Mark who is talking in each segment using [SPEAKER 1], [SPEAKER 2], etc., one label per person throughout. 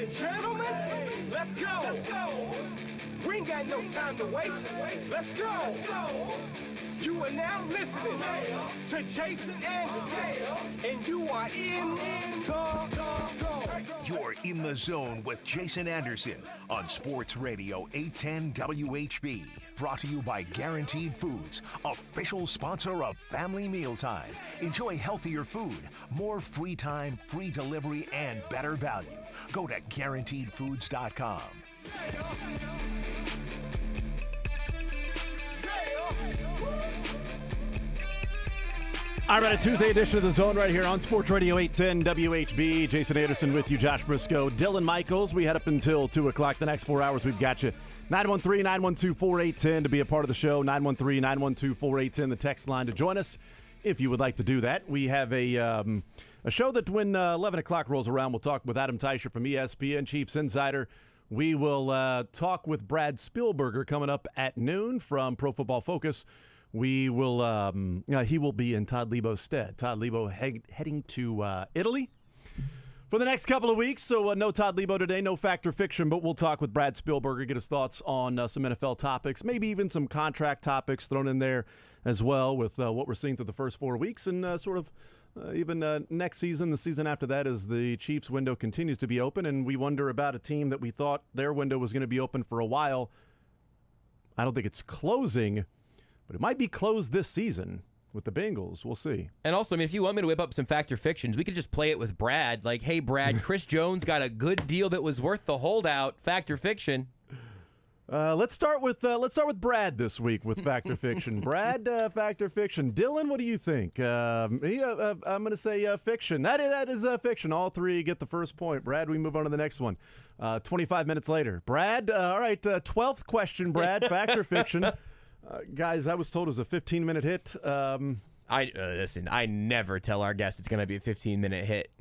[SPEAKER 1] and gentlemen, let's go. We ain't got no time to waste. Let's go. You are now listening to Jason Anderson, and you are in the zone.
[SPEAKER 2] You're in the zone with Jason Anderson on Sports Radio 810 WHB. Brought to you by Guaranteed Foods, official sponsor of Family Mealtime. Enjoy healthier food, more free time, free delivery, and better value. Go to GuaranteedFoods.com.
[SPEAKER 3] All right, a Tuesday edition of The Zone right here on Sports Radio 810 WHB. Jason Anderson with you, Josh Brisco, Dylan Michaels. We head up until 2 o'clock. The next 4 hours, we've got you. 913-912-4810 to be a part of the show. 913-912-4810, the text line to join us if you would like to do that. We have a show that when 11 o'clock rolls around, we'll talk with Adam Teicher from ESPN, Chiefs Insider. We will talk with Brad Spielberger coming up at noon from Pro Football Focus. We will. He will be in Todd Lebo's stead. Todd Lebo heading to Italy for the next couple of weeks. So no Todd Lebo today, no Fact or Fiction, but we'll talk with Brad Spielberger, get his thoughts on some NFL topics, maybe even some contract topics thrown in there as well with what we're seeing through the first 4 weeks and even next season, the season after that, as the Chiefs' window continues to be open, and we wonder about a team that we thought their window was going to be open for a while. I don't think it's closing. But it might be closed this season with the Bengals. We'll see.
[SPEAKER 4] And also, I mean, if you want me to whip up some Fact or Fictions, we could just play it with Brad. Like, hey, Brad, Chris Jones got a good deal that was worth the holdout. Fact or Fiction?
[SPEAKER 3] Let's start with Brad this week with Fact or Fiction. Brad, Fact or Fiction. Dylan, what do you think? I'm going to say fiction. That is fiction. All three get the first point. Brad, we move on to the next one. 25 minutes later. Brad, all right, 12th question, Brad. Fact or Fiction? Guys, I was told it was a 15-minute hit.
[SPEAKER 4] Listen, I never tell our guests it's going to be a 15-minute hit.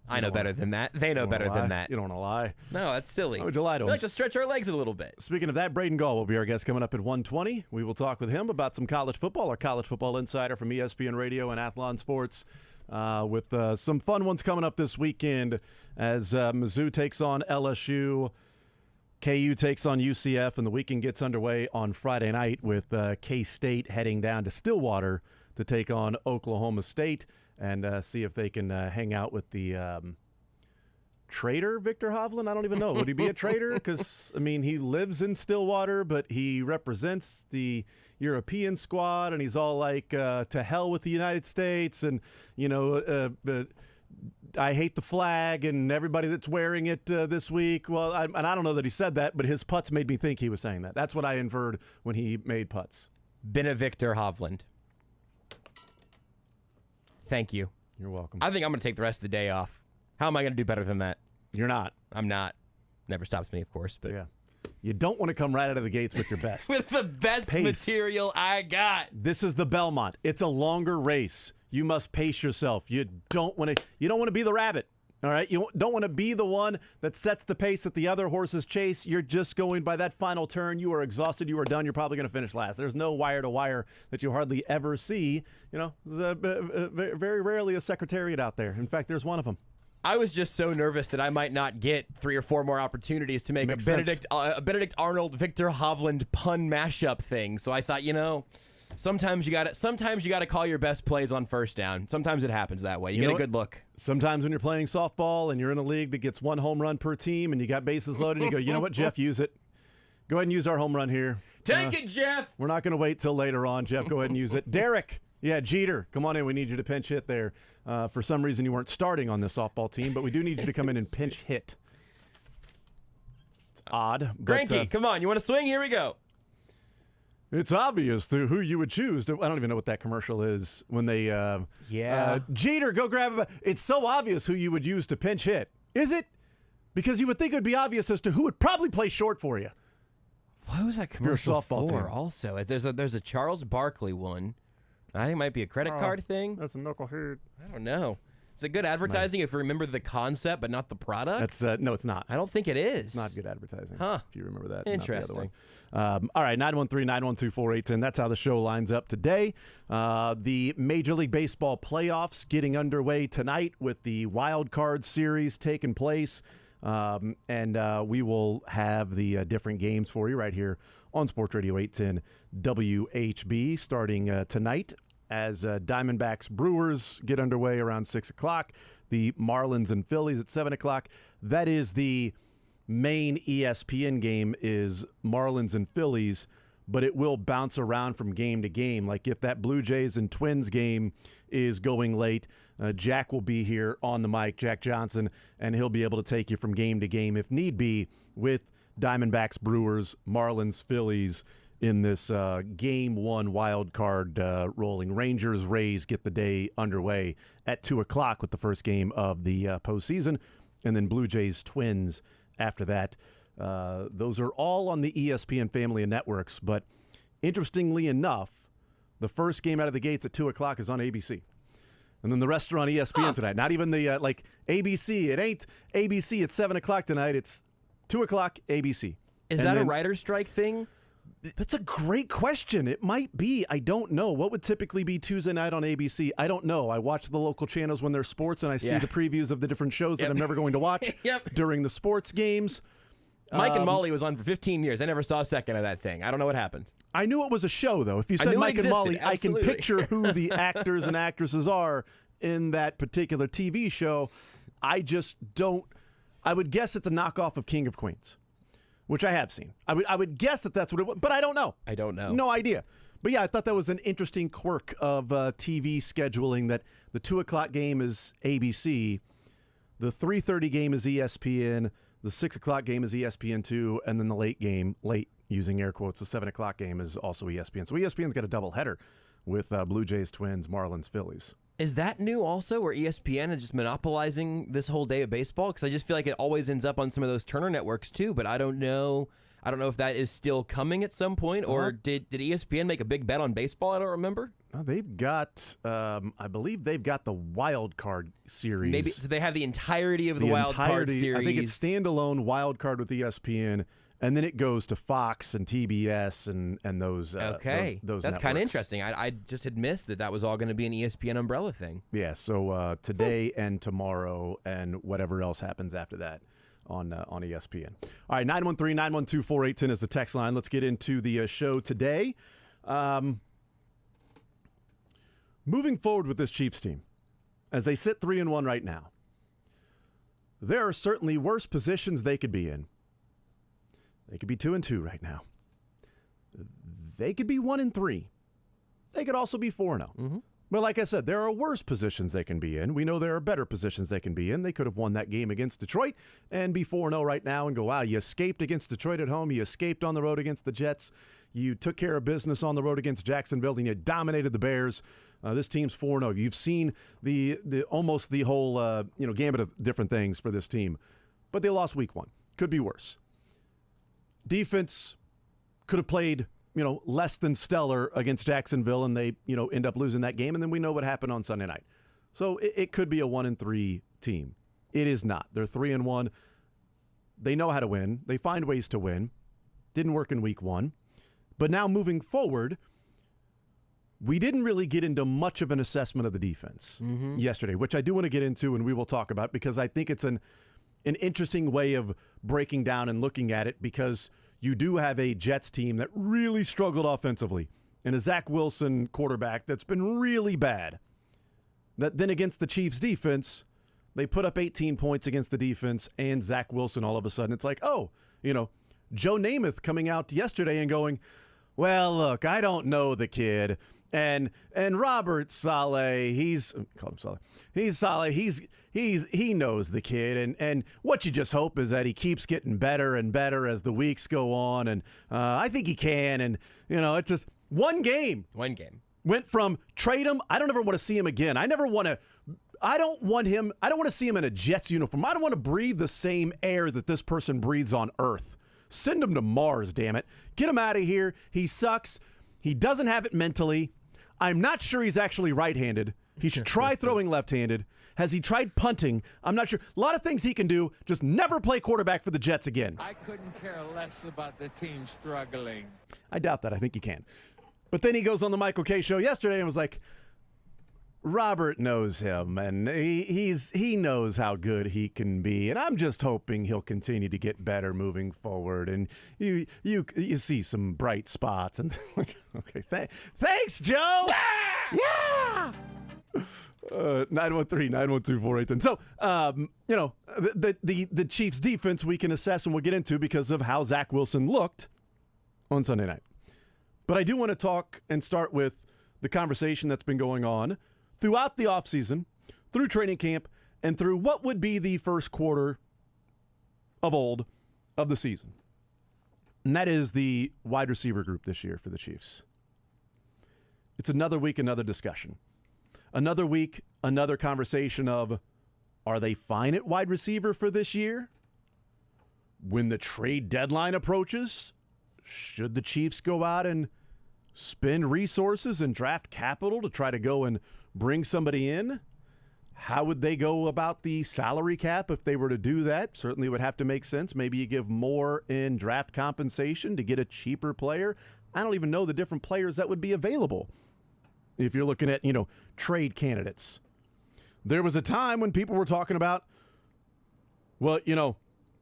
[SPEAKER 4] I know better than that. They know better than that.
[SPEAKER 3] You don't want to lie.
[SPEAKER 4] No, that's silly.
[SPEAKER 3] Why would you lie to
[SPEAKER 4] We
[SPEAKER 3] them?
[SPEAKER 4] like to stretch our legs a little bit.
[SPEAKER 3] Speaking of that, Braden Gall will be our guest coming up at 1:20. We will talk with him about some college football, our college football insider from ESPN Radio and Athlon Sports, with some fun ones coming up this weekend as Mizzou takes on LSU. KU takes on UCF, and the weekend gets underway on Friday night with K-State heading down to Stillwater to take on Oklahoma State and see if they can hang out with the traitor, Victor Hovland. I don't even know. Would he be a traitor? Because, I mean, he lives in Stillwater, but he represents the European squad, and he's all like, to hell with the United States, and, I hate the flag and everybody that's wearing it this week. Well, I don't know that he said that, but his putts made me think he was saying that. That's what I inferred when he made putts.
[SPEAKER 4] Victor Hovland. Thank you.
[SPEAKER 3] You're welcome.
[SPEAKER 4] I think I'm going to take the rest of the day off. How am I going to do better than that?
[SPEAKER 3] You're not.
[SPEAKER 4] I'm not. Never stops me, of course. But
[SPEAKER 3] yeah. You don't want to come right out of the gates with your best.
[SPEAKER 4] With the best material I got.
[SPEAKER 3] This is the Belmont. It's a longer race. You must pace yourself. You don't want to be the rabbit. All right? You don't want to be the one that sets the pace that the other horses chase. You're just going by that final turn. You are exhausted. You are done. You're probably going to finish last. There's no wire to wire that you hardly ever see. There's very rarely a secretariat out there. In fact, there's one of them.
[SPEAKER 4] I was just so nervous that I might not get 3 or 4 more opportunities to make a Benedict Arnold Victor Hovland pun mashup thing. So I thought, sometimes you got to call your best plays on first down. Sometimes it happens that way. You get a good look.
[SPEAKER 3] Sometimes when you're playing softball and you're in a league that gets 1 home run per team and you got bases loaded, you go, you know what, Jeff, use it. Go ahead and use our home run here.
[SPEAKER 4] Take it, Jeff.
[SPEAKER 3] We're not going to wait till later on. Jeff, go ahead and use it. Derek. Yeah, Jeter, come on in. We need you to pinch hit there. For some reason, you weren't starting on this softball team, but we do need you to come in and pinch hit. It's odd.
[SPEAKER 4] Granky, come on. You want to swing? Here we go.
[SPEAKER 3] It's obvious to who you would choose. I don't even know what that commercial is when they Jeter, go grab it. It's so obvious who you would use to pinch hit. Is it? Because you would think it would be obvious as to who would probably play short for you.
[SPEAKER 4] What was that commercial
[SPEAKER 3] softball
[SPEAKER 4] for?
[SPEAKER 3] Team.
[SPEAKER 4] Also, there's a Charles Barkley one. I think it might be a credit card thing.
[SPEAKER 3] That's a knucklehead.
[SPEAKER 4] I don't know. Is it good advertising if you remember the concept but not the product?
[SPEAKER 3] No, it's not.
[SPEAKER 4] I don't think it is.
[SPEAKER 3] It's not good advertising.
[SPEAKER 4] Huh.
[SPEAKER 3] If you remember that.
[SPEAKER 4] Interesting.
[SPEAKER 3] All right, 913-912-4810. That's how the show lines up today. The Major League Baseball playoffs getting underway tonight with the wild card series taking place. And we will have the different games for you right here on Sports Radio 810 WHB starting tonight as Diamondbacks Brewers get underway around 6 o'clock. The Marlins and Phillies at 7 o'clock. That is the main ESPN game, is Marlins and Phillies, but it will bounce around from game to game. Like if that Blue Jays and Twins game is going late, Jack will be here on the mic, Jack Johnson, and he'll be able to take you from game to game if need be with Diamondbacks, Brewers, Marlins, Phillies in this Game 1 wild card rolling. Rangers, Rays get the day underway at 2 o'clock with the first game of the postseason, and then Blue Jays, Twins after that. Those are all on the ESPN family of networks, but interestingly enough, the first game out of the gates at 2 o'clock is on ABC. And then the rest are on ESPN tonight. Not even the, ABC. It ain't ABC at 7 o'clock tonight. It's 2 o'clock, ABC.
[SPEAKER 4] Is that a writer's strike thing?
[SPEAKER 3] That's a great question. It might be. I don't know. What would typically be Tuesday night on ABC? I don't know. I watch the local channels when there's sports, and I see the previews of the different shows that I'm never going to watch during the sports games.
[SPEAKER 4] Mike and Molly was on for 15 years. I never saw a second of that thing. I don't know what happened.
[SPEAKER 3] I knew it was a show, though. If you said Mike and Molly,
[SPEAKER 4] absolutely.
[SPEAKER 3] I can picture who the actors and actresses are in that particular TV show. I just don't. I would guess it's a knockoff of King of Queens, which I have seen. I would guess that that's what it was, but I don't know.
[SPEAKER 4] I don't know.
[SPEAKER 3] No idea. But yeah, I thought that was an interesting quirk of TV scheduling, that the 2 o'clock game is ABC, the 3:30 game is ESPN, the 6 o'clock game is ESPN2, and then the late game, late using air quotes, the 7 o'clock game is also ESPN. So ESPN's got a doubleheader with Blue Jays, Twins, Marlins, Phillies.
[SPEAKER 4] Is that new also, where ESPN is just monopolizing this whole day of baseball? Because I just feel like it always ends up on some of those Turner networks too, but I don't know. I don't know if that is still coming at some point, or did ESPN make a big bet on baseball? I don't remember.
[SPEAKER 3] They've got, I believe they've got the wild card series.
[SPEAKER 4] Maybe so they have the entirety of the wild card series.
[SPEAKER 3] I think it's standalone wild card with ESPN, and then it goes to Fox and TBS and those. Those
[SPEAKER 4] that's kind of interesting. I just had missed that was all going to be an ESPN umbrella thing.
[SPEAKER 3] Yeah. So today and tomorrow and whatever else happens after that on ESPN. All right, 913-912-4810 is the text line. Let's get into the show today. Moving forward with this Chiefs team, as they sit 3-1 right now, there are certainly worse positions they could be in. They could be 2-2 right now. They could be 1-3. They could also be 4-0. Mm-hmm. But like I said, there are worse positions they can be in. We know there are better positions they can be in. They could have won that game against Detroit and be 4-0 right now and go, wow, you escaped against Detroit at home. You escaped on the road against the Jets. You took care of business on the road against Jacksonville, and you dominated the Bears. This team's 4-0. You've seen the almost the whole gambit of different things for this team. But they lost week 1. Could be worse. Defense could have played less than stellar against Jacksonville, and they, end up losing that game, and then we know what happened on Sunday night. So it could be a 1-3 team. It is not. They're 3-1. They know how to win. They find ways to win. Didn't work in week 1. But now moving forward, we didn't really get into much of an assessment of the defense yesterday, which I do want to get into, and we will talk about, because I think it's an interesting way of breaking down and looking at it, because you do have a Jets team that really struggled offensively and a Zach Wilson quarterback that's been really bad. That then against the Chiefs defense, they put up 18 points against the defense, and Zach Wilson all of a sudden, it's like, Joe Namath coming out yesterday and going, well, look, I don't know the kid. And Robert Saleh, he knows the kid, and what you just hope is that he keeps getting better and better as the weeks go on, and I think he can, and it's just one game went from trade him. I don't ever want to see him again. I don't want to see him in a Jets uniform. I don't want to breathe the same air that this person breathes on Earth. Send him to Mars, damn it. Get him out of here. He sucks. He doesn't have it mentally. I'm not sure he's actually right-handed. He should try throwing left-handed. Has he tried punting? I'm not sure. A lot of things he can do. Just never play quarterback for the Jets again.
[SPEAKER 5] I couldn't care less about the team struggling.
[SPEAKER 3] I doubt that. I think he can. But then he goes on the Michael Kay show yesterday and was like, Robert knows him, and he knows how good he can be, and I'm just hoping he'll continue to get better moving forward. And you see some bright spots, and okay, thanks, Joe. Yeah. 913-912-4810. So, the Chiefs' defense we can assess and we'll get into because of how Zach Wilson looked on Sunday night. But I do want to talk and start with the conversation that's been going on throughout the offseason, through training camp, and through what would be the first quarter of the season. And that is the wide receiver group this year for the Chiefs. It's another week, another discussion. Another week, another conversation of, are they fine at wide receiver for this year? When the trade deadline approaches, should the Chiefs go out and spend resources and draft capital to try to go and bring somebody in? How would they go about the salary cap if they were to do that? Certainly would have to make sense. Maybe you give more in draft compensation to get a cheaper player. I don't even know the different players that would be available if you're looking at, trade candidates. There was a time when people were talking about, well,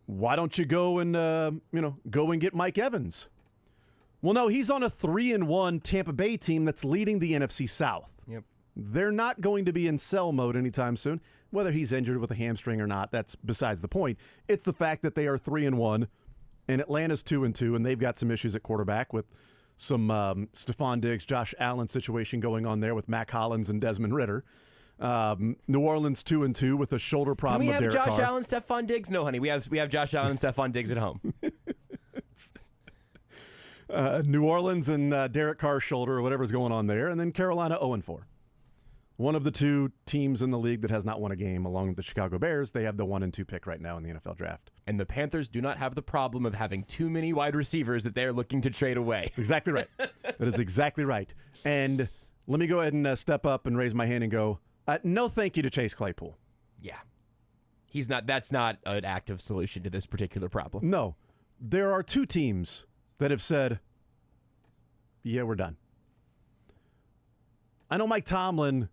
[SPEAKER 3] why don't you go and, go and get Mike Evans? Well, no, he's on a 3-1 Tampa Bay team that's leading the NFC South.
[SPEAKER 4] Yep.
[SPEAKER 3] They're not going to be in sell mode anytime soon. Whether he's injured with a hamstring or not, that's besides the point. It's the fact that they are 3-1, and Atlanta's 2-2, and they've got some issues at quarterback with some Stephon Diggs, Josh Allen situation going on there with Mac Hollins and Desmond Ridder. New Orleans 2-2 with a shoulder problem.
[SPEAKER 4] Can we
[SPEAKER 3] with
[SPEAKER 4] have
[SPEAKER 3] Derek
[SPEAKER 4] Josh
[SPEAKER 3] Carr.
[SPEAKER 4] Allen, Stephon Diggs? No, honey. We have Josh Allen and Stephon Diggs at home.
[SPEAKER 3] New Orleans and Derek Carr's shoulder or whatever's going on there. And then Carolina 0-4. One of the two teams in the league that has not won a game, along with the Chicago Bears. They have the 1-2 pick right now in the NFL draft.
[SPEAKER 4] And the Panthers do not have the problem of having too many wide receivers that they're looking to trade away.
[SPEAKER 3] That's exactly right. That is exactly right. And let me go ahead and step up and raise my hand and go, no thank you to Chase Claypool.
[SPEAKER 4] Yeah. That's not an active solution to this particular problem.
[SPEAKER 3] No. There are two teams that have said, yeah, we're done. I know Mike Tomlin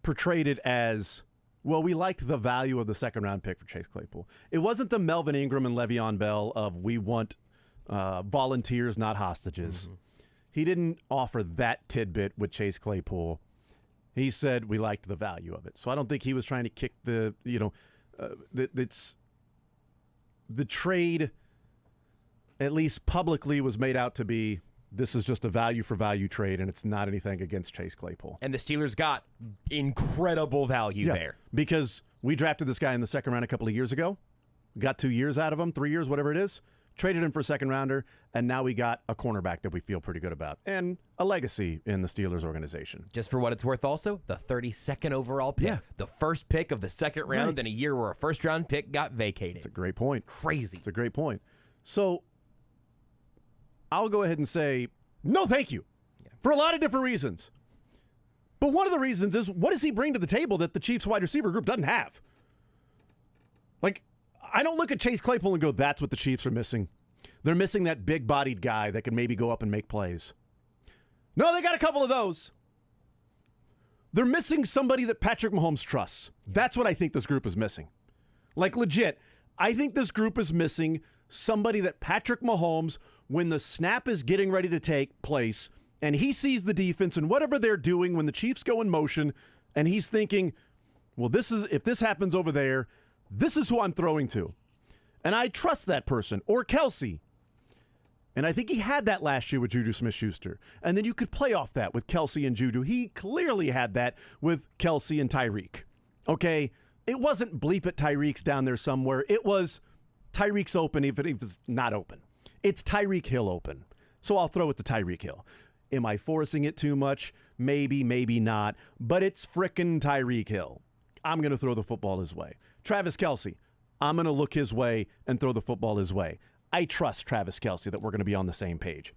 [SPEAKER 3] portrayed it as, well, we liked the value of the second-round pick for Chase Claypool. It wasn't the Melvin Ingram and Le'Veon Bell of we want volunteers, not hostages. Mm-hmm. He didn't offer that tidbit with Chase Claypool. He said we liked the value of it. So I don't think he was trying to kick the trade, at least publicly, was made out to be, this is just a value-for-value trade, and it's not anything against Chase Claypool.
[SPEAKER 4] And the Steelers got incredible value there.
[SPEAKER 3] Because we drafted this guy in the second round a couple of years ago, got 2 years out of him, 3 years, whatever it is, traded him for a second-rounder, and now we got a cornerback that we feel pretty good about, and a legacy in the Steelers organization.
[SPEAKER 4] Just for what it's worth also, the 32nd overall pick,
[SPEAKER 3] Yeah.
[SPEAKER 4] the first pick of the second round
[SPEAKER 3] Right.
[SPEAKER 4] in a year where a first-round pick got vacated.
[SPEAKER 3] It's a great point.
[SPEAKER 4] Crazy.
[SPEAKER 3] It's a great point. So I'll go ahead and say, no, thank you, for a lot of different reasons. But one of the reasons is, what does he bring to the table that the Chiefs wide receiver group doesn't have? Like, I don't look at Chase Claypool and go, that's what the Chiefs are missing. They're missing that big-bodied guy that can maybe go up and make plays. No, they got a couple of those. They're missing somebody that Patrick Mahomes trusts. That's what I think this group is missing. Like, legit, I think this group is missing somebody that Patrick Mahomes, when the snap is getting ready to take place, and he sees the defense and whatever they're doing when the Chiefs go in motion, and he's thinking, well, if this happens over there, this is who I'm throwing to. And I trust that person. Or Kelsey. And I think he had that last year with Juju Smith-Schuster. And then you could play off that with Kelsey and Juju. He clearly had that with Kelsey and Tyreek. Okay? It wasn't bleep at Tyreek's down there somewhere. It was Tyreek's open even if it's not open. It's Tyreek Hill open. So I'll throw it to Tyreek Hill. Am I forcing it too much? Maybe, maybe not. But it's frickin' Tyreek Hill. I'm going to throw the football his way. Travis Kelce, I'm going to look his way and throw the football his way. I trust Travis Kelce that we're going to be on the same page.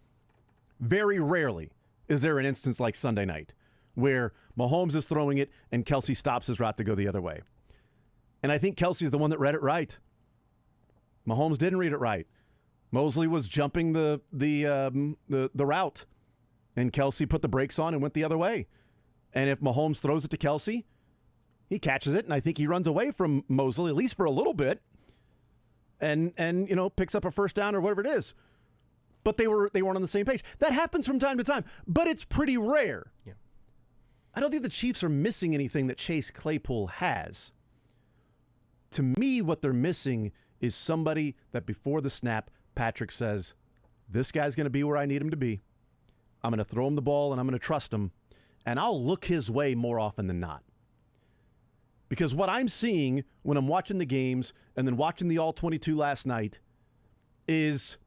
[SPEAKER 3] Very rarely is there an instance like Sunday night where Mahomes is throwing it and Kelce stops his route to go the other way. And I think Kelce is the one that read it right. Mahomes didn't read it right. Mosley was jumping the route, and Kelce put the brakes on and went the other way. And if Mahomes throws it to Kelsey, he catches it, and I think he runs away from Mosley, at least for a little bit, and picks up a first down or whatever it is. But they weren't on the same page. That happens from time to time, but it's pretty rare.
[SPEAKER 4] Yeah.
[SPEAKER 3] I don't think the Chiefs are missing anything that Chase Claypool has. To me, what they're missing is somebody that before the snap, Patrick says, this guy's going to be where I need him to be. I'm going to throw him the ball, and I'm going to trust him, and I'll look his way more often than not. Because what I'm seeing when I'm watching the games and then watching the All-22 last night is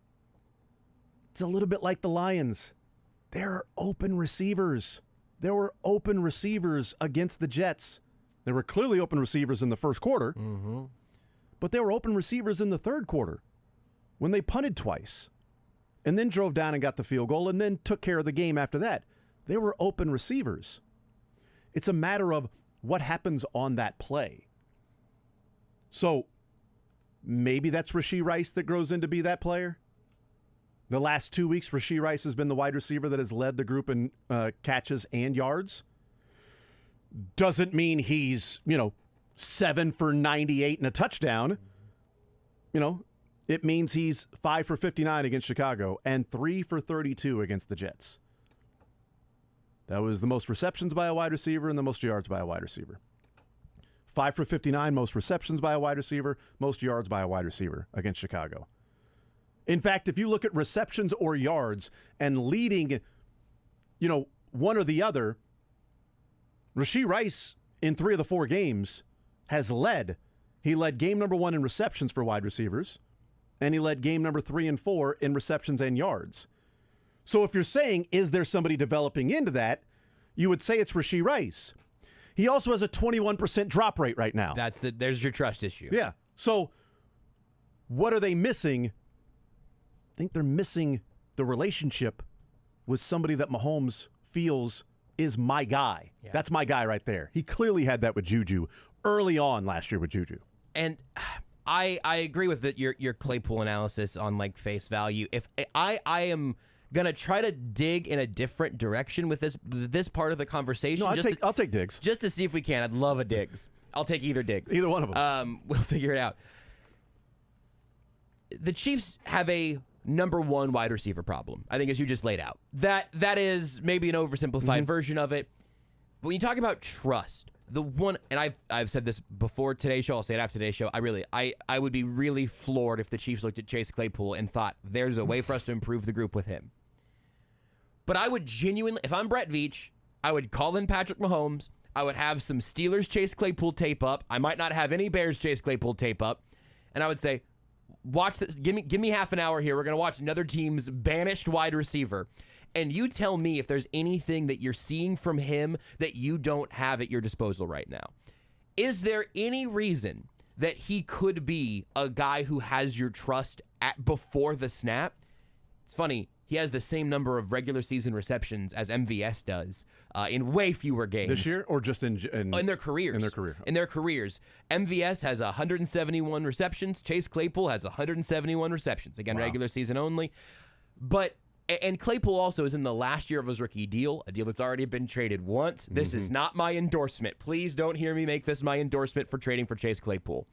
[SPEAKER 3] it's a little bit like the Lions. There are open receivers. There were open receivers against the Jets. There were clearly open receivers in the first quarter, but there were open receivers in the third quarter when they punted twice and then drove down and got the field goal and then took care of the game after that. There were open receivers. It's a matter of what happens on that play. So maybe that's Rashee Rice that grows into be that player. The last 2 weeks, Rashee Rice has been the wide receiver that has led the group in catches and yards. Doesn't mean he's, 7 for 98 and a touchdown. It means he's 5 for 59 against Chicago and 3 for 32 against the Jets. That was the most receptions by a wide receiver and the most yards by a wide receiver. 5 for 59, most receptions by a wide receiver, most yards by a wide receiver against Chicago. In fact, if you look at receptions or yards and leading, one or the other, Rashee Rice in 3 of the 4 games has led. He led game number 1 in receptions for wide receivers, and he led game number 3 and 4 in receptions and yards. So if you're saying, is there somebody developing into that, you would say it's Rashee Rice. He also has a 21% drop rate right now.
[SPEAKER 4] There's your trust issue.
[SPEAKER 3] Yeah. So what are they missing? I think they're missing the relationship with somebody that Mahomes feels is my guy. Yeah. That's my guy right there. He clearly had that with Juju early on last year with Juju.
[SPEAKER 4] And I agree with your Claypool analysis on face value. If I am gonna try to dig in a different direction with this part of the conversation.
[SPEAKER 3] No, I'll take digs
[SPEAKER 4] just to see if we can. I'd love a digs. I'll take either digs.
[SPEAKER 3] Either one of them.
[SPEAKER 4] We'll figure it out. The Chiefs have a number 1 wide receiver problem, I think, as you just laid out. That is maybe an oversimplified version of it. But when you talk about trust, the one, and I've said this before today's show, I'll say it after today's show, I would be really floored if the Chiefs looked at Chase Claypool and thought, there's a way for us to improve the group with him. But I would genuinely, if I'm Brett Veach, I would call in Patrick Mahomes. I would have some Steelers Chase Claypool tape up. I might not have any Bears Chase Claypool tape up. And I would say, watch this. Give me half an hour here. We're going to watch another team's banished wide receiver. And you tell me if there's anything that you're seeing from him that you don't have at your disposal right now. Is there any reason that he could be a guy who has your trust before the snap? It's funny. He has the same number of regular season receptions as MVS does in way fewer games.
[SPEAKER 3] This year or just in
[SPEAKER 4] their careers? In their careers. MVS has 171 receptions. Chase Claypool has 171 receptions. Again, wow. Regular season only. And Claypool also is in the last year of his rookie deal, a deal that's already been traded once. This is not my endorsement. Please don't hear me make this my endorsement for trading for Chase Claypool.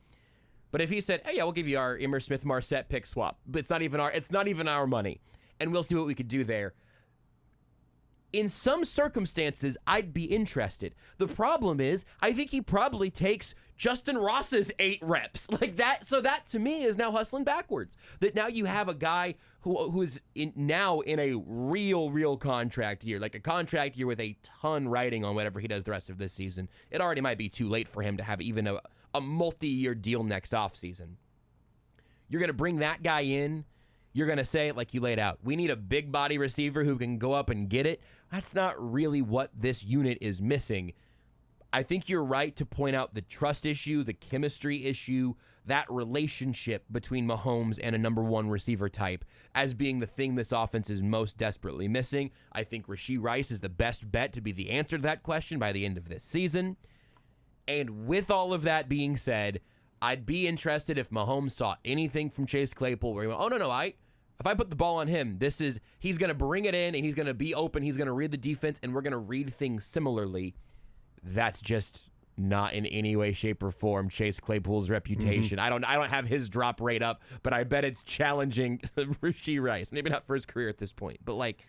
[SPEAKER 4] But if he said, hey, yeah, we'll give you our Emmitt Smith-Marset pick swap, but it's not even our money. And we'll see what we could do there. In some circumstances, I'd be interested. The problem is, I think he probably takes Justin Ross's 8 reps. Like that. So that, to me, is now hustling backwards. That now you have a guy who is now in a real contract year. Like a contract year with a ton riding on whatever he does the rest of this season. It already might be too late for him to have even a multi-year deal next offseason. You're going to bring that guy in. You're going to say, like you laid out, we need a big body receiver who can go up and get it. That's not really what this unit is missing. I think you're right to point out the trust issue, the chemistry issue, that relationship between Mahomes and a number 1 receiver type as being the thing this offense is most desperately missing. I think Rashee Rice is the best bet to be the answer to that question by the end of this season. And with all of that being said, I'd be interested if Mahomes saw anything from Chase Claypool where he went, oh, no, If I put the ball on him, he's going to bring it in, and he's going to be open. He's going to read the defense, and we're going to read things similarly. That's just not in any way, shape, or form Chase Claypool's reputation. I don't have his drop rate up, but I bet it's challenging Rashee Rice. Maybe not for his career at this point, but like,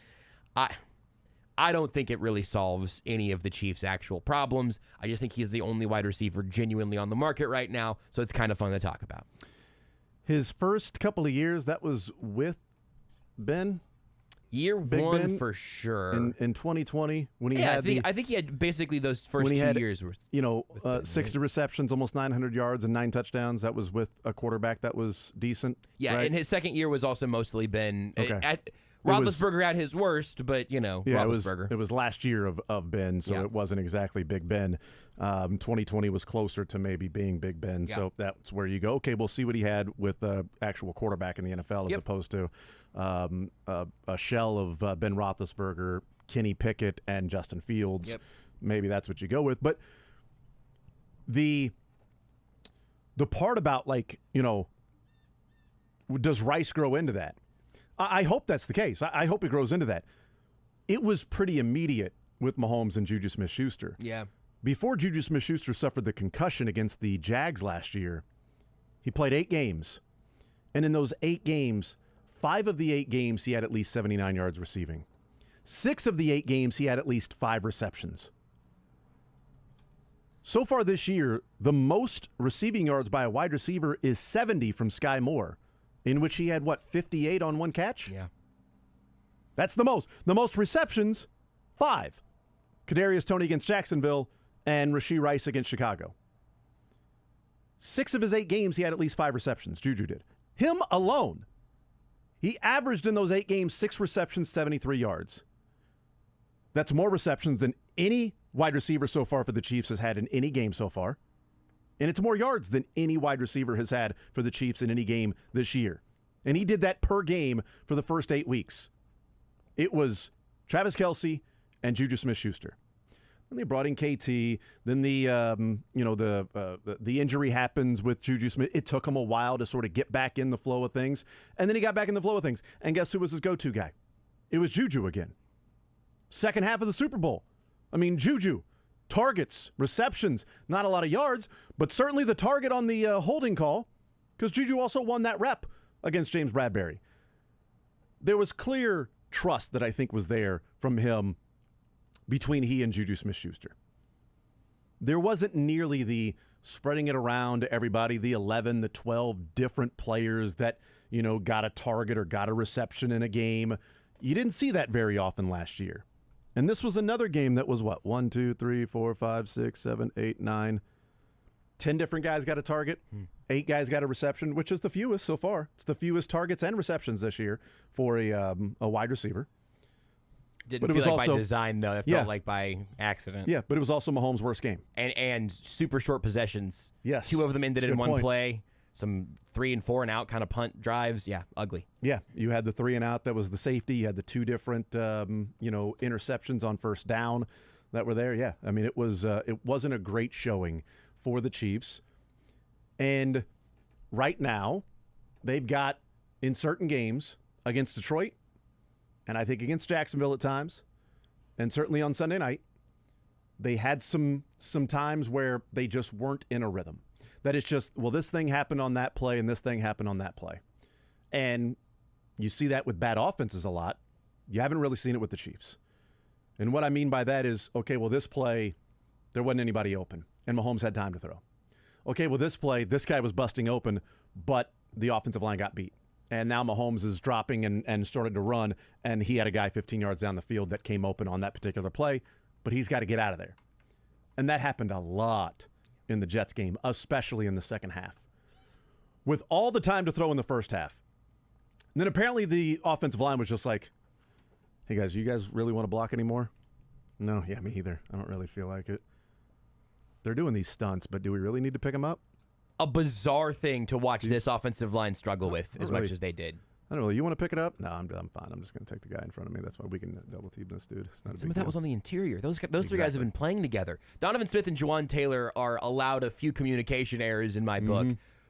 [SPEAKER 4] I don't think it really solves any of the Chiefs' actual problems. I just think he's the only wide receiver genuinely on the market right now, so it's kind of fun to talk about.
[SPEAKER 3] His first couple of years, that was with Ben.
[SPEAKER 4] Year
[SPEAKER 3] Big
[SPEAKER 4] one
[SPEAKER 3] Ben
[SPEAKER 4] for sure.
[SPEAKER 3] In 2020, when he
[SPEAKER 4] I think he had basically those first 2 years.
[SPEAKER 3] 60 receptions, almost 900 yards, and 9 touchdowns. That was with a quarterback that was decent.
[SPEAKER 4] Yeah,
[SPEAKER 3] right?
[SPEAKER 4] and his second year was also mostly Ben.
[SPEAKER 3] Okay.
[SPEAKER 4] Roethlisberger had his worst, but, Roethlisberger.
[SPEAKER 3] It was last year of Ben, so
[SPEAKER 4] Yeah.
[SPEAKER 3] it wasn't exactly Big Ben. 2020 was closer to maybe being Big Ben, so that's where you go. Okay, we'll see what he had with an actual quarterback in the NFL as opposed to a shell of Ben Roethlisberger, Kenny Pickett, and Justin Fields.
[SPEAKER 4] Yep.
[SPEAKER 3] Maybe that's what you go with. But the part about, does Rice grow into that? I hope that's the case. I hope he grows into that. It was pretty immediate with Mahomes and Juju Smith-Schuster.
[SPEAKER 4] Yeah.
[SPEAKER 3] Before Juju Smith-Schuster suffered the concussion against the Jags last year, he played 8 games. And in those 8 games, 5 of the 8 games he had at least 79 yards receiving. 6 of the 8 games he had at least 5 receptions. So far this year, the most receiving yards by a wide receiver is 70 from Sky Moore, in which he had, 58 on 1 catch?
[SPEAKER 4] Yeah.
[SPEAKER 3] That's the most. The most receptions, 5. Kadarius Toney against Jacksonville and Rashee Rice against Chicago. 6 of his 8 games, he had at least 5 receptions. Juju did. Him alone, he averaged in those 8 games 6 receptions, 73 yards. That's more receptions than any wide receiver so far for the Chiefs has had in any game so far. And it's more yards than any wide receiver has had for the Chiefs in any game this year. And he did that per game for the first 8 weeks. It was Travis Kelce and Juju Smith-Schuster. Then they brought in KT. Then the injury happens with Juju Smith. It took him a while to sort of get back in the flow of things. And then he got back in the flow of things. And guess who was his go-to guy? It was Juju again. Second half of the Super Bowl. I mean, Juju. Targets, receptions, not a lot of yards, but certainly the target on the holding call, because Juju also won that rep against James Bradbury. There was clear trust that I think was there from him between he and Juju Smith-Schuster. There wasn't nearly the spreading it around to everybody, the 11, the 12 different players that, got a target or got a reception in a game. You didn't see that very often last year. And this was another game that was 1, 2, 3, 4, 5, 6, 7, 8, 9. 10 different guys got a target. 8 guys got a reception, which is the fewest so far. It's the fewest targets and receptions this year for a wide receiver.
[SPEAKER 4] Didn't feel like by design, though. It felt like by accident.
[SPEAKER 3] Yeah, but it was also Mahomes' worst game.
[SPEAKER 4] And super short possessions.
[SPEAKER 3] Yes.
[SPEAKER 4] 2 of them ended in one
[SPEAKER 3] point.
[SPEAKER 4] play. Some 3 and 4 and out kind of punt drives. Yeah, ugly.
[SPEAKER 3] Yeah, you had the 3 and out that was the safety. You had the 2 different, interceptions on first down that were there. Yeah, I mean, it wasn't a great showing for the Chiefs. And right now, they've got in certain games against Detroit, and I think against Jacksonville at times, and certainly on Sunday night, they had some times where they just weren't in a rhythm. That it's just, this thing happened on that play and this thing happened on that play. And you see that with bad offenses a lot. You haven't really seen it with the Chiefs. And what I mean by that is, this play, there wasn't anybody open, and Mahomes had time to throw. This play, this guy was busting open, but the offensive line got beat. And now Mahomes is dropping and started to run, and he had a guy 15 yards down the field that came open on that particular play, but he's got to get out of there. And that happened a lot in the Jets game, especially in the second half. With all the time to throw in the first half. And then apparently the offensive line was just like, hey guys, you guys really want to block anymore? No, yeah, me either. I don't really feel like it. They're doing these stunts, but do we really need to pick them up?
[SPEAKER 4] A bizarre thing to watch this offensive line struggle with as much as they did.
[SPEAKER 3] I don't know. You want to pick it up? No, I'm fine. I'm just going to take the guy in front of me. That's why we can double team this dude. It's not
[SPEAKER 4] Some of that was on the interior. Those 3 guys have been playing together. Donovan Smith and Juwan Taylor are allowed a few communication errors in my book,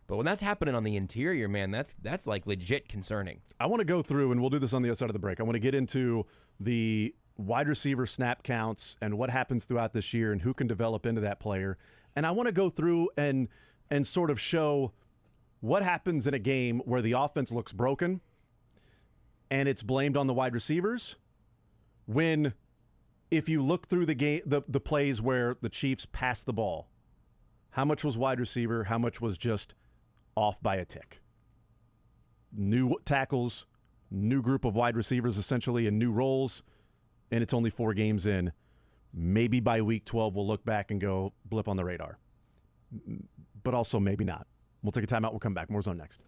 [SPEAKER 4] But when that's happening on the interior, man, that's like legit concerning.
[SPEAKER 3] I want to go through, and we'll do this on the other side of the break. I want to get into the wide receiver snap counts and what happens throughout this year and who can develop into that player. And I want to go through and sort of show what happens in a game where the offense looks broken and it's blamed on the wide receivers, when if you look through the game, the plays where the Chiefs passed the ball, how much was wide receiver, how much was just off by a tick? New tackles, new group of wide receivers essentially, and new roles, and it's only 4 games in. Maybe by week 12 we'll look back and go blip on the radar. But also maybe not. We'll take a timeout. We'll come back. More Zone next.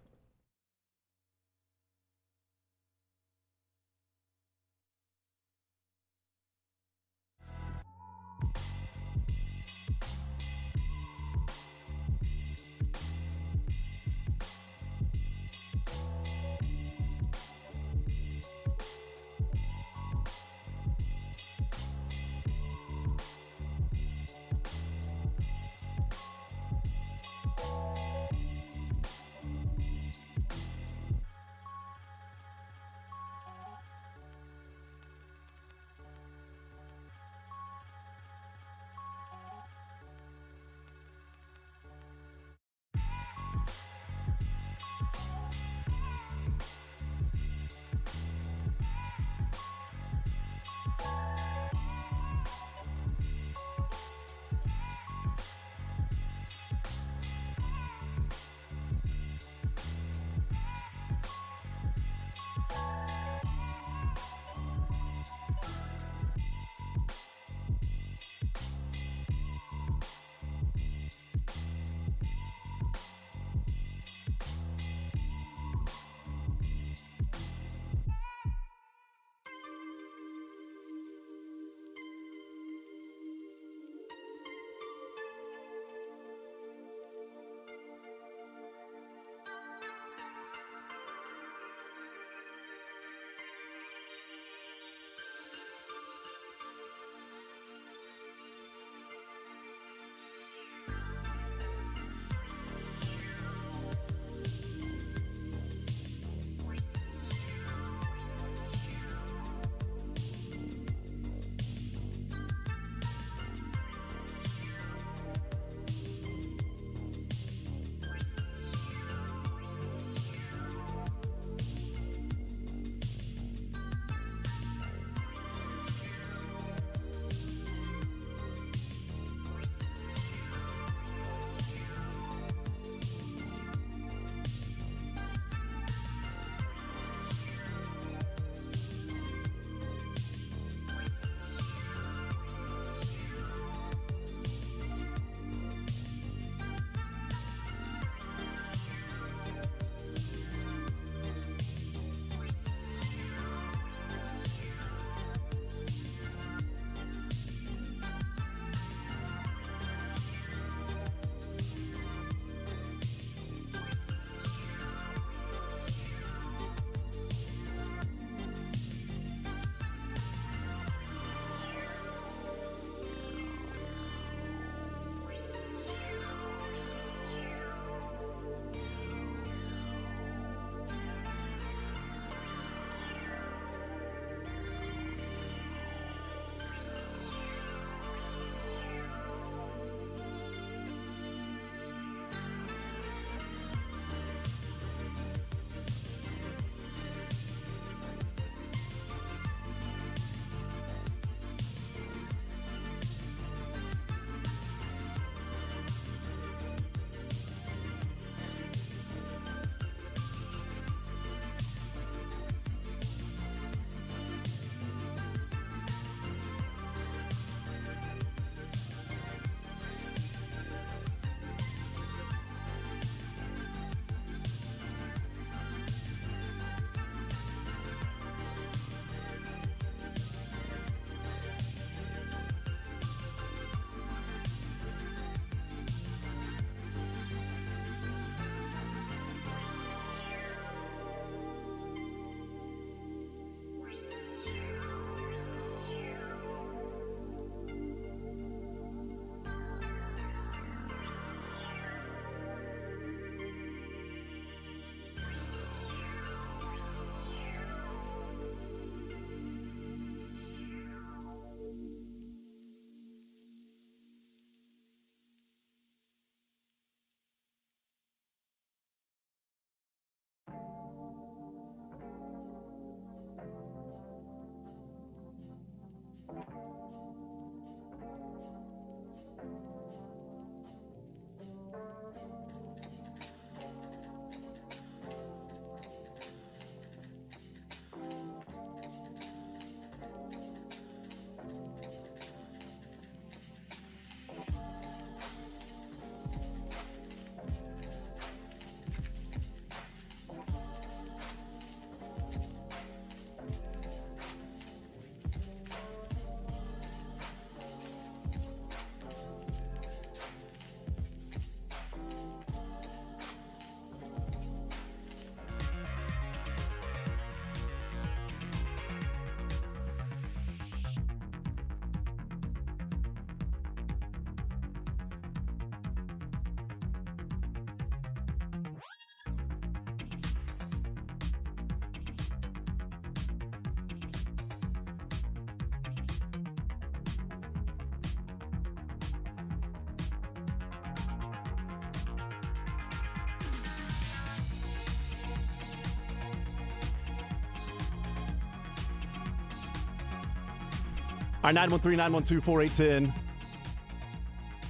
[SPEAKER 3] All right, 913-912-4810.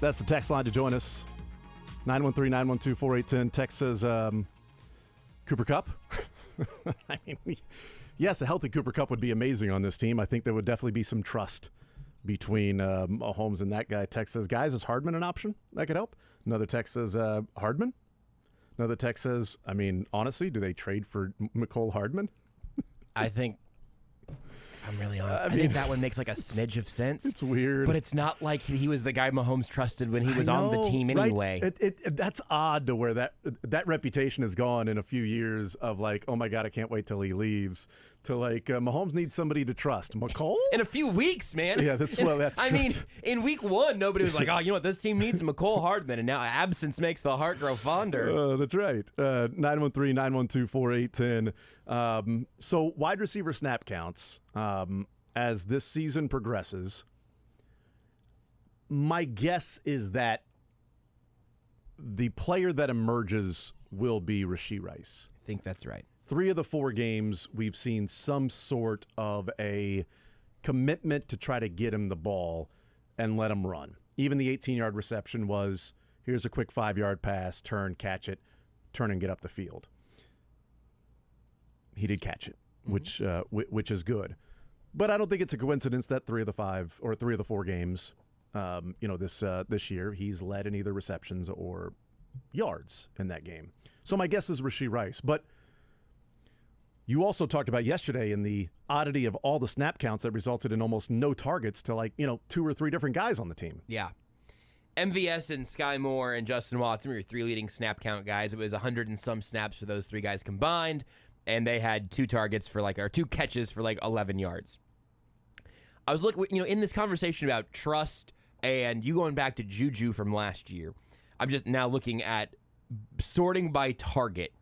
[SPEAKER 3] That's the text line to join us. 913-912-4810. Text says, Cooper Kupp. I mean, yes, a healthy Cooper Kupp would be amazing on this team. I think there would definitely be some trust between Mahomes and that guy. Text says, guys, is Hardman an option that could help? Another text says, Hardman? Another text says, I mean, honestly, do they trade for McCole Hardman?
[SPEAKER 4] I think, I'm really honest, I think that one makes like a smidge of sense.
[SPEAKER 3] It's weird.
[SPEAKER 4] But it's not like he was the guy Mahomes trusted when he was on the team anyway.
[SPEAKER 3] Right? That's odd to where that reputation is gone in a few years of like, oh my God, I can't wait till he leaves, to like, Mahomes needs somebody to trust. McCole?
[SPEAKER 4] In a few weeks, man.
[SPEAKER 3] Yeah, that's
[SPEAKER 4] I mean, in week one, nobody was like, oh, you know what, this team needs McCole Hardman, and now absence makes the heart grow fonder.
[SPEAKER 3] That's right. 913-912-4810. So wide receiver snap counts, as this season progresses, my guess is that the player that emerges will be Rashee Rice.
[SPEAKER 4] I think that's right.
[SPEAKER 3] 3 of the 4 games, we've seen some sort of a commitment to try to get him the ball and let him run. Even the 18-yard reception was, here's a quick 5-yard pass, turn, catch it, turn and get up the field. He did catch it, which is good. But I don't think it's a coincidence that 3 of the 5 or 3 of the 4 games, this year, he's led in either receptions or yards in that game. So my guess is Rashee Rice. But you also talked about yesterday in the oddity of all the snap counts that resulted in almost no targets to 2 or 3 different guys on the team.
[SPEAKER 4] Yeah. MVS and Sky Moore and Justin Watson were your 3 leading snap count guys. It was 100 and some snaps for those 3 guys combined, and they had 2 targets or 2 catches for 11 yards. I was looking, in this conversation about trust and you going back to Juju from last year, I'm just now looking at sorting by target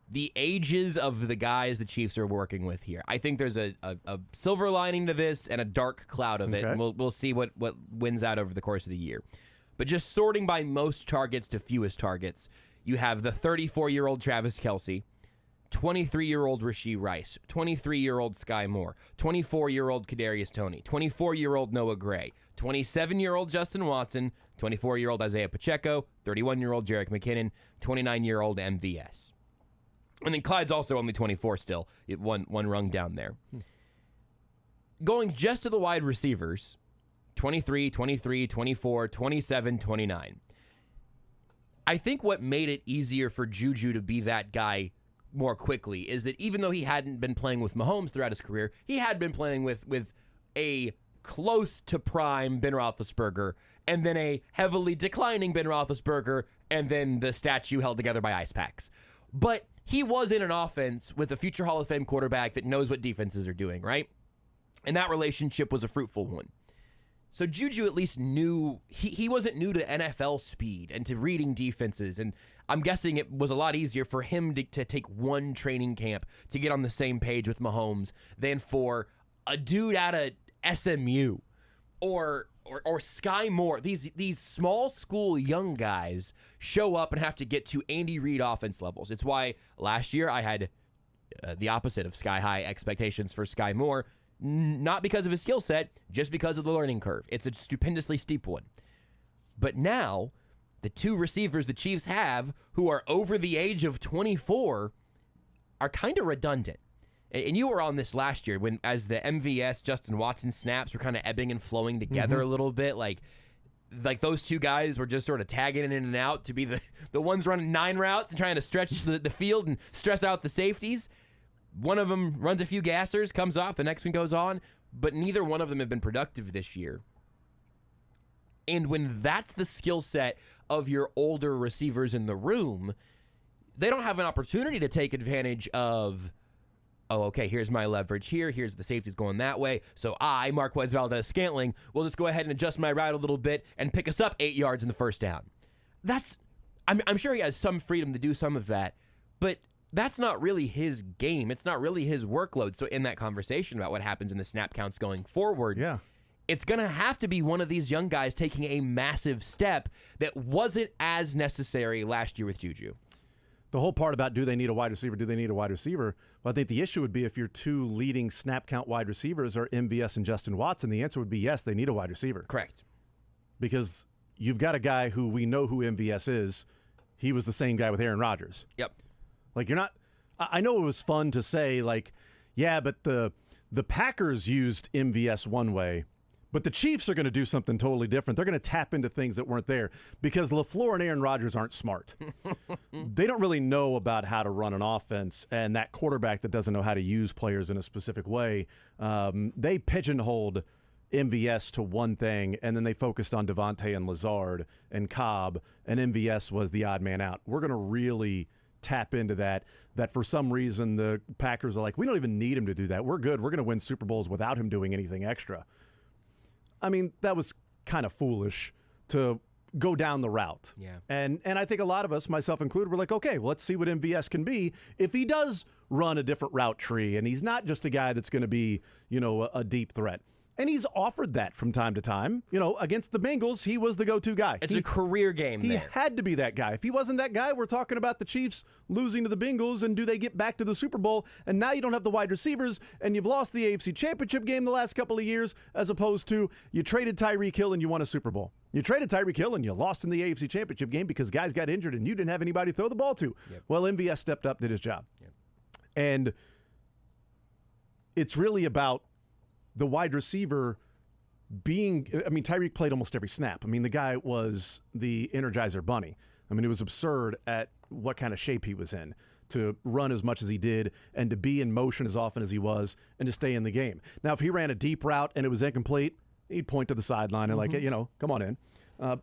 [SPEAKER 4] the ages of the guys the Chiefs are working with here. I think there's a silver lining to this and a dark cloud of it, and we'll see what wins out over the course of the year. But just sorting by most targets to fewest targets, you have the 34-year-old Travis Kelce, 23-year-old Rashee Rice, 23-year-old Sky Moore, 24-year-old Kadarius Toney, 24-year-old Noah Gray, 27-year-old Justin Watson, 24-year-old Isaiah Pacheco, 31-year-old Jerick McKinnon, 29-year-old MVS. And then Clyde's also only 24 still, one rung down there. Going just to the wide receivers, 23, 23, 24, 27, 29. I think what made it easier for Juju to be that guy more quickly is that even though he hadn't been playing with Mahomes throughout his career, he had been playing with a close to prime Ben Roethlisberger and then a heavily declining Ben Roethlisberger and then the statue held together by ice packs. But he was in an offense with a future Hall of Fame quarterback that knows what defenses are doing, right? And that relationship was a fruitful one. So Juju at least knew, he wasn't new to NFL speed and to reading defenses, and I'm guessing it was a lot easier for him to take one training camp to get on the same page with Mahomes than for a dude out of SMU or Sky Moore. These small school young guys show up and have to get to Andy Reid offense levels. It's why last year I had the opposite of sky high expectations for Sky Moore, not because of his skill set, just because of the learning curve. It's a stupendously steep one. But now, the 2 receivers the Chiefs have who are over the age of 24 are kind of redundant. And you were on this last year when, as the MVS, Justin Watson snaps were kind of ebbing and flowing together a little bit, like those 2 guys were just sort of tagging in and out to be the ones running 9 routes and trying to stretch the field and stress out the safeties. One of them runs a few gassers, comes off, the next one goes on, but neither one of them have been productive this year. And when that's the skill set of your older receivers in the room, they don't have an opportunity to take advantage of, oh, okay, here's my leverage here, here's the safeties going that way, so I, Marquez Valdez-Scantling, will just go ahead and adjust my route a little bit and pick us up 8 yards in the first down. I'm sure he has some freedom to do some of that, but that's not really his game. It's not really his workload. So in that conversation about what happens in the snap counts going forward, it's going to have to be one of these young guys taking a massive step that wasn't as necessary last year with Juju.
[SPEAKER 3] the whole part about do they need a wide receiver? Well, I think the issue would be if your two leading snap count wide receivers are MVS and Justin Watson, the answer would be yes, they need a wide receiver.
[SPEAKER 4] Correct.
[SPEAKER 3] Because you've got a guy who we know who MVS is. He was the same guy with Aaron Rodgers.
[SPEAKER 4] Yep.
[SPEAKER 3] Like, you're not – I know it was fun to say, like, yeah, but the Packers used MVS one way, but the Chiefs are going to do something totally different. They're going to tap into things that weren't there because LaFleur and Aaron Rodgers aren't smart. They don't really know about how to run an offense, and that quarterback that doesn't know how to use players in a specific way, they pigeonholed MVS to one thing, and then they focused on Devontae and Lazard and Cobb, and MVS was the odd man out. We're going to really tap into that for some reason the Packers are like, we don't even need him to do that. We're good. We're going to win Super Bowls without him doing anything extra. I mean, that was kind of foolish to go down the route.
[SPEAKER 4] Yeah.
[SPEAKER 3] And I think a lot of us, myself included, were like, okay, well, let's see what MVS can be if he does run a different route tree and he's not just a guy that's going to be, a deep threat. And he's offered that from time to time. Against the Bengals, he was the go-to guy.
[SPEAKER 4] It's a career game
[SPEAKER 3] He
[SPEAKER 4] there.
[SPEAKER 3] had to be that guy. If he wasn't that guy, we're talking about the Chiefs losing to the Bengals, and do they get back to the Super Bowl? And now you don't have the wide receivers, and you've lost the AFC Championship game the last couple of years, as opposed to you traded Tyreek Hill and you won a Super Bowl. You traded Tyreek Hill and you lost in the AFC Championship game because guys got injured and you didn't have anybody to throw the ball to.
[SPEAKER 4] Yep.
[SPEAKER 3] Well, MVS stepped up, did his job.
[SPEAKER 4] Yep.
[SPEAKER 3] And it's really about the wide receiver Tyreek played almost every snap. The guy was the Energizer Bunny. It was absurd at what kind of shape he was in to run as much as he did and to be in motion as often as he was and to stay in the game. Now, if he ran a deep route and it was incomplete, he'd point to the sideline and come on in.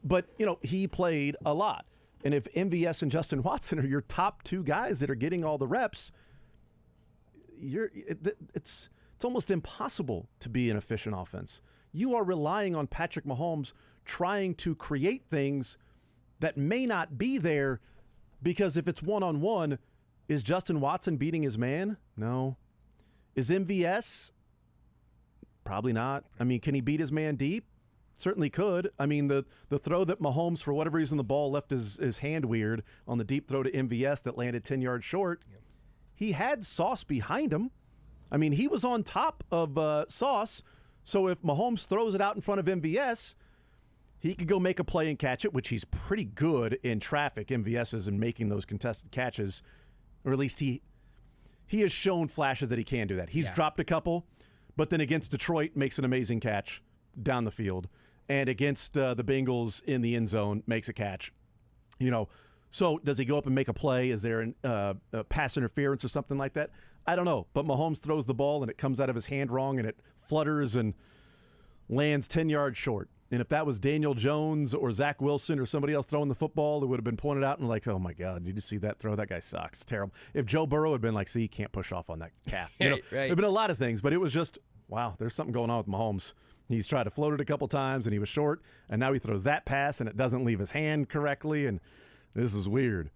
[SPEAKER 3] But he played a lot. And if MVS and Justin Watson are your top two guys that are getting all the reps, it's almost impossible to be an efficient offense. You are relying on Patrick Mahomes trying to create things that may not be there because if it's one-on-one, is Justin Watson beating his man? No. Is MVS? Probably not. Can he beat his man deep? Certainly could. The throw that Mahomes, for whatever reason, the ball left his hand weird on the deep throw to MVS that landed 10 yards short. Yep. He had Sauce behind him. He was on top of Sauce. So if Mahomes throws it out in front of MVS, he could go make a play and catch it, which he's pretty good in traffic, MVS is, in making those contested catches. Or at least he has shown flashes that he can do that. He's dropped a couple, but then against Detroit makes an amazing catch down the field. And against the Bengals in the end zone makes a catch. So does he go up and make a play? Is there a pass interference or something like that? I don't know. But Mahomes throws the ball and it comes out of his hand wrong and it flutters and lands 10 yards short. And if that was Daniel Jones or Zach Wilson or somebody else throwing the football, it would have been pointed out and like, oh, my God, did you see that throw? That guy sucks. It's terrible. If Joe Burrow had been like, see, you can't push off on that calf.
[SPEAKER 4] Right.
[SPEAKER 3] There have been a lot of things, but it was just, wow, there's something going on with Mahomes. He's tried to float it a couple times and he was short, and now he throws that pass and it doesn't leave his hand correctly, and this is weird.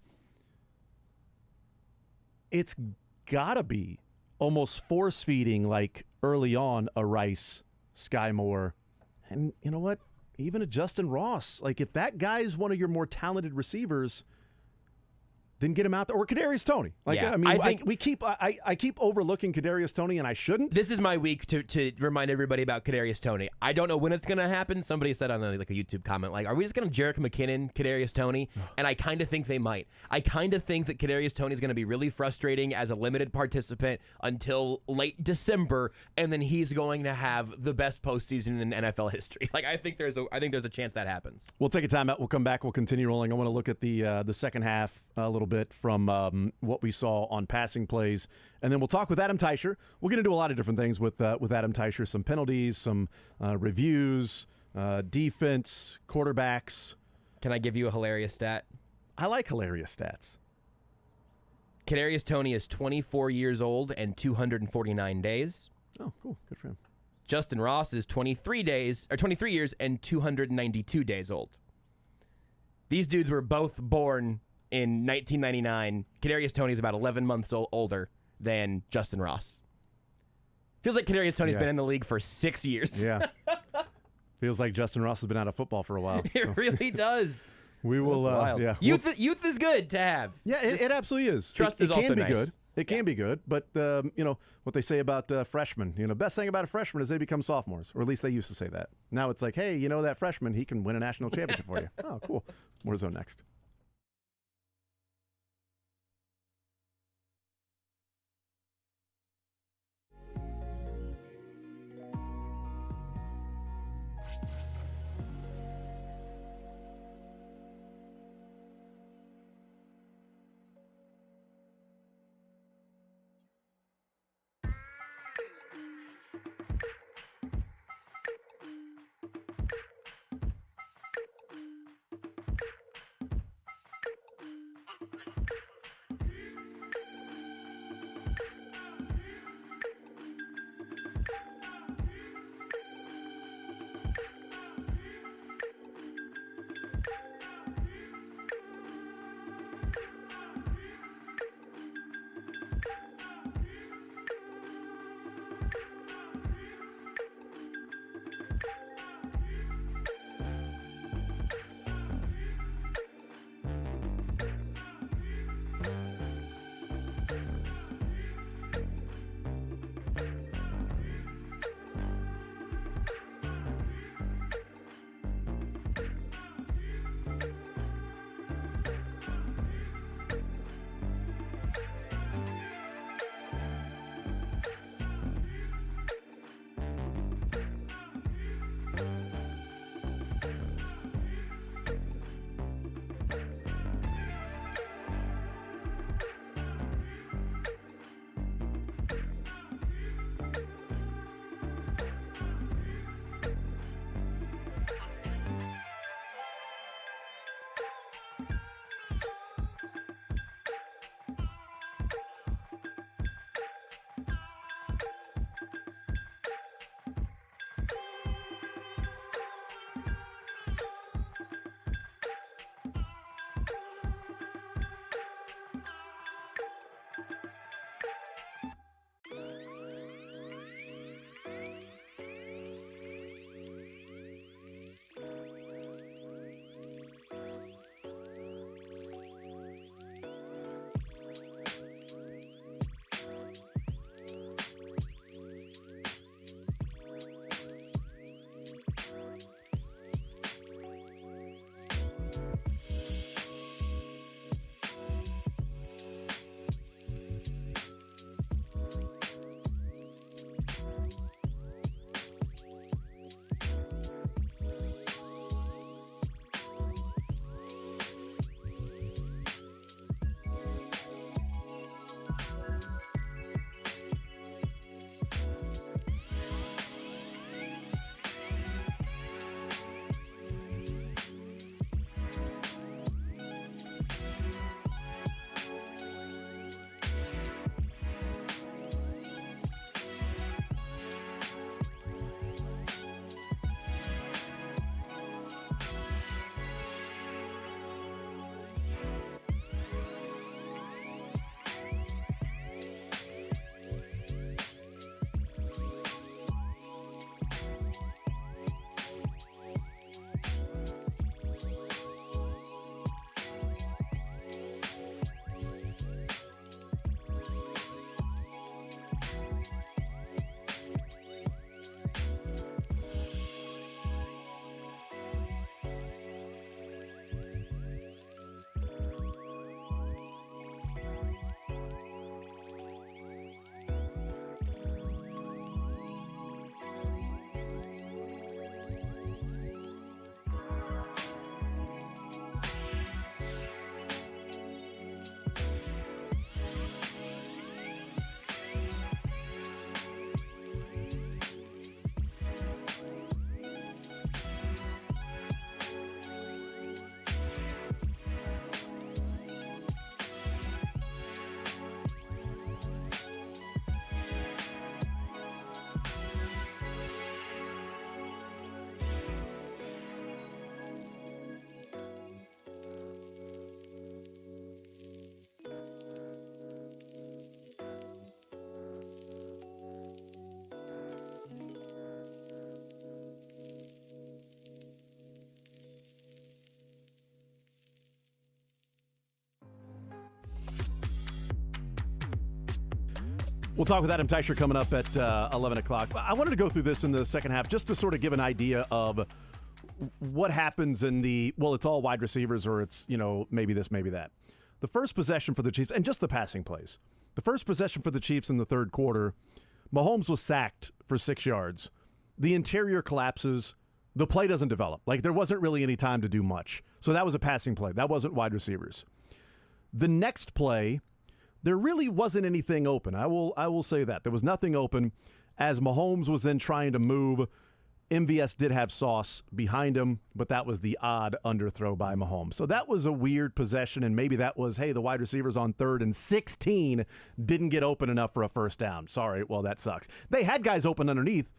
[SPEAKER 3] It's got to be almost force-feeding, like early on, a Rice, Sky Moore, and you know what? Even a Justin Ross. Like, if that guy's one of your more talented receivers, then get him out there. Or Kadarius Toney. Like,
[SPEAKER 4] yeah,
[SPEAKER 3] I think I keep overlooking Kadarius Toney, and I shouldn't.
[SPEAKER 4] This is my week to remind everybody about Kadarius Toney. I don't know when it's going to happen. Somebody said on a YouTube comment, like, are we just going to Jerick McKinnon Kadarius Toney? And I kind of think they might. I kind of think that Kadarius Toney is going to be really frustrating as a limited participant until late December, and then he's going to have the best postseason in NFL history. Like, I think there's a chance that happens.
[SPEAKER 3] We'll take a timeout. We'll come back. We'll continue rolling. I want to look at the second half a little bit from what we saw on passing plays, and then we'll talk with Adam Teicher. We're going to do a lot of different things with Adam Teicher, some penalties, some reviews, defense, quarterbacks.
[SPEAKER 4] Can I give you a hilarious stat?
[SPEAKER 3] I like hilarious stats.
[SPEAKER 4] Kadarius Toney is 24 years old and 249 days.
[SPEAKER 3] Oh, cool. Good for him.
[SPEAKER 4] Justin Ross is 23 years and 292 days old. These dudes were both born in 1999. Kadarius Toney is about 11 months older than Justin Ross. Feels like Kadarius Toney's been in the league for 6 years.
[SPEAKER 3] Yeah. Feels like Justin Ross has been out of football for a while.
[SPEAKER 4] It really does.
[SPEAKER 3] We will.
[SPEAKER 4] Wild.
[SPEAKER 3] Yeah.
[SPEAKER 4] Youth is good to have.
[SPEAKER 3] Yeah, it absolutely is.
[SPEAKER 4] Trust
[SPEAKER 3] it
[SPEAKER 4] is
[SPEAKER 3] can
[SPEAKER 4] also
[SPEAKER 3] be
[SPEAKER 4] nice.
[SPEAKER 3] good. It can be good, but what they say about freshmen. Best thing about a freshman is they become sophomores, or at least they used to say that. Now it's like, hey, that freshman, he can win a national championship for you. Oh, cool. Warzone next. We'll talk with Adam Teicher coming up at 11 o'clock. I wanted to go through this in the second half just to sort of give an idea of what happens in it's all wide receivers or it's, maybe this, maybe that. The first possession for the Chiefs, and just the passing plays. The first possession for the Chiefs in the third quarter, Mahomes was sacked for 6 yards. The interior collapses. The play doesn't develop. There wasn't really any time to do much. So that was a passing play. That wasn't wide receivers. The next play, there really wasn't anything open. I will say that. There was nothing open as Mahomes was then trying to move. MVS did have Sauce behind him, but that was the odd underthrow by Mahomes. So that was a weird possession, and maybe that was, hey, the wide receivers on 3rd and 16 didn't get open enough for a first down. Sorry, well, that sucks. They had guys open underneath,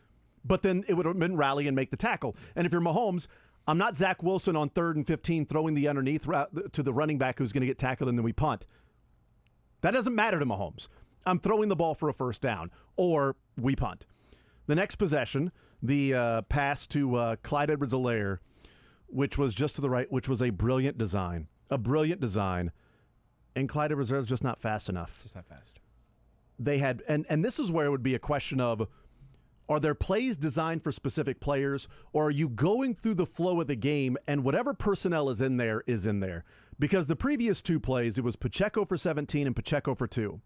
[SPEAKER 3] but then it would have been rally and make the tackle. And if you're Mahomes, I'm not Zach Wilson on 3rd and 15 throwing the underneath to the running back who's going to get tackled and then we punt. That doesn't matter to Mahomes. I'm throwing the ball for a first down, or we punt. The next possession, the pass to Clyde Edwards-Helaire, which was just to the right, which was a brilliant design. A brilliant design. And Clyde Edwards-Helaire is just not fast enough.
[SPEAKER 4] Just not fast.
[SPEAKER 3] They had, and this is where it would be a question of, are there plays designed for specific players, or are you going through the flow of the game and whatever personnel is in there is in there? Because the previous 2 plays, it was Pacheco for 17 and Pacheco for 2.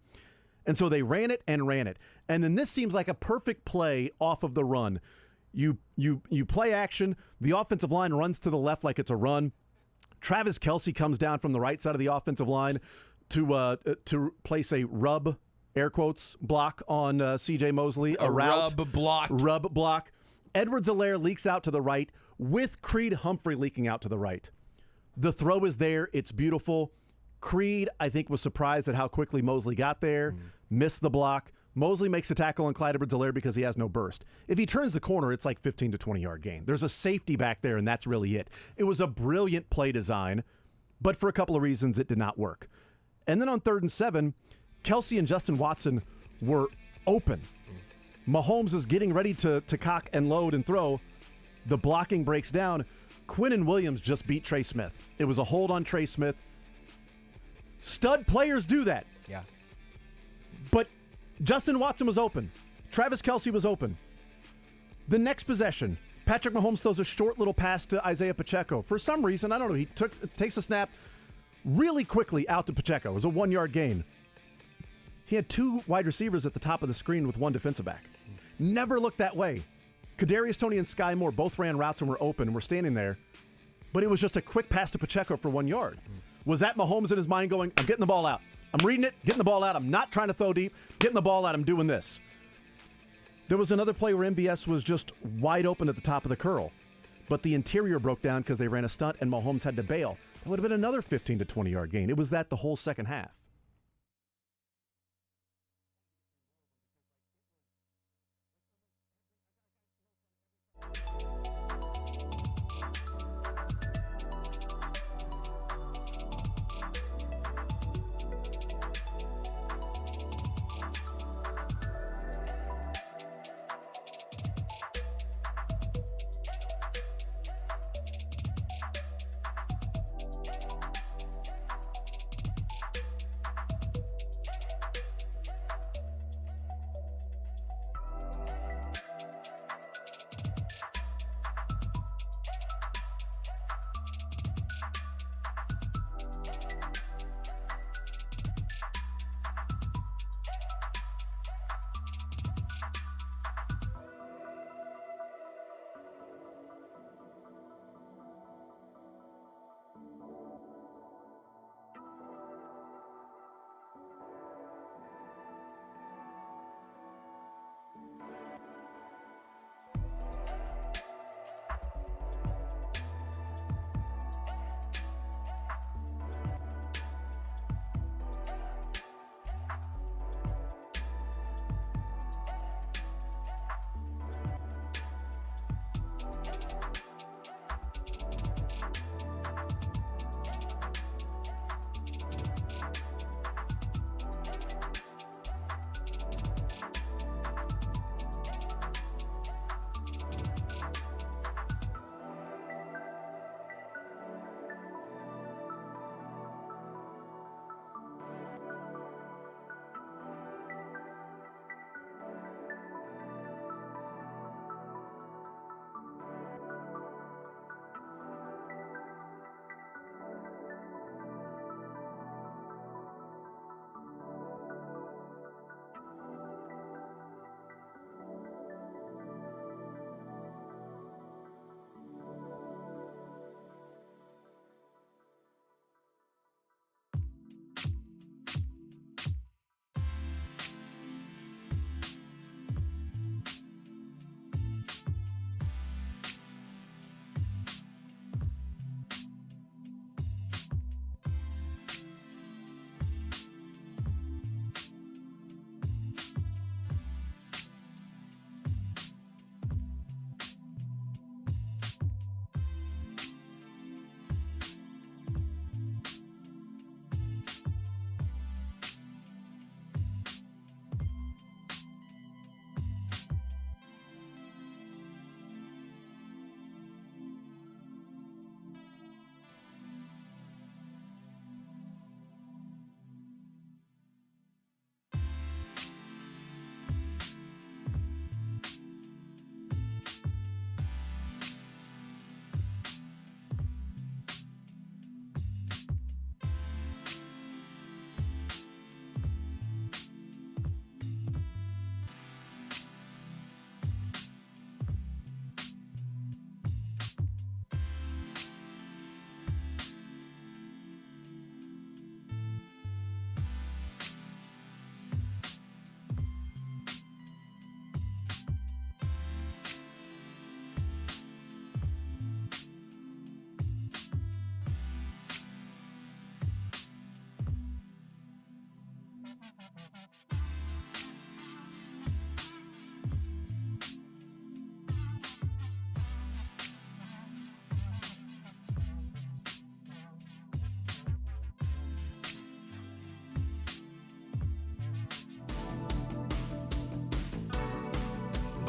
[SPEAKER 3] And so they ran it. And then this seems like a perfect play off of the run. You play action. The offensive line runs to the left like it's a run. Travis Kelce comes down from the right side of the offensive line to place a rub, air quotes, block on C.J. Mosley. A route. Rub block. Edwards-Helaire leaks out to the right with Creed Humphrey leaking out to the right. The throw is there. It's beautiful. Creed, I think, was surprised at how quickly Mosley got there, missed the block. Mosley makes a tackle on Clyde Edwards-Helaire because he has no burst. If he turns the corner, it's like 15 to 20-yard gain. There's a safety back there, and that's really it. It was a brilliant play design, but for a couple of reasons, it did not work. And then on 3rd and 7, Kelce and Justin Watson were open. Mahomes is getting ready to cock and load and throw. The blocking breaks down. Quinnen Williams just beat Trey Smith. It was a hold on Trey Smith. Stud players do that.
[SPEAKER 4] Yeah.
[SPEAKER 3] But Justin Watson was open. Travis Kelce was open. The next possession, Patrick Mahomes throws a short little pass to Isaiah Pacheco. For some reason, I don't know, he takes a snap really quickly out to Pacheco. It was a 1-yard gain. He had 2 wide receivers at the top of the screen with 1 defensive back. Never looked that way. Kadarius Toney and Sky Moore both ran routes and were open and were standing there. But it was just a quick pass to Pacheco for 1 yard. Was that Mahomes in his mind going, I'm getting the ball out. I'm reading it, getting the ball out. I'm not trying to throw deep. Getting the ball out. I'm doing this. There was another play where MVS was just wide open at the top of the curl. But the interior broke down because they ran a stunt and Mahomes had to bail. That would have been another 15 to 20-yard gain. It was that the whole second half.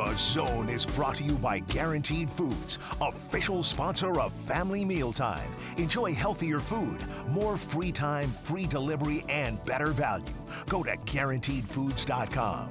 [SPEAKER 2] The Zone is brought to you by Guaranteed Foods, official sponsor of Family Mealtime. Enjoy healthier food, more free time, free delivery, and better value. Go to GuaranteedFoods.com.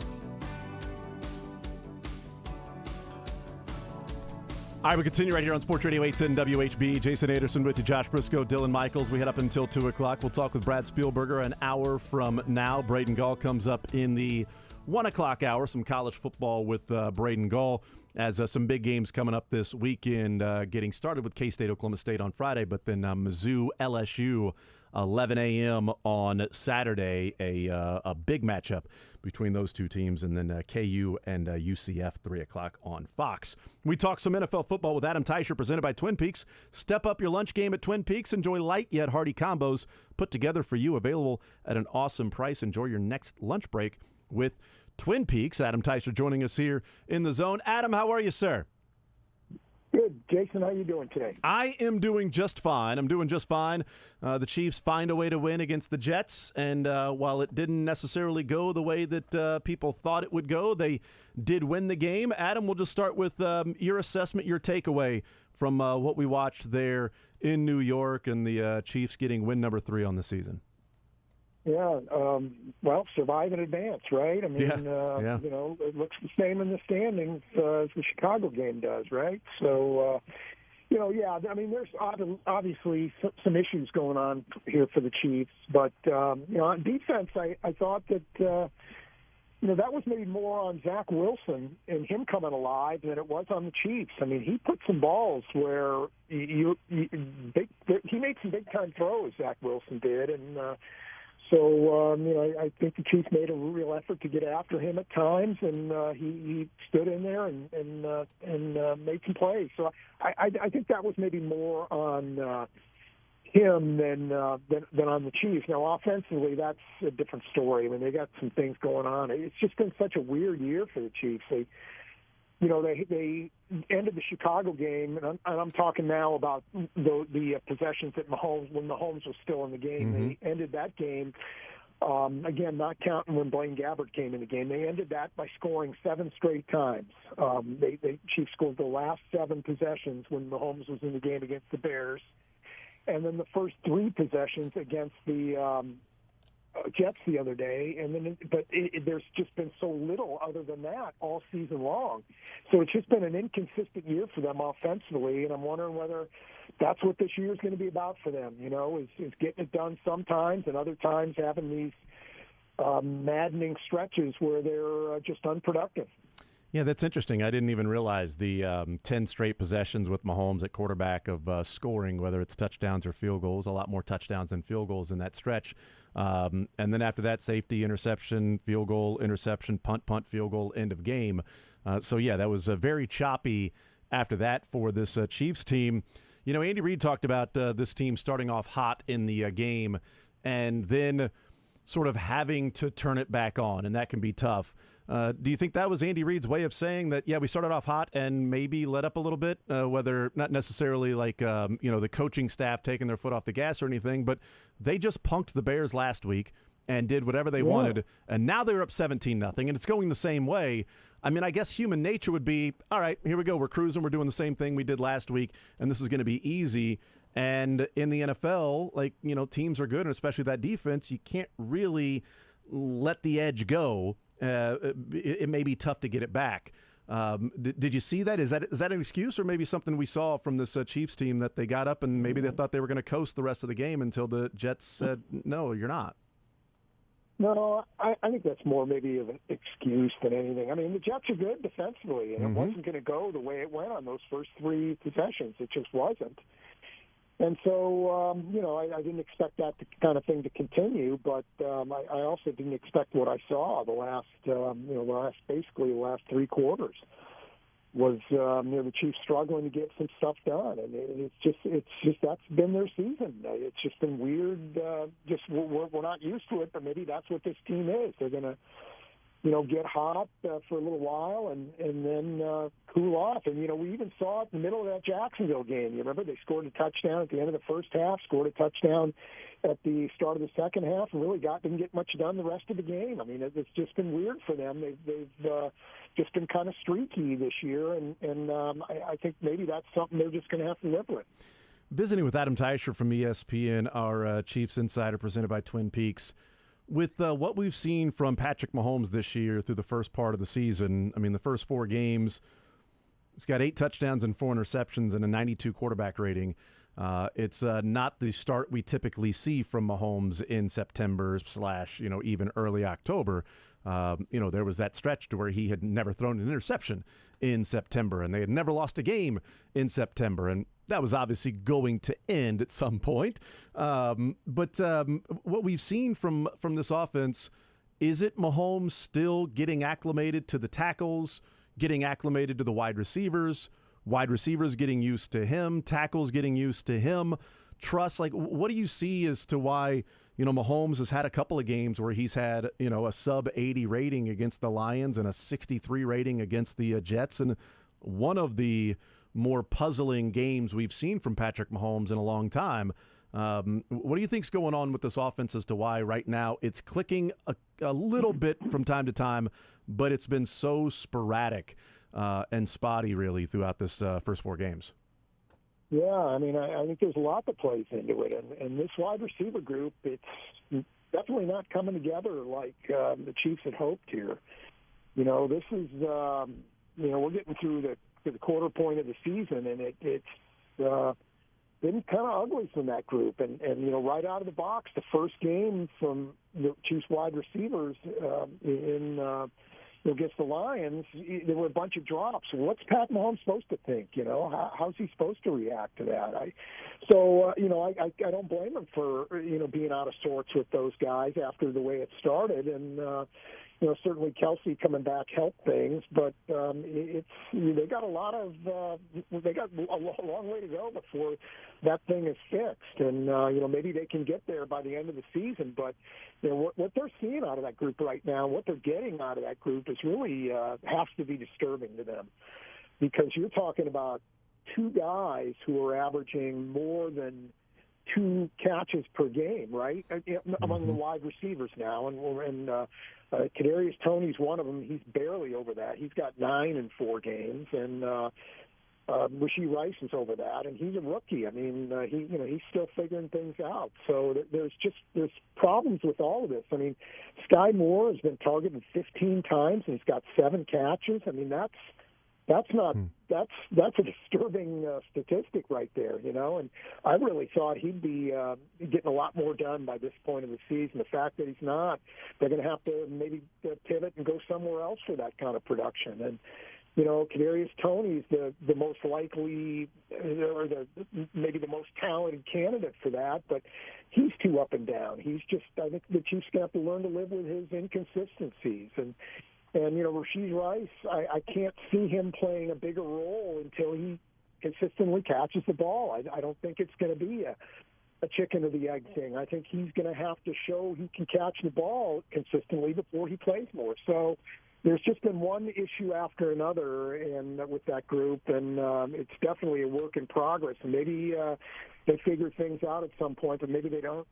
[SPEAKER 3] All right, we continue right here on Sports Radio 810 WHB. Jason Anderson with you, Josh Brisco, Dylan Michaels. We head up until 2 o'clock. We'll talk with Brad Spielberger an hour from now. Braden Gall comes up in the 1 o'clock hour, some college football with Braden Gall, as some big games coming up this weekend, getting started with K-State, Oklahoma State on Friday, but then Mizzou, LSU, 11 a.m. on Saturday, a big matchup between those two teams, and then KU and UCF, 3 o'clock on Fox. We talk some NFL football with Adam Teicher, presented by Twin Peaks. Step up your lunch game at Twin Peaks. Enjoy light yet hearty combos put together for you, available at an awesome price. Enjoy your next lunch break with Twin Peaks. Adam Teicher joining us here in the Zone. Adam, how are you, sir?
[SPEAKER 6] Good. Jason, how are you doing today?
[SPEAKER 3] I am doing just fine. I'm doing just fine. The Chiefs find a way to win against the Jets, and while it didn't necessarily go the way that people thought it would go, they did win the game. Adam, we'll just start with your assessment, your takeaway from what we watched there in New York and the Chiefs getting win number 3 on the season.
[SPEAKER 6] Yeah, well, survive and advance, right? I mean,
[SPEAKER 3] yeah.
[SPEAKER 6] You know, it looks the same in the standings as the Chicago game does, right? So, you know, yeah, I mean, there's obviously some issues going on here for the Chiefs, but, you know, on defense, I thought that, you know, that was maybe more on Zach Wilson and him coming alive than it was on the Chiefs. I mean, he put some balls where he made some big-time throws, Zach Wilson did, and so, you know, I think the Chiefs made a real effort to get after him at times, and he stood in there and made some plays. So I think that was maybe more on him than on the Chiefs. Now, offensively, that's a different story. I mean, they got some things going on. It's just been such a weird year for the Chiefs. They ended the Chicago game, and I'm talking now about the possessions that Mahomes, when Mahomes was still in the game. Mm-hmm. They ended that game, again, not counting when Blaine Gabbert came in the game. They ended that by scoring 7 straight times. The Chiefs scored the last 7 possessions when Mahomes was in the game against the Bears. And then the first 3 possessions against the Jets the other day, and then there's just been so little other than that all season long. So it's just been an inconsistent year for them offensively, and I'm wondering whether that's what this year is going to be about for them. You know, is getting it done sometimes, and other times having these maddening stretches where they're just unproductive.
[SPEAKER 3] Yeah, that's interesting. I didn't even realize the 10 straight possessions with Mahomes at quarterback of scoring, whether it's touchdowns or field goals, a lot more touchdowns than field goals in that stretch. And then after that, safety, interception, field goal, interception, punt, field goal, end of game. So, yeah, that was very choppy after that for this Chiefs team. You know, Andy Reid talked about this team starting off hot in the game and then sort of having to turn it back on, and that can be tough. Do you think that was Andy Reid's way of saying that, yeah, we started off hot and maybe let up a little bit, whether not necessarily like, you know, the coaching staff taking their foot off the gas or anything, but they just punked the Bears last week and did whatever they wanted, and now they're up 17-0, and it's going the same way. I mean, I guess human nature would be, all right, here we go, we're cruising, we're doing the same thing we did last week, and this is going to be easy. And in the NFL, like, you know, teams are good, and especially that defense, you can't really let the edge go. It may be tough to get it back. Did you see that? Is that an excuse, or maybe something we saw from this Chiefs team that they got up and maybe they thought they were going to coast the rest of the game until the Jets said, no, you're not?
[SPEAKER 6] No, I think that's more maybe of an excuse than anything. I mean, the Jets are good defensively, and it wasn't going to go the way it went on those first 3 possessions. It just wasn't. And so, you know, I didn't expect that kind of thing to continue, but I also didn't expect what I saw the last 3 quarters was, you know, the Chiefs struggling to get some stuff done, and it's just that's been their season. It's just been weird. Just we're not used to it, but maybe that's what this team is. They're gonna get hot for a little while and then cool off. And, we even saw it in the middle of that Jacksonville game. You remember they scored a touchdown at the end of the first half, scored a touchdown at the start of the second half, and really didn't get much done the rest of the game. I mean, it's just been weird for them. They've just been kind of streaky this year, and I think maybe that's something they're just going to have to live with.
[SPEAKER 3] Visiting with Adam Teicher from ESPN, our Chiefs insider presented by Twin Peaks. With what we've seen from Patrick Mahomes this year through the first part of the season, I mean, the first 4 games, he's got 8 touchdowns and 4 interceptions and a 92 quarterback rating. It's not the start we typically see from Mahomes in September / even early October. There was that stretch to where he had never thrown an interception in September, and they had never lost a game in September, and that was obviously going to end at some point. But what we've seen from this offense, is it Mahomes still getting acclimated to the tackles, getting acclimated to the wide receivers getting used to him, tackles getting used to him, trust? Like, what do you see as to why, Mahomes has had a couple of games where he's had, a sub 80 rating against the Lions and a 63 rating against the Jets, and one of the more puzzling games we've seen from Patrick Mahomes in a long time. What do you think's going on with this offense as to why right now it's clicking a little bit from time to time, but it's been so sporadic and spotty really throughout this first 4 games?
[SPEAKER 6] Yeah, I mean, I think there's a lot that plays into it, and this wide receiver group, it's definitely not coming together like the Chiefs had hoped here. This is, we're getting through the quarter point of the season, and it's been kind of ugly from that group. And right out of the box, the first game from the Chiefs wide receivers against the Lions, there were a bunch of drops. What's Pat Mahomes supposed to think? How's he supposed to react to that? I don't blame him for being out of sorts with those guys after the way it started, and certainly Kelsey coming back helped things, but they got a long way to go before that thing is fixed, and maybe they can get there by the end of the season. But what they're seeing out of that group right now, what they're getting out of that group is really has to be disturbing to them, because you're talking about 2 guys who are averaging more than 2 catches per game, right? Among the wide receivers now, and Kadarius Toney's one of them. He's barely over that. He's got 9 in 4 games, and Rashee Rice is over that, and he's a rookie. I mean, he's still figuring things out. So there's problems with all of this. I mean, Sky Moore has been targeted 15 times, and he's got 7 catches. I mean, that's a disturbing statistic right there, and I really thought he'd be getting a lot more done by this point of the season. The fact that he's not, they're going to have to maybe pivot and go somewhere else for that kind of production. And Kadarius Toney's the most likely, or maybe the most talented candidate for that, but he's too up and down. I think the Chiefs going to have to learn to live with his inconsistencies. And Rashee Rice, I can't see him playing a bigger role until he consistently catches the ball. I don't think it's going to be a chicken or the egg thing. I think he's going to have to show he can catch the ball consistently before he plays more. So there's just been one issue after another and with that group, and it's definitely a work in progress. And maybe they figure things out at some point, but maybe they don't.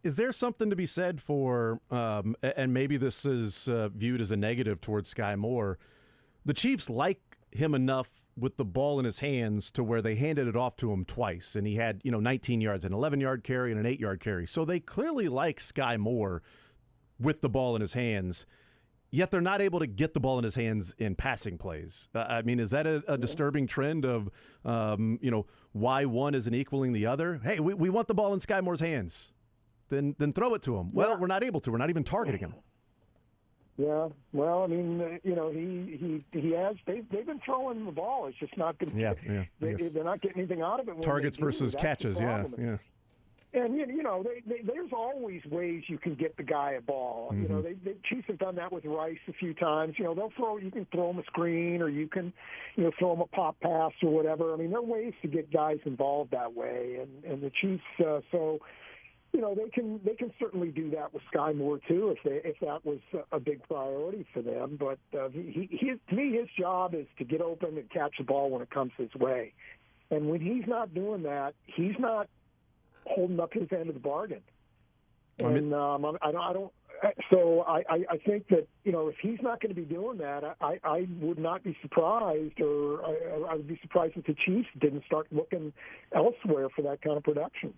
[SPEAKER 3] Is there something to be said for, and maybe this is viewed as a negative towards Sky Moore, the Chiefs like him enough with the ball in his hands to where they handed it off to him twice, and he had 19 yards, an 11-yard carry and an 8-yard carry. So they clearly like Sky Moore with the ball in his hands, yet they're not able to get the ball in his hands in passing plays. I mean, is that a disturbing trend of, why one isn't equaling the other? Hey, we want the ball in Sky Moore's hands. Then throw it to him. Well, we're not able to. We're not even targeting him.
[SPEAKER 6] Yeah. Well, I mean, he has. They've been throwing the ball. It's just not going.
[SPEAKER 3] Yeah.
[SPEAKER 6] They're not getting anything out of it.
[SPEAKER 3] Targets versus catches. Yeah.
[SPEAKER 6] And there's always ways you can get the guy a ball.
[SPEAKER 3] Mm-hmm.
[SPEAKER 6] The Chiefs have done that with Rice a few times. You can throw him a screen, or you can, throw him a pop pass or whatever. I mean, there are ways to get guys involved that way, and the Chiefs. So they can certainly do that with Sky Moore too, if that was a big priority for them. But to me, his job is to get open and catch the ball when it comes his way. And when he's not doing that, he's not holding up his end of the bargain. And I don't. So I think that if he's not going to be doing that, I would not be surprised, or I would be surprised if the Chiefs didn't start looking elsewhere for that kind of production.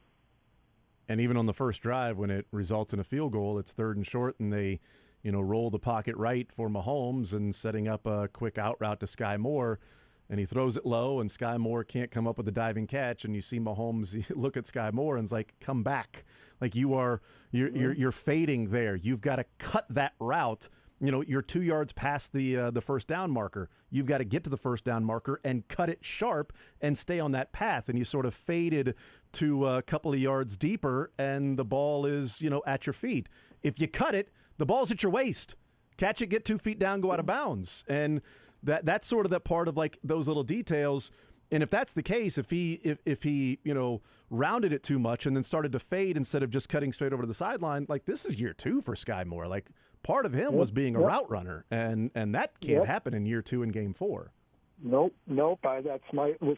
[SPEAKER 3] And even on the first drive, when it results in a field goal, it's 3rd and short, and they, roll the pocket right for Mahomes and setting up a quick out route to Sky Moore, and he throws it low, and Sky Moore can't come up with a diving catch, and you see Mahomes look at Sky Moore and it's like, come back, like you're fading there. You've got to cut that route. You're 2 yards past the first down marker. You've got to get to the first down marker and cut it sharp and stay on that path. And you sort of faded to a couple of yards deeper, and the ball is, at your feet. If you cut it, the ball's at your waist. Catch it, get 2 feet down, go out of bounds. And that's sort of that part of like those little details. And if that's the case, if he rounded it too much and then started to fade instead of just cutting straight over to the sideline, like this is year 2 for Sky Moore. Like part of him was being a route runner, and that can't happen in year 2 in game 4.
[SPEAKER 6] Nope. Was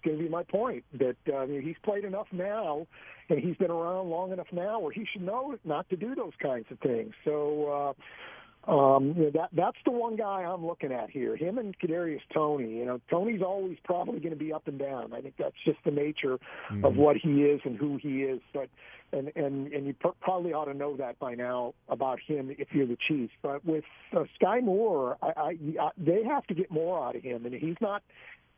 [SPEAKER 6] going to be my point. That he's played enough now, and he's been around long enough now where he should know not to do those kinds of things. So that's the one guy I'm looking at here. Him and Kadarius Toney. Toney's always probably going to be up and down. I think that's just the nature of what he is and who he is. But and you probably ought to know that by now about him if you're the Chiefs. But with Sky Moore, they have to get more out of him, and he's not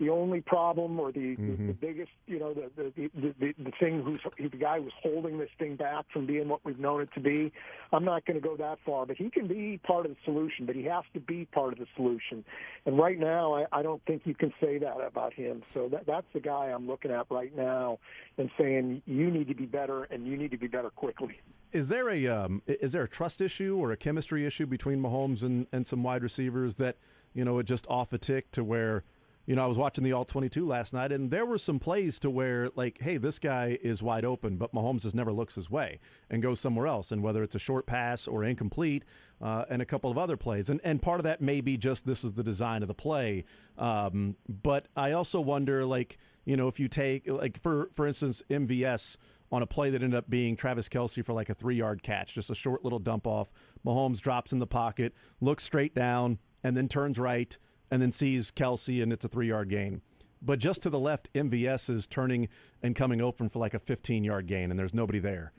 [SPEAKER 6] the only problem or the biggest, the thing he's the guy who's holding this thing back from being what we've known it to be. I'm not going to go that far, but he can be part of the solution, but he has to be part of the solution. And right now, I don't think you can say that about him. So that's the guy I'm looking at right now and saying, you need to be better, and you need to be better quickly.
[SPEAKER 3] Is there a trust issue or a chemistry issue between Mahomes and some wide receivers that, it just off a tick to where, I was watching the All-22 last night, and there were some plays to where, like, hey, this guy is wide open, but Mahomes just never looks his way and goes somewhere else, and whether it's a short pass or incomplete and a couple of other plays. And part of that may be just this is the design of the play. But I also wonder, like, if you take, like, for instance, MVS on a play that ended up being Travis Kelce for like a 3-yard catch, just a short little dump off. Mahomes drops in the pocket, looks straight down, and then turns right, and then sees Kelce, and it's a 3-yard gain. But just to the left, MVS is turning and coming open for like a 15-yard gain, and there's nobody there.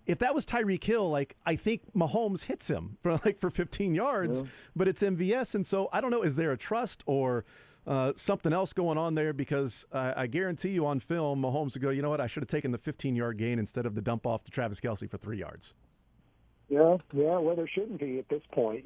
[SPEAKER 3] If that was Tyreek Hill, like, I think Mahomes hits him for 15 yards, but it's MVS, and so I don't know, is there a trust or something else going on there? Because I guarantee you on film, Mahomes would go, you know what, I should have taken the 15-yard gain instead of the dump off to Travis Kelce for 3 yards.
[SPEAKER 6] Yeah. Well, there shouldn't be at this point.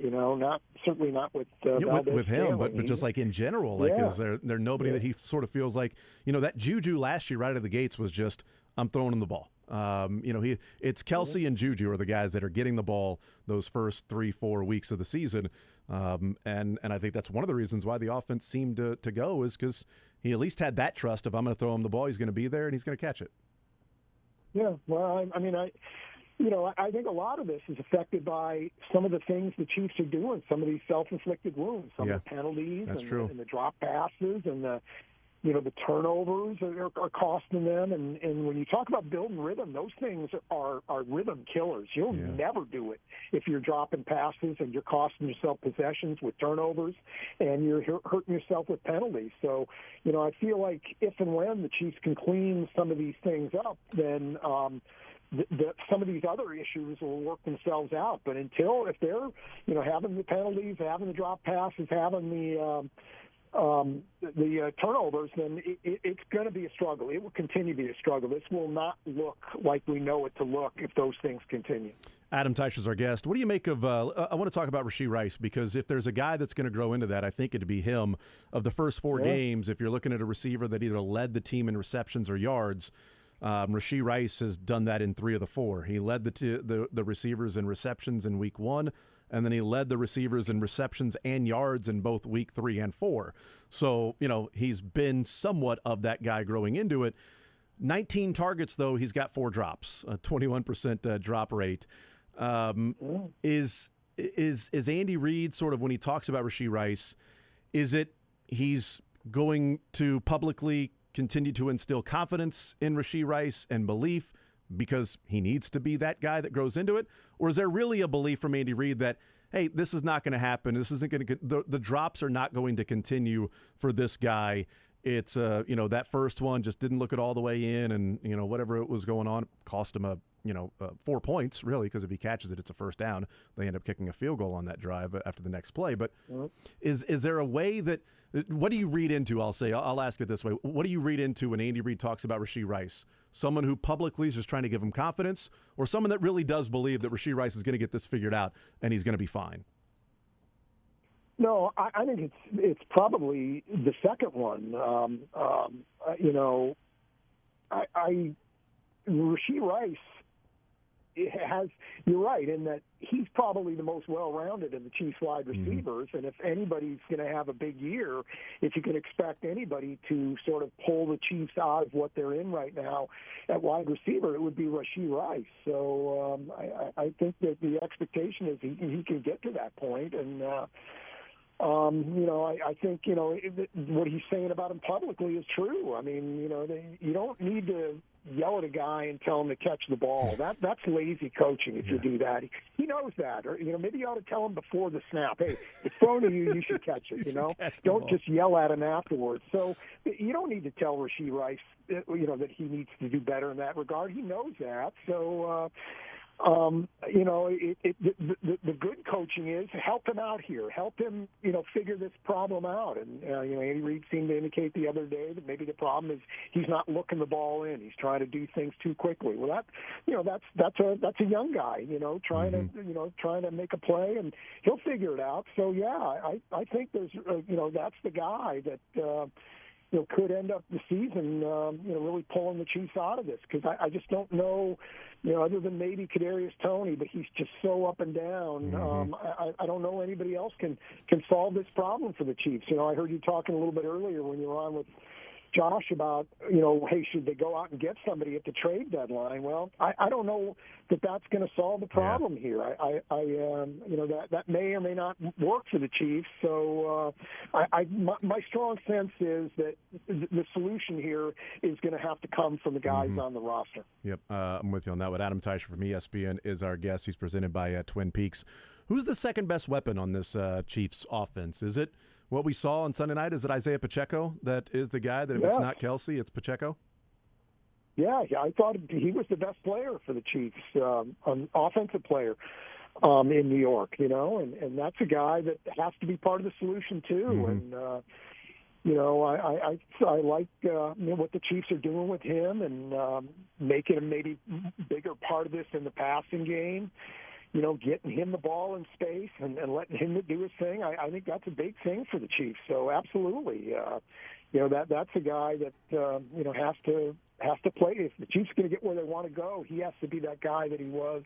[SPEAKER 6] Certainly not with
[SPEAKER 3] with him, but just like in general, like is there nobody that he sort of feels like that Juju last year right out of the gates was just I'm throwing him the ball. It's Kelce and Juju are the guys that are getting the ball those first 3-4 weeks of the season, and I think that's one of the reasons why the offense seemed to go is because he at least had that trust of I'm going to throw him the ball, he's going to be there, and he's going to catch it.
[SPEAKER 6] Yeah. Well, I think a lot of this is affected by some of the things the Chiefs are doing, some of these self-inflicted wounds, some of the penalties and the drop passes and the turnovers are costing them. And when you talk about building rhythm, those things are rhythm killers. You'll never do it if you're dropping passes and you're costing yourself possessions with turnovers and you're hurting yourself with penalties. So, I feel like if and when the Chiefs can clean some of these things up, then some of these other issues will work themselves out. But if they're, having the penalties, having the drop passes, having the turnovers, then it's going to be a struggle. It will continue to be a struggle. This will not look like we know it to look if those things continue.
[SPEAKER 3] Adam Teicher's our guest. What do you make of I want to talk about Rashee Rice, because if there's a guy that's going to grow into that, I think it'd be him. Of the first 4 games, if you're looking at a receiver that either led the team in receptions or yards, Rashee Rice has done that in 3 of the 4. He led the receivers in receptions in week 1, and then he led the receivers in receptions and yards in both week 3 and 4. So, he's been somewhat of that guy growing into it. 19 targets, though, he's got 4 drops, a 21% drop rate. Is Andy Reid sort of, when he talks about Rashee Rice, is it he's going to publicly continue to instill confidence in Rashee Rice and belief because he needs to be that guy that grows into it? Or is there really a belief from Andy Reid that, hey, this is not going to happen, this isn't going to, the drops are not going to continue for this guy? It's, that first one just didn't look it all the way in, and, whatever it was going on cost him 4 points, really, because if he catches it, it's a first down. They end up kicking a field goal on that drive after the next play. But is there a way that, what do you read into, I'll ask it this way, what do you read into when Andy Reid talks about Rashee Rice? Someone who publicly is just trying to give him confidence, or someone that really does believe that Rashee Rice is going to get this figured out and he's going to be fine?
[SPEAKER 6] No, I think it's probably the second one. Rashee Rice you're right in that he's probably the most well-rounded of the Chiefs wide receivers, and if anybody's going to have a big year, if you can expect anybody to sort of pull the Chiefs out of what they're in right now at wide receiver, it would be Rashee Rice. So I think that the expectation is he can get to that point, and I think, what he's saying about him publicly is true. I mean, you don't need to yell at a guy and tell him to catch the ball. That's lazy coaching if you do that. He knows that. Or, maybe you ought to tell him before the snap, hey, it's thrown to you, you should catch it, Don't just yell at him afterwards. So you don't need to tell Rashee Rice, that he needs to do better in that regard. He knows that. So, the good coaching is help him out here, help him, figure this problem out. And Andy Reid seemed to indicate the other day that maybe the problem is he's not looking the ball in. He's trying to do things too quickly. Well, that's a young guy, trying to make a play, and he'll figure it out. So yeah, I think there's that's the guy that. Could end up the season, really pulling the Chiefs out of this, because I just don't know, other than maybe Kadarius Toney, but he's just so up and down. I don't know anybody else can solve this problem for the Chiefs. I heard you talking a little bit earlier when you were on with Josh about, hey, should they go out and get somebody at the trade deadline? Well, I don't know that that's going to solve the problem here. That may or may not work for the Chiefs. So my strong sense is that the solution here is going to have to come from the guys on the roster. Yep,
[SPEAKER 3] I'm with you on that one. Adam Teicher from ESPN is our guest. He's presented by Twin Peaks. Who's the second best weapon on this Chiefs offense? Is it what we saw on Sunday night? Is it Isaiah Pacheco that is the guy that if it's not Kelsey, it's Pacheco?
[SPEAKER 6] Yeah, I thought he was the best player for the Chiefs, an offensive player in New York, and that's a guy that has to be part of the solution too. And, I like what the Chiefs are doing with him and making him maybe bigger part of this in the passing game. Getting him the ball in space and letting him do his thing. I think that's a big thing for the Chiefs. So absolutely, that's a guy that has to play. If the Chiefs are going to get where they want to go, he has to be that guy that he was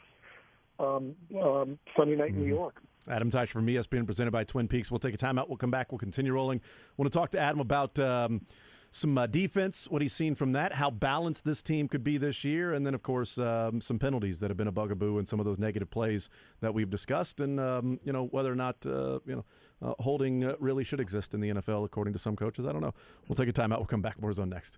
[SPEAKER 6] Sunday night in New York.
[SPEAKER 3] Adam Teicher from ESPN, presented by Twin Peaks. We'll take a timeout. We'll come back. We'll continue rolling. I want to talk to Adam about some defense, what he's seen from that, how balanced this team could be this year, and then, of course, some penalties that have been a bugaboo and some of those negative plays that we've discussed, and, whether or not, holding really should exist in the NFL, according to some coaches. I don't know. We'll take a timeout. We'll come back. More Zone next.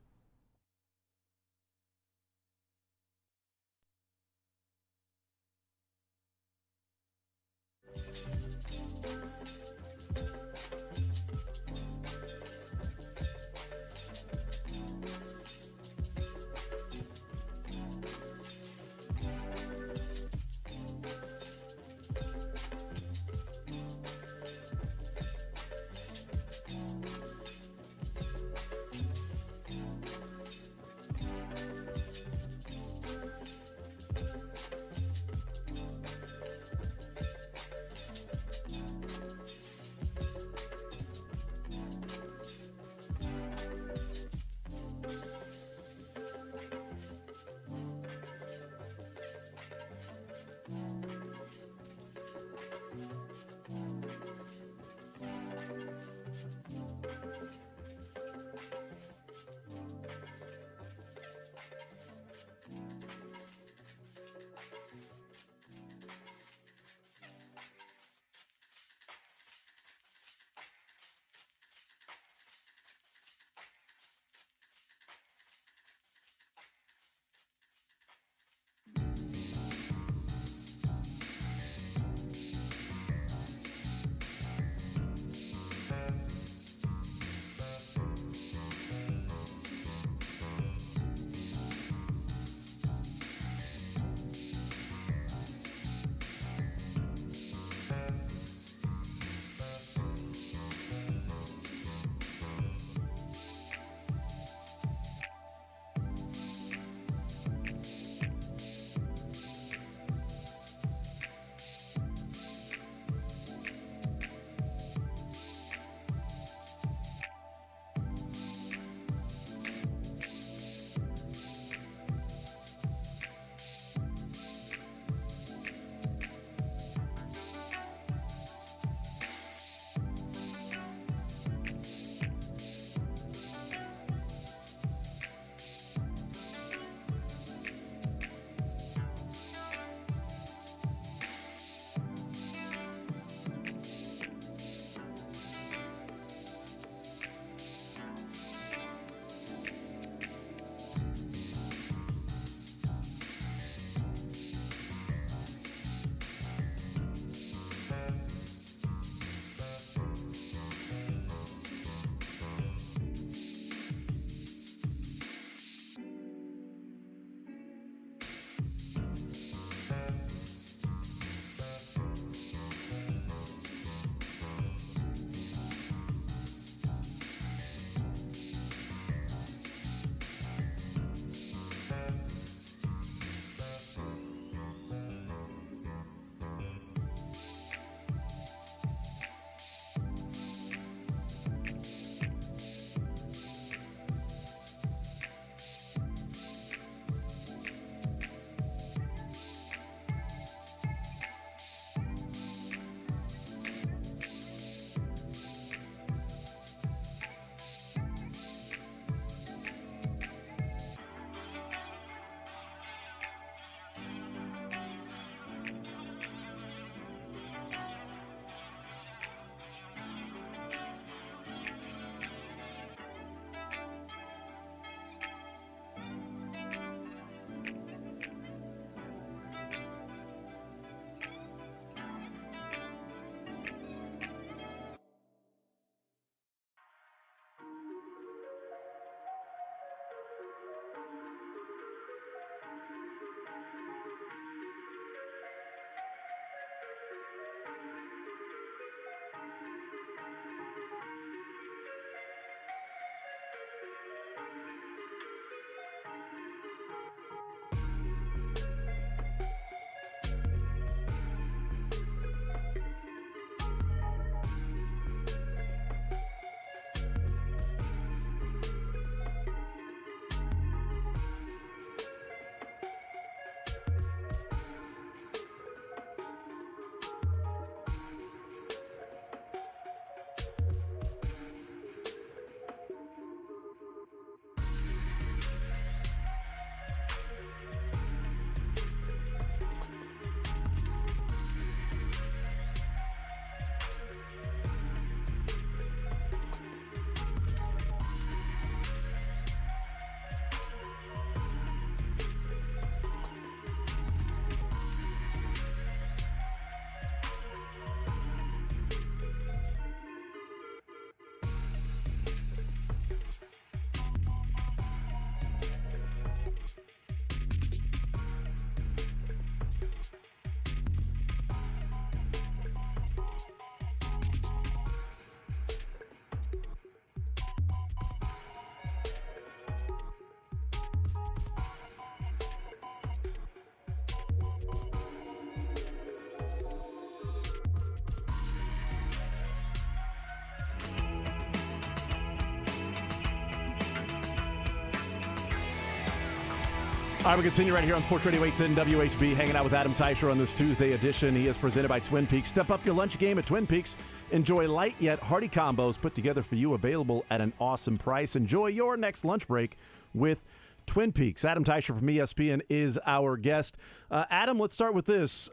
[SPEAKER 3] All right, we continue right here on Sports Radio 810 WHB, hanging out with Adam Teicher on this Tuesday edition. He is presented by Twin Peaks. Step up your lunch game at Twin Peaks. Enjoy light yet hearty combos put together for you, available at an awesome price. Enjoy your next lunch break with Twin Peaks. Adam Teicher from ESPN is our guest. Adam, let's start with this.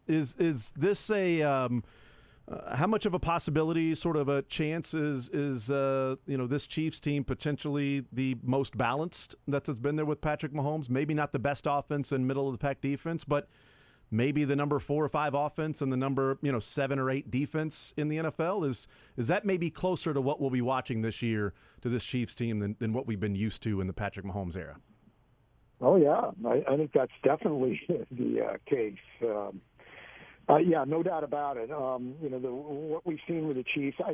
[SPEAKER 3] Is this a how much of a possibility, sort of a chance, is this Chiefs team potentially the most balanced that has been there with Patrick Mahomes? Maybe not the best offense and middle of the pack defense, but maybe the number 4 or 5 offense and the number 7 or 8 defense in the NFL. Is that maybe closer to what we'll be watching this year to this Chiefs team than what we've been used to in the Patrick Mahomes era?
[SPEAKER 6] Oh yeah, I think that's definitely the case. Yeah, no doubt about it. What we've seen with the Chiefs, I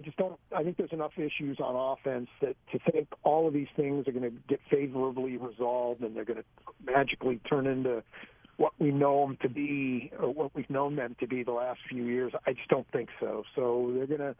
[SPEAKER 6] think there's enough issues on offense to think all of these things are going to get favorably resolved and they're going to magically turn into what we know them to be, or what we've known them to be the last few years. I just don't think so. So they're going to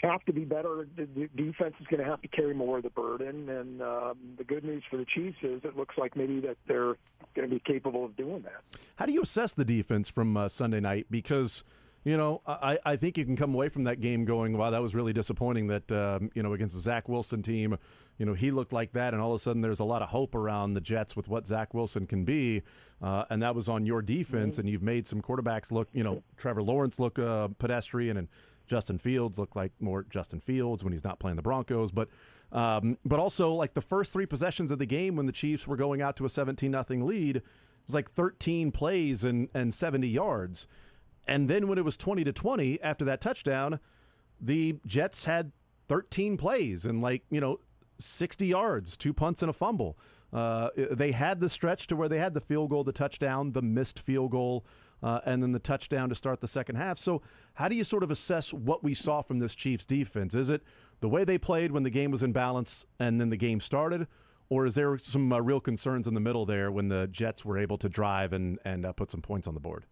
[SPEAKER 6] have to be better. The defense is going to have to carry more of the burden. And the good news for the Chiefs is it looks like maybe that they're going to be capable of doing that.
[SPEAKER 3] How do you assess the defense from Sunday night? Because, I think you can come away from that game going, wow, that was really disappointing that, against the Zach Wilson team, he looked like that. And all of a sudden there's a lot of hope around the Jets with what Zach Wilson can be. And that was on your defense. Mm-hmm. And you've made some quarterbacks look, Trevor Lawrence look pedestrian, and Justin Fields looked like more Justin Fields when he's not playing the Broncos. But also, like, the first 3 possessions of the game when the Chiefs were going out to a 17-0 lead, it was like 13 plays and 70 yards. And then when it was 20-20 after that touchdown, the Jets had 13 plays and 60 yards, 2 punts and a fumble. They had the stretch to where they had the field goal, the touchdown, the missed field goal, and then the touchdown to start the second half. So how do you sort of assess what we saw from this Chiefs defense? Is it the way they played when the game was in balance and then the game started, or is there some real concerns in the middle there when the Jets were able to drive and put some points on the board?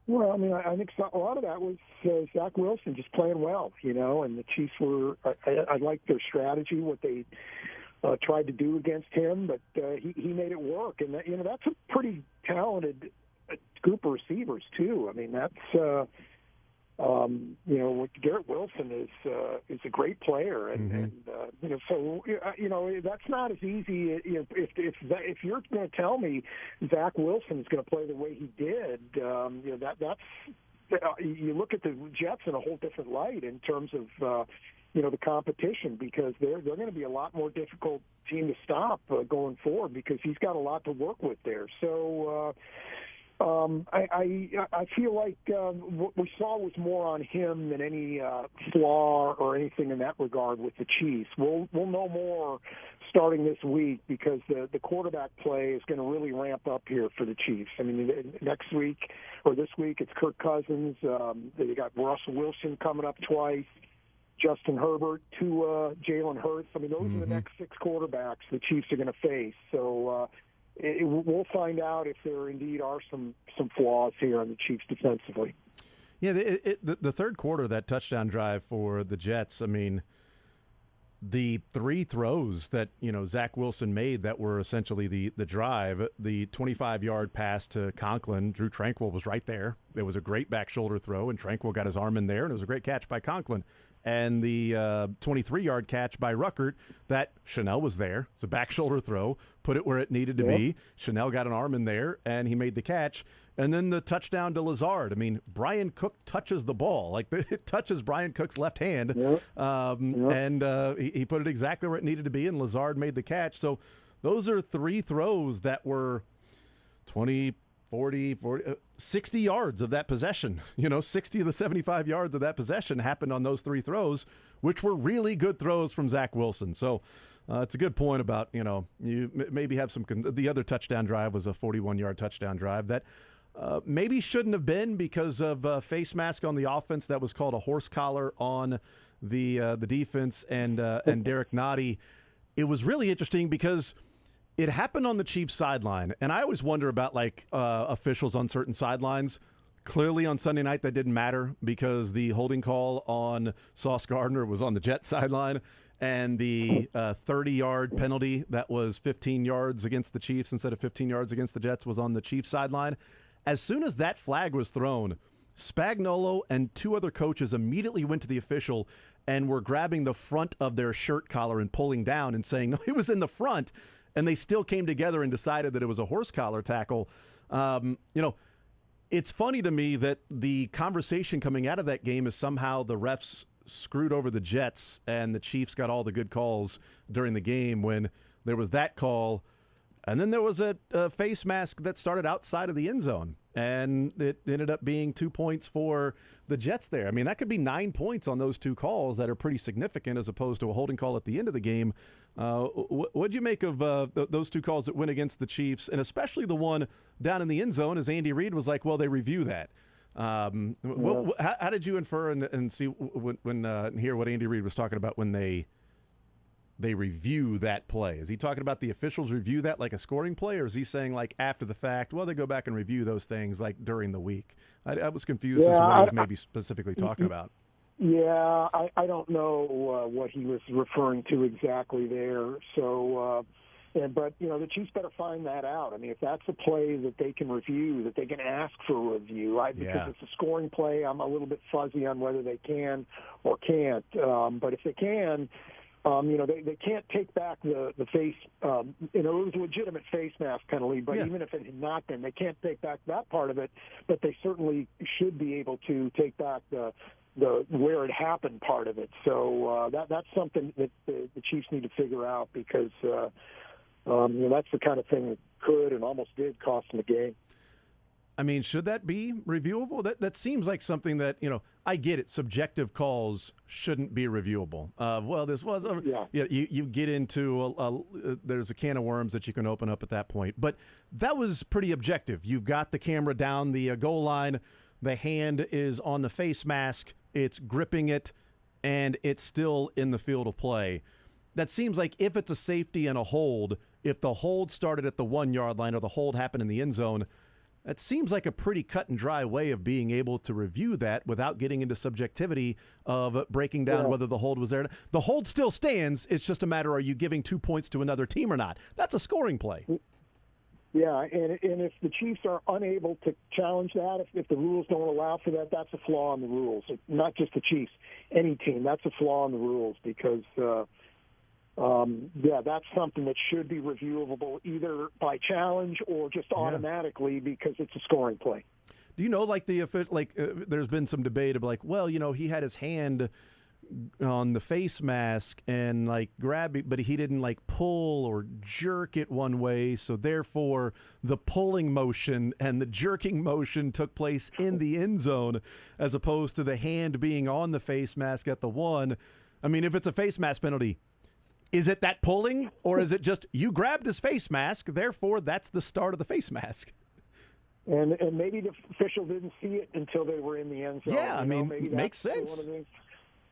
[SPEAKER 6] Well, I mean, I think a lot of that was Zach Wilson just playing well, and the Chiefs were I liked their strategy, what they tried to do against him, but he made it work. And, that's a pretty talented group of receivers, too. I mean, that's, Garrett Wilson is a great player. And, so that's not as easy. If you're going to tell me Zach Wilson is going to play the way he did, that's you look at the Jets in a whole different light in terms of, the competition, because they're going to be a lot more difficult team to stop going forward, because he's got a lot to work with there. So I feel like what we saw was more on him than any flaw or anything in that regard with the Chiefs. We'll know more starting this week, because the quarterback play is going to really ramp up here for the Chiefs. I mean, next week or this week it's Kirk Cousins. They got Russell Wilson coming up twice. Justin Herbert, Tua, Jalen Hurts. I mean, those are the next 6 quarterbacks the Chiefs are going to face. So we'll find out if there indeed are some flaws here on the Chiefs defensively.
[SPEAKER 3] Yeah, the third quarter, that touchdown drive for the Jets, I mean, the 3 throws that, Zach Wilson made that were essentially the drive, the 25-yard pass to Conklin, Drew Tranquill was right there. It was a great back shoulder throw, and Tranquill got his arm in there, and it was a great catch by Conklin. And the 23-yard catch by Ruckert, that Chanel was there. It's a back shoulder throw, put it where it needed to be. Chanel got an arm in there, and he made the catch. And then the touchdown to Lazard. I mean, Brian Cook touches the ball. Like, it touches Brian Cook's left hand. And he put it exactly where it needed to be, and Lazard made the catch. So those are 3 throws that were 20, 40, 60 yards of that possession. 60 of the 75 yards of that possession happened on those 3 throws, which were really good throws from Zach Wilson. So it's a good point about, you maybe have some the other touchdown drive was a 41-yard touchdown drive that maybe shouldn't have been because of face mask on the offense. That was called a horse collar on the defense and Derek Nottie. It was really interesting because it happened on the Chiefs sideline, and I always wonder about officials on certain sidelines. Clearly on Sunday night that didn't matter because the holding call on Sauce Gardner was on the Jets sideline, and the 30-yard penalty that was 15 yards against the Chiefs instead of 15 yards against the Jets was on the Chiefs sideline. As soon as that flag was thrown, Spagnuolo and two other coaches immediately went to the official and were grabbing the front of their shirt collar and pulling down and saying, no, it was in the front. And they still came together and decided that it was a horse collar tackle. It's funny to me that the conversation coming out of that game is somehow the refs screwed over the Jets and the Chiefs got all the good calls during the game when there was that call. And then there was a face mask that started outside of the end zone, and it ended up being 2 points for the Jets there. I mean, that could be 9 points on those two calls that are pretty significant as opposed to a holding call at the end of the game. What'd you make of those two calls that went against the Chiefs, and especially the one down in the end zone as Andy Reid was like, well, they review that. How did you infer and see when hear what Andy Reid was talking about when they review that play? Is he talking about the officials review that like a scoring play, or is he saying like after the fact, well, they go back and review those things like during the week? I was confused as to what he was maybe specifically talking about.
[SPEAKER 6] Yeah, I don't know what he was referring to exactly there. So, but, the Chiefs better find that out. I mean, if that's a play that they can review, that they can ask for a review, because it's a scoring play, I'm a little bit fuzzy on whether they can or can't. But if they can, they can't take back the face. It was a legitimate face mask penalty, but even if it had not been, they can't take back that part of it. But they certainly should be able to take back the where it happened part of it. So that's something that the Chiefs need to figure out, because that's the kind of thing that could and almost did cost them the game.
[SPEAKER 3] I mean, should that be reviewable? That seems like something that, I get it. Subjective calls shouldn't be reviewable. This was you get into there's a can of worms that you can open up at that point. But that was pretty objective. You've got the camera down the goal line. The hand is on the face mask. It's gripping it, and it's still in the field of play. That seems like if it's a safety and a hold, if the hold started at the 1 yard line or the hold happened in the end zone, it seems like a pretty cut and dry way of being able to review that without getting into subjectivity of breaking down whether the hold was there. The hold still stands. It's just a matter, are you giving 2 points to another team or not? That's a scoring play.
[SPEAKER 6] Yeah, and if the Chiefs are unable to challenge that, if the rules don't allow for that, that's a flaw in the rules. Not just the Chiefs, any team. That's a flaw in the rules, because that's something that should be reviewable either by challenge or just automatically because it's a scoring play.
[SPEAKER 3] Do you know, there's been some debate of he had his hand on the face mask and grab it, but he didn't pull or jerk it one way, so therefore the pulling motion and the jerking motion took place in the end zone as opposed to the hand being on the face mask at the one. I mean, if it's a face mask penalty, is it that pulling, or is it just you grabbed his face mask, therefore that's the start of the face mask?
[SPEAKER 6] And maybe the official didn't see it until they were in the end zone.
[SPEAKER 3] Yeah, maybe makes sense.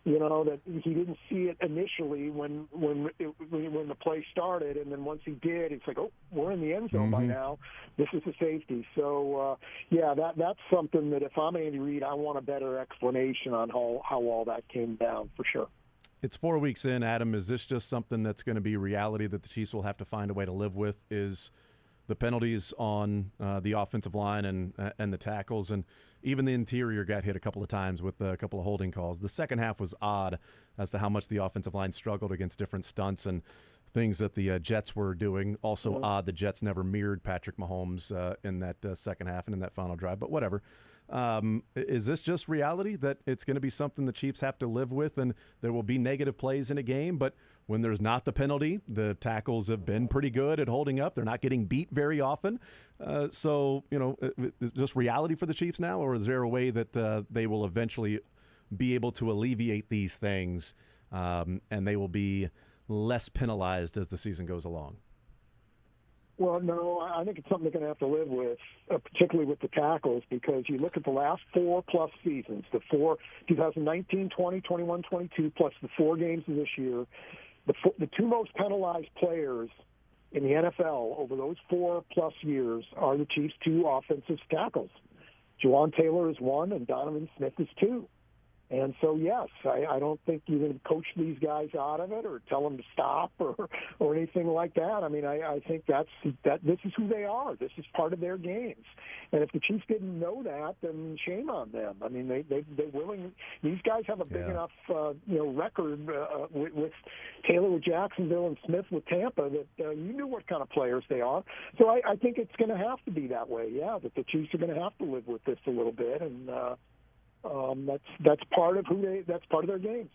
[SPEAKER 6] That he didn't see it initially when the play started, and then once he did, it's like, oh, we're in the end zone by now. This is a safety. So, that's something that if I'm Andy Reid, I want a better explanation on how all that came down for sure.
[SPEAKER 3] It's 4 weeks in, Adam. Is this just something that's going to be reality that the Chiefs will have to find a way to live with? Is the penalties on the offensive line and the tackles, and even the interior got hit a couple of times with a couple of holding calls. The second half was odd as to how much the offensive line struggled against different stunts and things that the Jets were doing. Also odd the Jets never mirrored Patrick Mahomes in that second half and in that final drive, but whatever. Is this just reality that it's going to be something the Chiefs have to live with, and there will be negative plays in a game, but when there's not the penalty, the tackles have been pretty good at holding up. They're not getting beat very often. So, just reality for the Chiefs now, or is there a way that they will eventually be able to alleviate these things and they will be less penalized as the season goes along?
[SPEAKER 6] Well, no, I think it's something they're going to have to live with, particularly with the tackles, because you look at the last 4+ seasons, 2019, 20, 21, 22, plus the 4 games of this year, the two most penalized players in the NFL over those 4+ years are the Chiefs' 2 offensive tackles. Juwan Taylor is 1 and Donovan Smith is 2. And so, yes, I don't think you can coach these guys out of it or tell them to stop or anything like that. I mean, I think that this is who they are. This is part of their games. And if the Chiefs didn't know that, then shame on them. I mean, they're willing. These guys have a big enough record with Taylor with Jacksonville and Smith with Tampa that you knew what kind of players they are. So I think it's going to have to be that way. Yeah, that the Chiefs are going to have to live with this a little bit, and that's part of that's part of their games.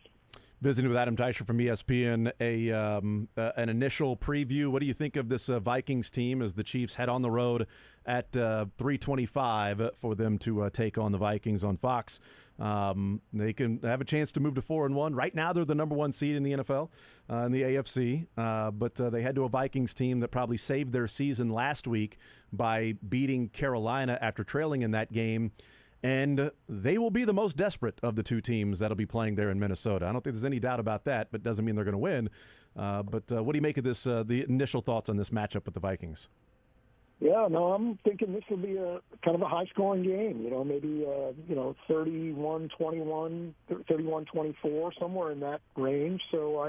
[SPEAKER 3] Visiting with Adam Teicher from ESPN, an initial preview. What do you think of this Vikings team as the Chiefs head on the road at 3:25 for them to take on the Vikings on Fox? They can have a chance to move to 4-1. Right now, they're the number one seed in the NFL, in the AFC. But they head to a Vikings team that probably saved their season last week by beating Carolina after trailing in that game. And they will be the most desperate of the two teams that'll be playing there in Minnesota. I don't think there's any doubt about that, but doesn't mean they're going to win. But what do you make of this, the initial thoughts on this matchup with the Vikings?
[SPEAKER 6] Yeah, no, I'm thinking this will be a kind of a high-scoring game. You know, maybe 31-21, 31-24, somewhere in that range. So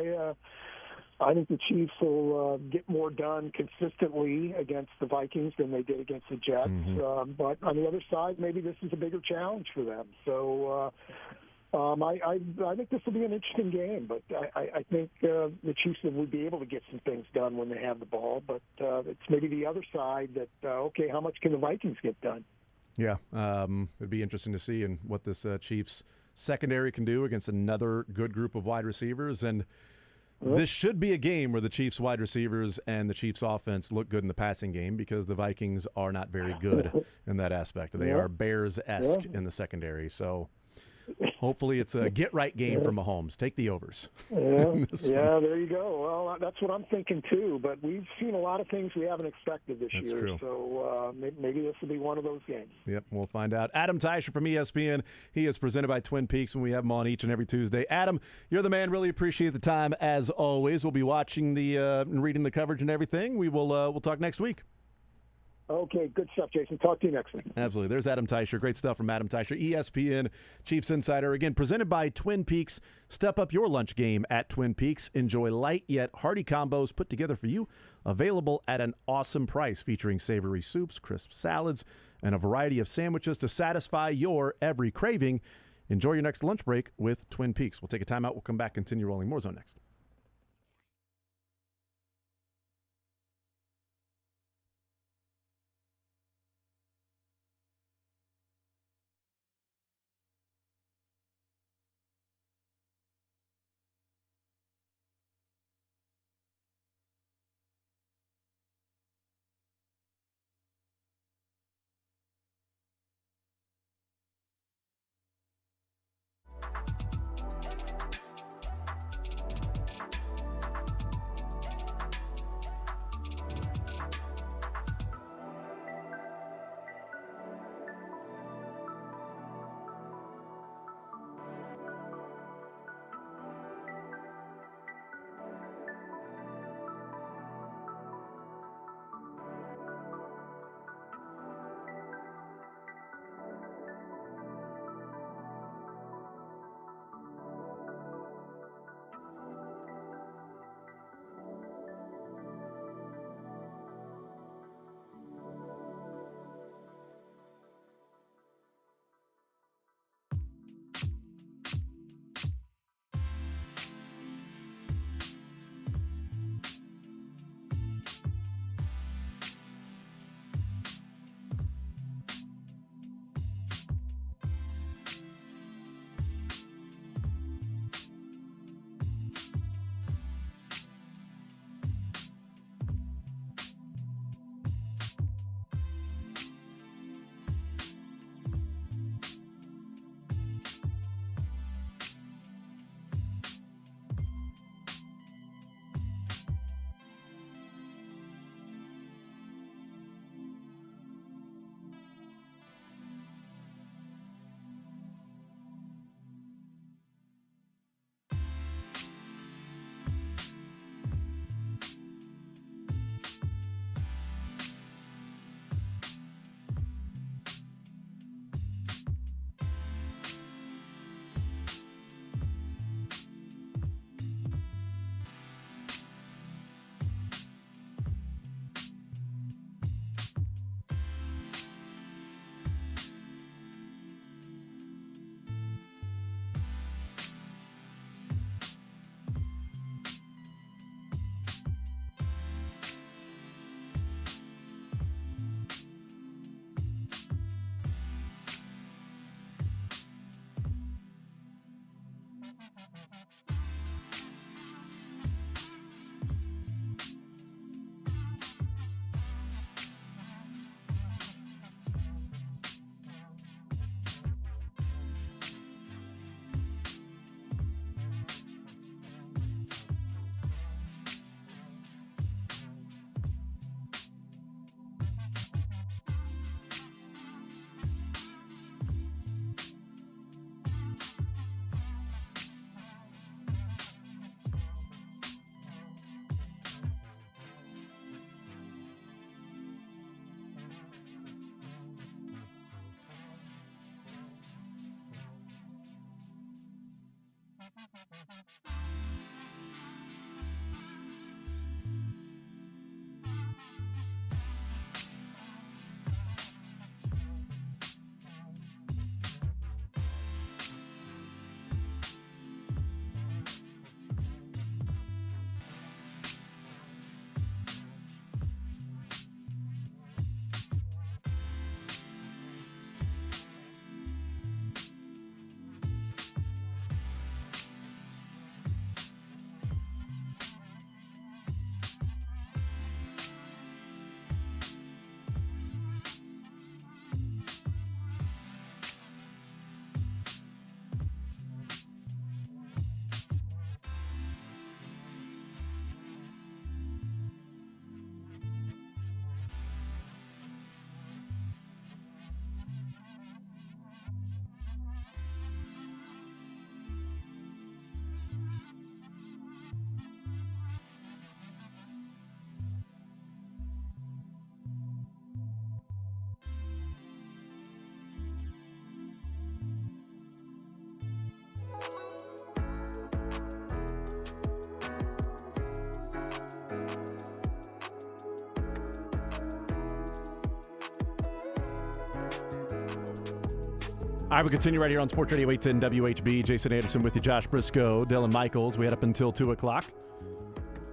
[SPEAKER 6] I think the Chiefs will get more done consistently against the Vikings than they did against the Jets. Mm-hmm. But on the other side, maybe this is a bigger challenge for them. So I think this will be an interesting game. But I think the Chiefs would be able to get some things done when they have the ball. But it's maybe the other side that, okay, how much can the Vikings get done? Yeah,
[SPEAKER 3] it'd be interesting to see and what this Chiefs secondary can do against another good group of wide receivers. And this should be a game where the Chiefs wide receivers and the Chiefs offense look good in the passing game because the Vikings are not very good in that aspect. They are Bears-esque in the secondary. So hopefully it's a get-right game for Mahomes. Take the overs.
[SPEAKER 6] Yeah, there you go. Well, that's what I'm thinking too. But we've seen a lot of things we haven't expected this year.
[SPEAKER 3] True.
[SPEAKER 6] So maybe this will be one of those games.
[SPEAKER 3] Yep, we'll find out. Adam Teicher from ESPN. He is presented by Twin Peaks when we have him on each and every Tuesday. Adam, you're the man. Really appreciate the time as always. We'll be watching and reading the coverage and everything. We'll talk next week.
[SPEAKER 6] Okay, good stuff, Jason. Talk to you next week.
[SPEAKER 3] Absolutely. There's Adam Teicher. Great stuff from Adam Teicher, ESPN Chiefs Insider. Again, presented by Twin Peaks. Step up your lunch game at Twin Peaks. Enjoy light yet hearty combos put together for you. Available at an awesome price featuring savory soups, crisp salads, and a variety of sandwiches to satisfy your every craving. Enjoy your next lunch break with Twin Peaks. We'll take a timeout. We'll come back, continue rolling. More Zone next. All right, we continue right here on Sports Radio 810 WHB. Jason Anderson with you, Josh Brisco, Dylan Michaels. We head up until 2 o'clock.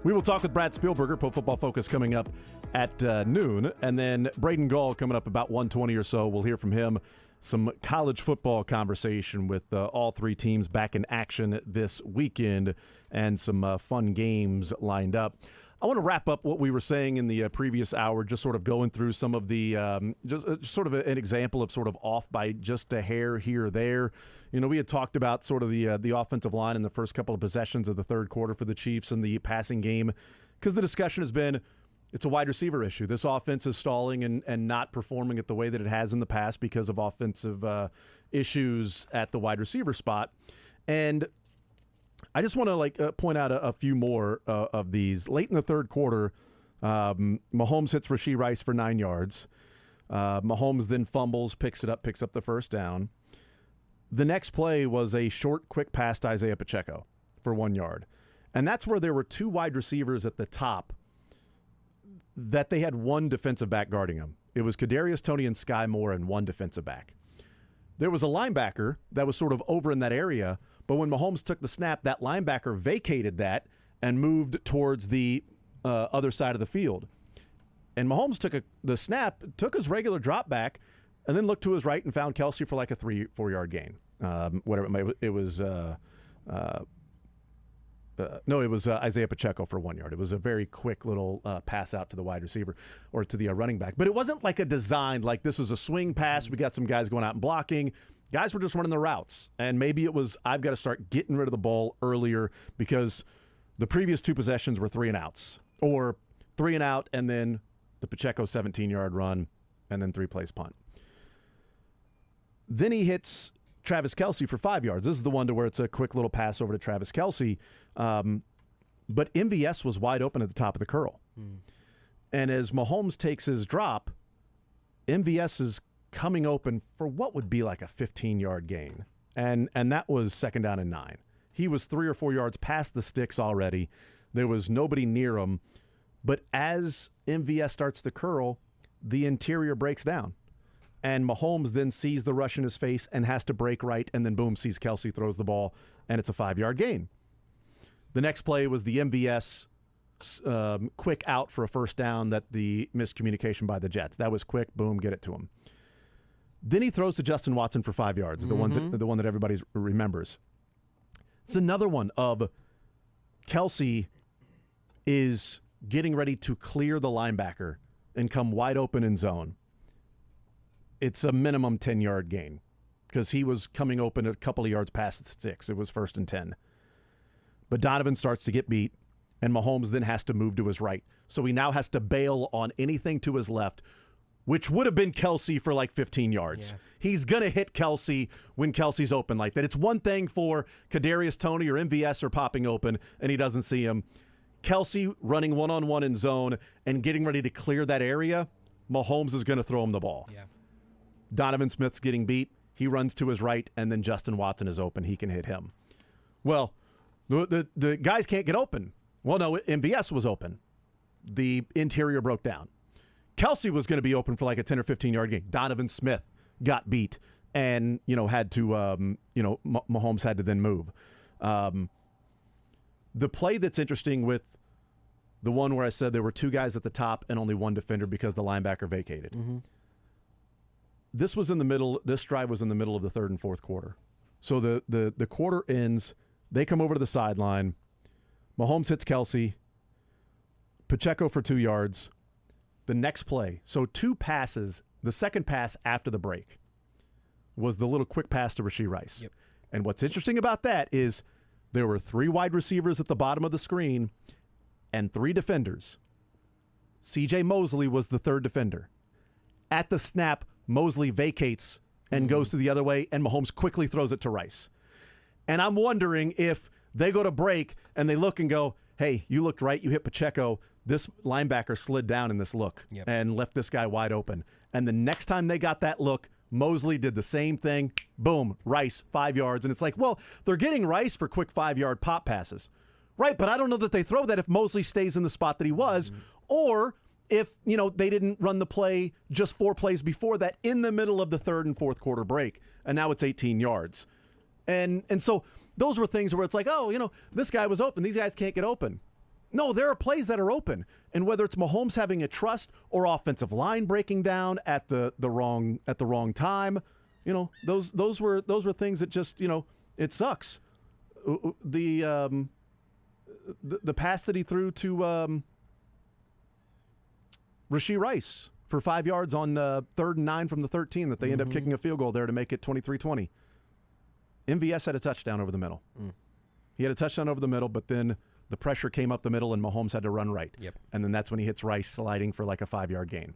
[SPEAKER 3] We will talk with Brad Spielberger, Pro Football Focus, coming up at noon. And then Braden Gall coming up about 1:20 or so. We'll hear from him. Some college football conversation with all three teams back in action this weekend and some fun games lined up. I want to wrap up what we were saying in the previous hour, just sort of going through some of the, just sort of an example of sort of off by just a hair here or there. You know, we had talked about sort of the offensive line in the first couple of possessions of the third quarter for the Chiefs and the passing game, because the discussion has been it's a wide receiver issue. This offense is stalling and not performing at the way that it has in the past because of offensive issues at the wide receiver spot. And I just want to point out a few more of these. Late in the third quarter, Mahomes hits Rashee Rice for 9 yards. Mahomes then fumbles, picks up the first down. The next play was a short, quick pass to Isaiah Pacheco for 1 yard. And that's where there were two wide receivers at the top that they had one defensive back guarding them. It was Kadarius Toney and Sky Moore and one defensive back. There was a linebacker that was sort of over in that area, but when Mahomes took the snap, that linebacker vacated that and moved towards the other side of the field. And Mahomes took the snap, took his regular drop back, and then looked to his right and found Kelsey for like a 3-4 yard gain. It was Isaiah Pacheco for 1 yard. It was a very quick little pass out to the wide receiver or to the running back. But it wasn't like a design, like this is a swing pass. We got some guys going out and blocking. Guys were just running the routes. And maybe it was, I've got to start getting rid of the ball earlier because the previous two possessions were 3 and outs. Or 3 and out and then the Pacheco 17-yard run and then 3 plays punt. Then he hits Travis Kelce for 5 yards. This is the one to where it's a quick little pass over to Travis Kelce. But MVS was wide open at the top of the curl. And as Mahomes takes his drop, MVS is coming open for what would be like a 15-yard gain. And that was 2nd down and 9. He was 3 or 4 yards past the sticks already. There was nobody near him. But as MVS starts to curl, the interior breaks down. And Mahomes then sees the rush in his face and has to break right, and then boom, sees Kelce, throws the ball, and it's a 5-yard gain. The next play was the MVS quick out for a first down that the miscommunication by the Jets. That was quick, boom, get it to him. Then he throws to Justin Watson for 5 yards, the one that everybody remembers. It's another one of Kelce is getting ready to clear the linebacker and come wide open in zone. It's a minimum 10-yard gain because he was coming open a couple of yards past the sticks. It was 1st and 10. But Donovan starts to get beat, and Mahomes then has to move to his right. So he now has to bail on anything to his left, which would have been Kelce for like 15 yards. Yeah. He's going to hit Kelce when Kelce's open like that. It's one thing for Kadarius Toney or MVS are popping open, and he doesn't see him. Kelce running one-on-one in zone and getting ready to clear that area, Mahomes is going to throw him the ball. Yeah. Donovan Smith's getting beat. He runs to his right, and then Justin Watson is open. He can hit him. Well, the guys can't get open. Well, no, MVS was open. The interior broke down. Kelce was going to be open for like a 10 or 15-yard gain. Donovan Smith got beat and, had to, Mahomes had to then move. The play that's interesting with the one where I said there were 2 guys at the top and only 1 defender because the linebacker vacated. Mm-hmm. This drive was in the middle of the 3rd and 4th quarter. So the quarter ends, they come over to the sideline. Mahomes hits Kelce. Pacheco for 2 yards. The next play, so 2 passes, the second pass after the break was the little quick pass to Rashee Rice. Yep. And what's interesting about that is there were 3 wide receivers at the bottom of the screen and 3 defenders. C.J. Mosley was the 3rd defender. At the snap, Mosley vacates and goes to the other way, and Mahomes quickly throws it to Rice. And I'm wondering if they go to break and they look and go, hey, you looked right, you hit Pacheco. This linebacker slid down in this look and left this guy wide open. And the next time they got that look, Mosley did the same thing. Boom, Rice, 5 yards. And it's like, well, they're getting Rice for quick 5-yard pop passes. Right, but I don't know that they throw that if Mosley stays in the spot that he was, or if, they didn't run the play just 4 plays before that in the middle of the third and fourth quarter break, and now it's 18 yards. And so those were things where it's like, this guy was open. These guys can't get open. No, there are plays that are open. And whether it's Mahomes having a trust or offensive line breaking down at the wrong time, those were things that just, it sucks. The pass that he threw to Rashee Rice for 5 yards on 3rd and 9 from the 13 that they end up kicking a field goal there to make it 23-20. MVS had a touchdown over the middle. He had a touchdown over the middle, but then the pressure came up the middle and Mahomes had to run right.
[SPEAKER 4] Yep.
[SPEAKER 3] And then that's when he hits Rice sliding for like a 5-yard gain.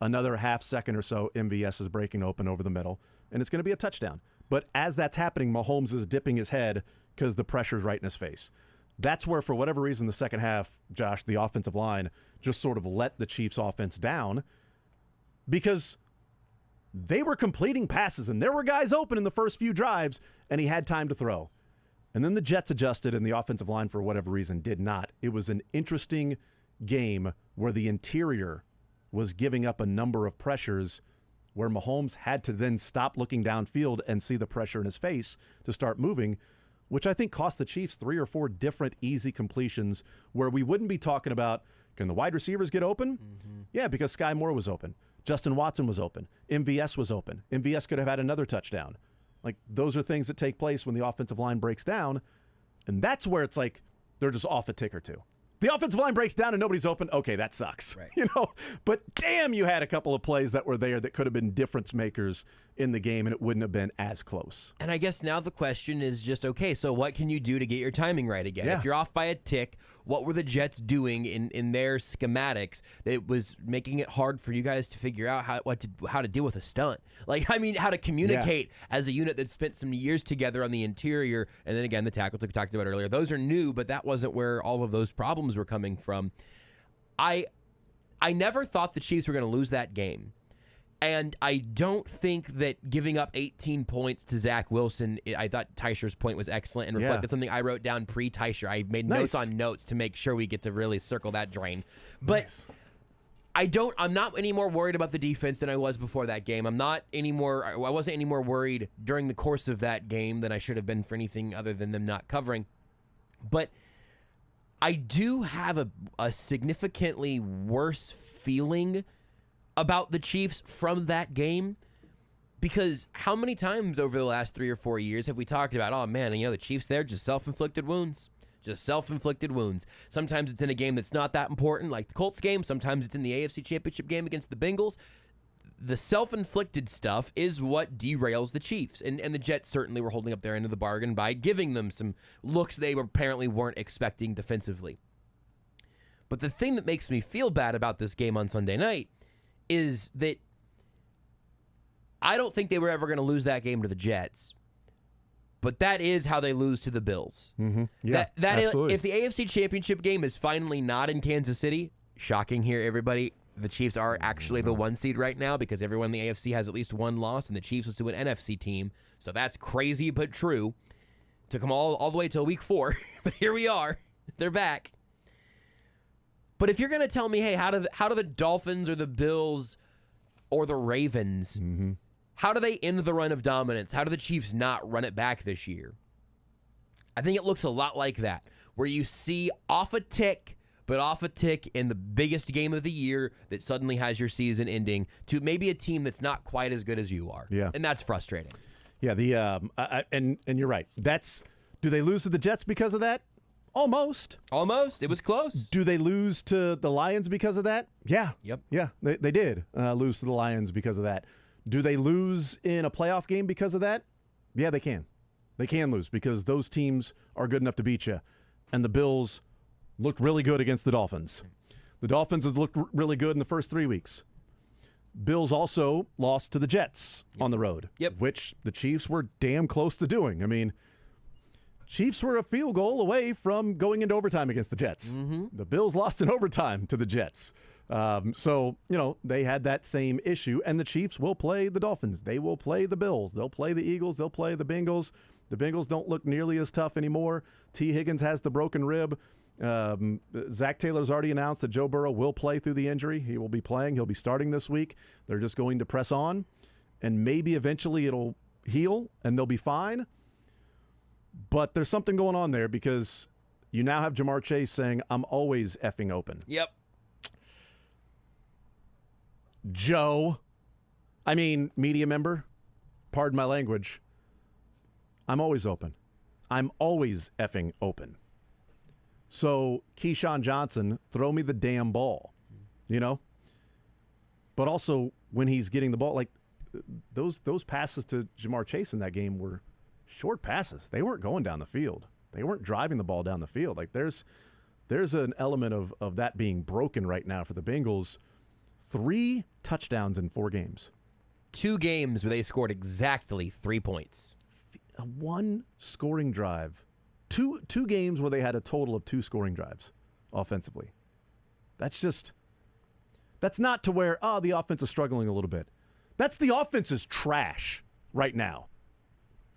[SPEAKER 3] Another half second or so, MVS is breaking open over the middle, and it's going to be a touchdown. But as that's happening, Mahomes is dipping his head because the pressure's right in his face. That's where, for whatever reason, the second half, Josh, the offensive line just sort of let the Chiefs' offense down because they were completing passes, and there were guys open in the first few drives, and he had time to throw. And then the Jets adjusted, and the offensive line, for whatever reason, did not. It was an interesting game where the interior was giving up a number of pressures where Mahomes had to then stop looking downfield and see the pressure in his face to start moving, which I think cost the Chiefs 3 or 4 different easy completions where we wouldn't be talking about, can the wide receivers get open? Yeah, because Sky Moore was open. Justin Watson was open. MVS was open. MVS could have had another touchdown. Like, those are things that take place when the offensive line breaks down, and that's where it's like they're just off a tick or two. The offensive line breaks down and nobody's open. Okay, that sucks.
[SPEAKER 4] Right.
[SPEAKER 3] But damn, you had a couple of plays that were there that could have been difference makers in the game, and it wouldn't have been as close.
[SPEAKER 4] And I guess now the question is just, okay, so what can you do to get your timing right again?
[SPEAKER 3] Yeah.
[SPEAKER 4] If you're off by a tick, what were the Jets doing in their schematics that was making it hard for you guys to figure out how to deal with a stunt? How to communicate as a unit that spent some years together on the interior, and then again, the tackles like we talked about earlier. Those are new, but that wasn't where all of those problems were coming from. I never thought the Chiefs were going to lose that game. And I don't think that giving up 18 points to Zach Wilson, I thought Teicher's point was excellent and reflected something I wrote down pre-Teicher. I made notes on notes to make sure we get to really circle that drain. But I'm not any more worried about the defense than I was before that game. I wasn't any more worried during the course of that game than I should have been for anything other than them not covering. But I do have a significantly worse feeling about the Chiefs from that game, because how many times over the last 3 or 4 years have we talked about, oh man, the Chiefs, they're just self-inflicted wounds. Just self-inflicted wounds. Sometimes it's in a game that's not that important, like the Colts game. Sometimes it's in the AFC Championship game against the Bengals. The self-inflicted stuff is what derails the Chiefs. And the Jets certainly were holding up their end of the bargain by giving them some looks they apparently weren't expecting defensively. But the thing that makes me feel bad about this game on Sunday night is that I don't think they were ever going to lose that game to the Jets, but that is how they lose to the Bills.
[SPEAKER 3] Mm-hmm. Yeah, absolutely.
[SPEAKER 4] If the AFC Championship game is finally not in Kansas City, shocking here, everybody, the Chiefs are actually the 1 seed right now because everyone in the AFC has at least one loss, and the Chiefs was to an NFC team, so that's crazy but true. Took them all the way till week 4, but here we are. They're back. But if you're going to tell me, hey, how do the Dolphins or the Bills or the Ravens, how do they end the run of dominance? How do the Chiefs not run it back this year? I think it looks a lot like that, where you see off a tick in the biggest game of the year that suddenly has your season ending to maybe a team that's not quite as good as you are.
[SPEAKER 3] Yeah.
[SPEAKER 4] And that's frustrating.
[SPEAKER 3] Yeah, and you're right. Do they lose to the Jets because of that? Almost.
[SPEAKER 4] It was close.
[SPEAKER 3] Do they lose to the Lions because of that? Yeah.
[SPEAKER 4] Yep.
[SPEAKER 3] Yeah, they did lose to the Lions because of that. Do they lose in a playoff game because of that? Yeah, they can. They can lose because those teams are good enough to beat you. And the Bills looked really good against the Dolphins. The Dolphins have looked really good in the first 3 weeks. Bills also lost to the Jets on the road, which the Chiefs were damn close to doing. I mean, Chiefs were a field goal away from going into overtime against the Jets. The Bills lost in overtime to the Jets. So, they had that same issue, and the Chiefs will play the Dolphins. They will play the Bills. They'll play the Eagles. They'll play the Bengals. The Bengals don't look nearly as tough anymore. T. Higgins has the broken rib. Zach Taylor's already announced that Joe Burrow will play through the injury. He will be playing. He'll be starting this week. They're just going to press on, and maybe eventually it'll heal and they'll be fine. But there's something going on there because you now have Jamar Chase saying, I'm always effing open.
[SPEAKER 4] Yep.
[SPEAKER 3] Joe, I mean, media member, pardon my language, I'm always open. I'm always effing open. So, Keyshawn Johnson, throw me the damn ball, you know? But also, when he's getting the ball, like, those passes to Jamar Chase in that game were short passes. They weren't going down the field. They weren't driving the ball down the field. Like, there's an element of that being broken right now for the Bengals. 3 touchdowns in 4 games.
[SPEAKER 4] 2 games where they scored exactly 3 points.
[SPEAKER 3] 1 scoring drive. Two games where they had a total of 2 scoring drives offensively. That's not to where, the offense is struggling a little bit. That's the offense is trash right now.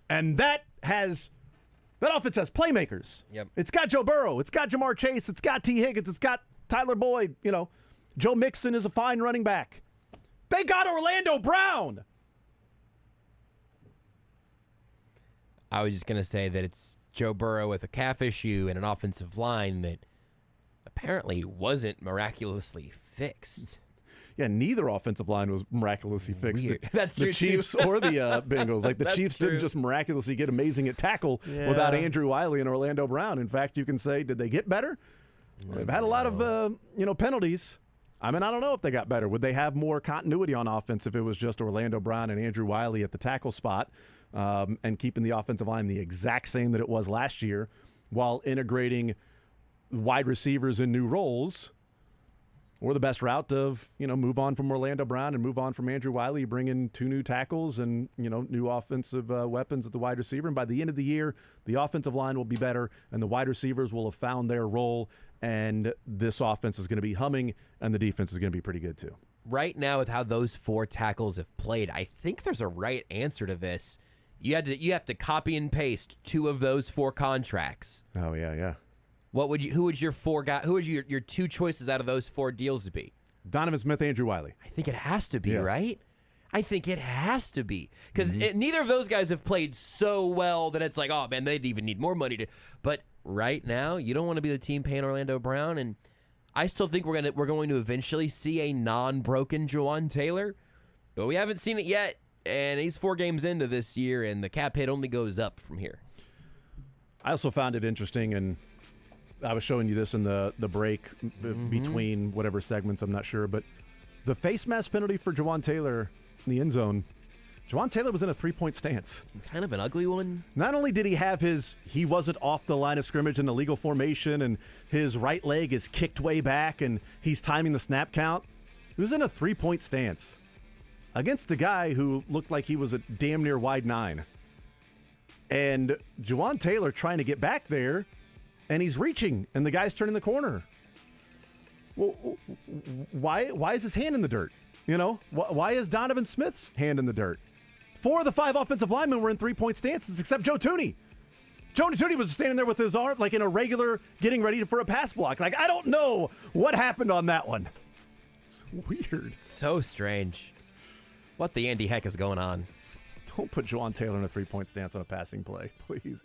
[SPEAKER 3] And that offense has playmakers.
[SPEAKER 4] Yep.
[SPEAKER 3] It's got Joe Burrow. It's got Jamar Chase. It's got T. Higgins. It's got Tyler Boyd. You know, Joe Mixon is a fine running back. They got Orlando Brown.
[SPEAKER 4] I was just going to say that it's Joe Burrow with a calf issue and an offensive line that apparently wasn't miraculously fixed.
[SPEAKER 3] Yeah, neither offensive line was miraculously fixed.
[SPEAKER 4] That's true,
[SPEAKER 3] the Chiefs or the Bengals. Like, the Chiefs
[SPEAKER 4] true.
[SPEAKER 3] didn't just miraculously get amazing at tackle without Andrew Wiley and Orlando Brown. In fact, you can say, did they get better? Well, they've had a lot of penalties. I mean, I don't know if they got better. Would they have more continuity on offense if it was just Orlando Brown and Andrew Wiley at the tackle spot and keeping the offensive line the exact same that it was last year while integrating wide receivers in new roles? Or the best route of, move on from Orlando Brown and move on from Andrew Wiley, bring in 2 new tackles and, new offensive weapons at the wide receiver. And by the end of the year, the offensive line will be better and the wide receivers will have found their role. And this offense is going to be humming and the defense is going to be pretty good too.
[SPEAKER 4] Right now, with how those 4 tackles have played, I think there's a right answer to this. You have to copy and paste 2 of those 4 contracts.
[SPEAKER 3] Oh, yeah.
[SPEAKER 4] Who would your 4 guys? Who would your 2 choices out of those 4 deals to be?
[SPEAKER 3] Donovan Smith, Andrew Wiley.
[SPEAKER 4] I think it has to be, right? I think it has to be because neither of those guys have played so well that it's like, oh man, they'd even need more money to. But right now, you don't want to be the team paying Orlando Brown, and I still think we're going to eventually see a non-broken Jawaan Taylor, but we haven't seen it yet. And he's 4 games into this year, and the cap hit only goes up from here.
[SPEAKER 3] I also found it interesting, and I was showing you this in the break between whatever segments, I'm not sure, but the face mask penalty for Jawaan Taylor in the end zone, Jawaan Taylor was in a 3-point stance.
[SPEAKER 4] Kind of an ugly one.
[SPEAKER 3] Not only did he have he wasn't off the line of scrimmage in the legal formation, and his right leg is kicked way back, and he's timing the snap count. He was in a 3-point stance against a guy who looked like he was a damn near wide 9. And Jawaan Taylor trying to get back there, and he's reaching, and the guy's turning the corner. Well, why is his hand in the dirt? Why is Donovan Smith's hand in the dirt? 4 of the 5 offensive linemen were in 3-point stances, except Joe Thuney. Joe Thuney was standing there with his arm, like in a regular, getting ready for a pass block. Like, I don't know what happened on that one. It's weird.
[SPEAKER 4] So strange. What the Andy heck is going on?
[SPEAKER 3] Don't put Jawaan Taylor in a 3-point stance on a passing play, please.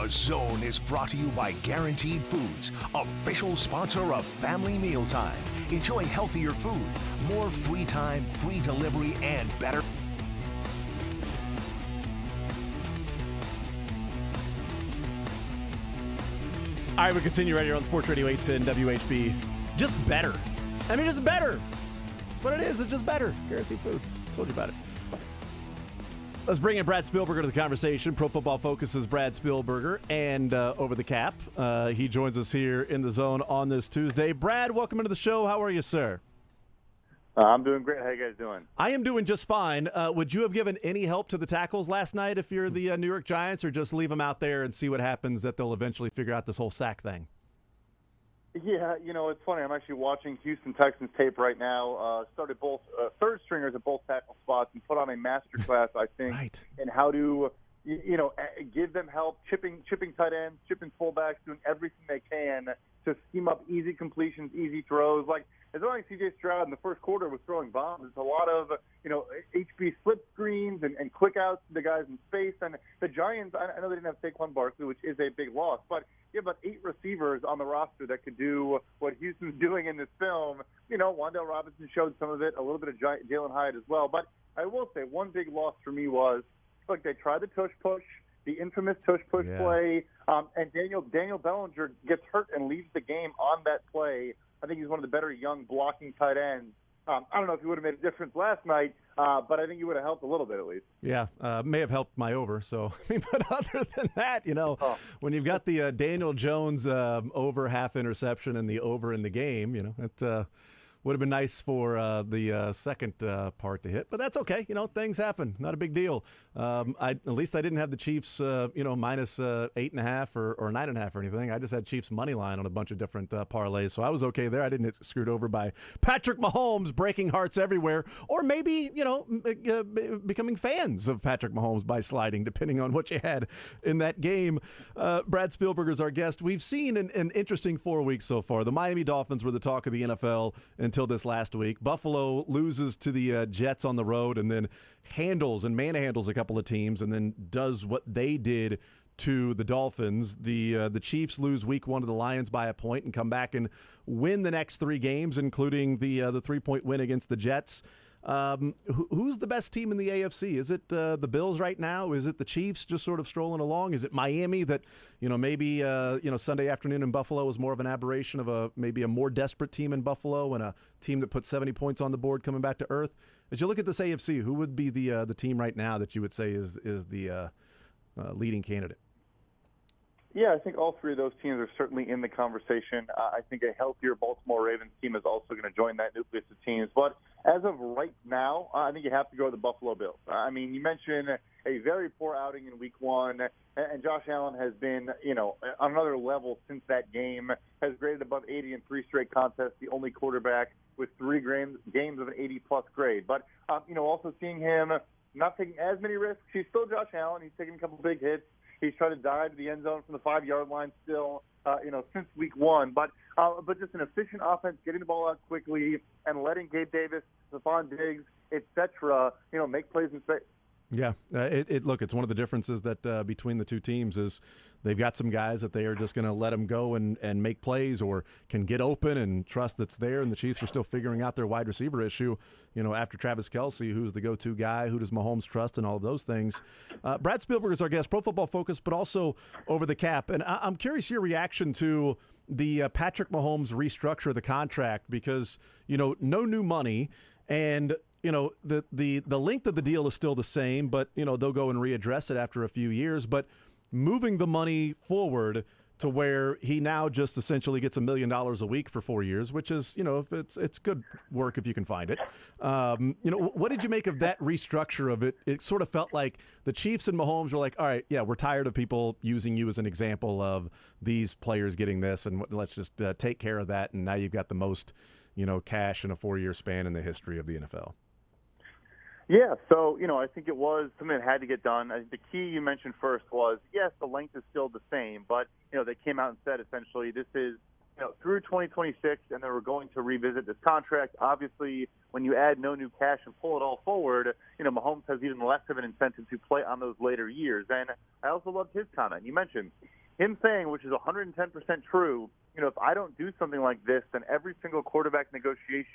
[SPEAKER 2] The Zone is brought to you by Guaranteed Foods, official sponsor of Family Mealtime. Enjoy healthier food, more free time, free delivery, and better.
[SPEAKER 3] All right, we continue right here on Sports Radio 810 WHB. Just better. I mean, just better. That's what it is. It's just better. Guaranteed Foods. Told you about it. Let's bring in Brad Spielberger to the conversation. Pro Football Focus's Brad Spielberger and Over the Cap. He joins us here in the Zone on this Tuesday. Brad, welcome into the show. How are you, sir?
[SPEAKER 7] I'm doing great. How you guys doing?
[SPEAKER 3] I am doing just fine. Would you have given any help to the tackles last night if you're the New York Giants, or just leave them out there and see what happens, that they'll eventually figure out this whole sack thing?
[SPEAKER 7] Yeah, it's funny. I'm actually watching Houston Texans tape right now. Started both third stringers at both tackle spots and put on a master class, I think,
[SPEAKER 3] Right.
[SPEAKER 7] in how to, give them help, chipping tight ends, chipping fullbacks, doing everything they can to scheme up easy completions, easy throws. Like, as long as C.J. Stroud in the first quarter was throwing bombs, it's a lot of, HB slip screens and quick outs to the guys in space. And the Giants, I know they didn't have Saquon Barkley, which is a big loss, but you have about 8 receivers on the roster that could do what Houston's doing in this film. Wan'Dale Robinson showed some of it, a little bit of Jalen Hyatt as well. But I will say one big loss for me was, look, they tried the tush push, the infamous tush push play, and Daniel Bellinger gets hurt and leaves the game on that play. I think he's one of the better young blocking tight ends. I don't know if he would have made a difference last night, but I think he would have helped a little bit at least.
[SPEAKER 3] Yeah, may have helped my over. So, but other than that, when you've got the Daniel Jones over half interception and the over in the game, it would have been nice for the second part to hit. But that's okay. Things happen. Not a big deal. At least I didn't have the Chiefs, minus 8.5 or 9.5 or anything. I just had Chiefs money line on a bunch of different parlays, so I was okay there. I didn't get screwed over by Patrick Mahomes breaking hearts everywhere, or maybe becoming fans of Patrick Mahomes by sliding, depending on what you had in that game. Brad Spielberger is our guest. We've seen an interesting 4 weeks so far. The Miami Dolphins were the talk of the NFL until this last week. Buffalo loses to the Jets on the road, and then manhandles a couple of teams, and then does what they did to the Dolphins. The Chiefs lose week 1 to the Lions by a point and come back and win the next 3 games, including the 3-point win against the Jets. Who's the best team in the AFC? Is it the Bills right now? Is it the Chiefs just sort of strolling along? Is it Miami that, maybe Sunday afternoon in Buffalo was more of an aberration of maybe a more desperate team in Buffalo and a team that put 70 points on the board coming back to earth? As you look at this AFC, who would be the team right now that you would say is the leading candidate?
[SPEAKER 7] Yeah, I think all 3 of those teams are certainly in the conversation. I think a healthier Baltimore Ravens team is also going to join that nucleus of teams. But as of right now, I think you have to go to the Buffalo Bills. I mean, you mentioned a very poor outing in Week 1, and Josh Allen has been, on another level since that game, has graded above 80 in 3 straight contests, the only quarterback with 3 games of an 80-plus grade. But, also seeing him not taking as many risks. He's still Josh Allen. He's taking a couple big hits. He's tried to dive to the end zone from the 5-yard line still, since Week 1. But just an efficient offense, getting the ball out quickly and letting Gabe Davis, Stephon Diggs, etc., make plays in space.
[SPEAKER 3] Yeah, it's one of the differences that between the two teams is they've got some guys that they are just going to let them go and make plays or can get open and trust that's there. And the Chiefs are still figuring out their wide receiver issue, after Travis Kelce, who's the go-to guy, who does Mahomes trust, and all of those things. Brad Spielberger is our guest, Pro Football Focus, but also Over the Cap. And I'm curious your reaction to the Patrick Mahomes restructure of the contract because, no new money and the length of the deal is still the same, but, they'll go and readdress it after a few years. But moving the money forward to where he now just essentially gets $1 million a week for 4 years, which is, it's good work if you can find it. What did you make of that restructure of it? It sort of felt like the Chiefs and Mahomes were like, all right, yeah, we're tired of people using you as an example of these players getting this, and let's just take care of that. And now you've got the most, cash in a 4-year span in the history of the NFL.
[SPEAKER 7] Yeah, so, I think it was something that had to get done. I think the key you mentioned first was, yes, the length is still the same, but, they came out and said essentially this is through 2026, and then we're going to revisit this contract. Obviously, when you add no new cash and pull it all forward, Mahomes has even less of an incentive to play on those later years. And I also loved his comment. You mentioned him saying, which is 110% true, if I don't do something like this, then every single quarterback negotiation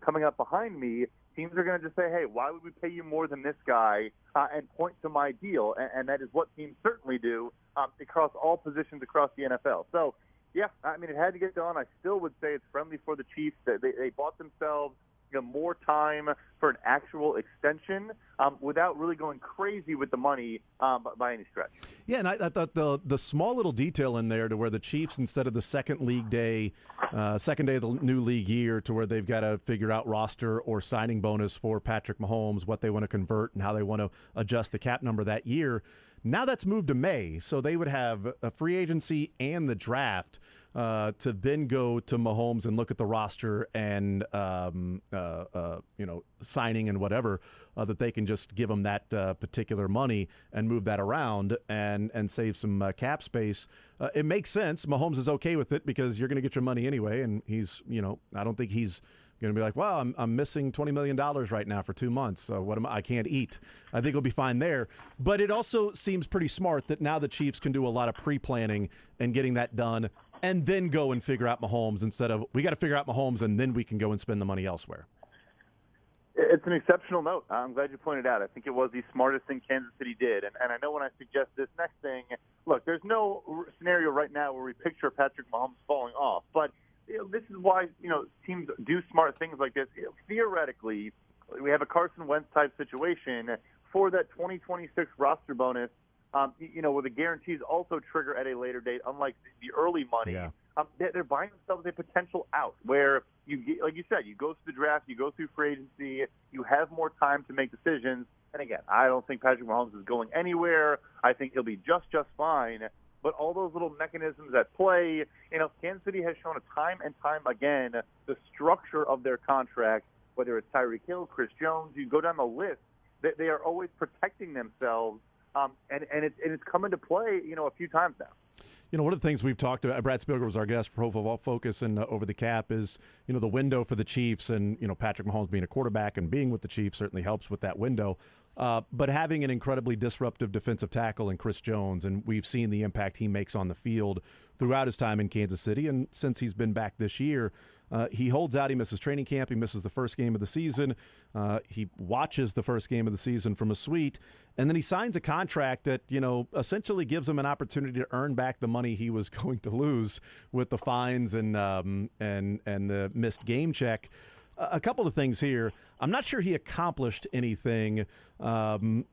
[SPEAKER 7] coming up behind me, teams are going to just say, hey, why would we pay you more than this guy, and point to my deal. And that is what teams certainly do across all positions across the NFL. So, yeah, I mean, it had to get done. I still would say it's friendly for the Chiefs. They bought themselves more time for an actual extension without really going crazy with the money by any stretch.
[SPEAKER 3] Yeah, and I thought the small little detail in there to where the Chiefs, instead of the second day of the new league year, to where they've got to figure out roster or signing bonus for Patrick Mahomes, what they want to convert and how they want to adjust the cap number that year. Now that's moved to May, so they would have a free agency and the draft to then go to Mahomes and look at the roster and signing and whatever that they can just give him that particular money and move that around and save some cap space. It makes sense. Mahomes is okay with it because you're going to get your money anyway, and he's I don't think he's going to be like, well, I'm missing $20 million right now for 2 months, so I can't eat. I think he'll be fine there. But it also seems pretty smart that now the Chiefs can do a lot of pre-planning and getting that done and then go and figure out Mahomes instead of we got to figure out Mahomes and then we can go and spend the money elsewhere.
[SPEAKER 7] It's an exceptional note. I'm glad you pointed out. I think it was the smartest thing Kansas City did. And I know when I suggest this next thing, look, there's no scenario right now where we picture Patrick Mahomes falling off. But this is why, teams do smart things like this. Theoretically, we have a Carson Wentz type situation for that 2026 roster bonus, where the guarantees also trigger at a later date, unlike the early money.
[SPEAKER 3] Yeah.
[SPEAKER 7] They're buying themselves a potential out where like you said, you go through the draft, you go through free agency, you have more time to make decisions. And again, I don't think Patrick Mahomes is going anywhere. I think he'll be just fine. But all those little mechanisms at play, Kansas City has shown time and time again the structure of their contract, whether it's Tyreek Hill, Chris Jones, you go down the list, they are always protecting themselves, and it's come into play, a few times now.
[SPEAKER 3] One of the things we've talked about, Brad Spielger was our guest, Pro Football Focus, and Over the Cap is, the window for the Chiefs, and, Patrick Mahomes being a quarterback and being with the Chiefs certainly helps with that window. But having an incredibly disruptive defensive tackle in Chris Jones, and we've seen the impact he makes on the field throughout his time in Kansas City, and since he's been back this year, he holds out. He misses training camp. He misses the first game of the season. He watches the first game of the season from a suite, and then he signs a contract that essentially gives him an opportunity to earn back the money he was going to lose with the fines and the missed game check. A couple of things here. I'm not sure he accomplished anything, and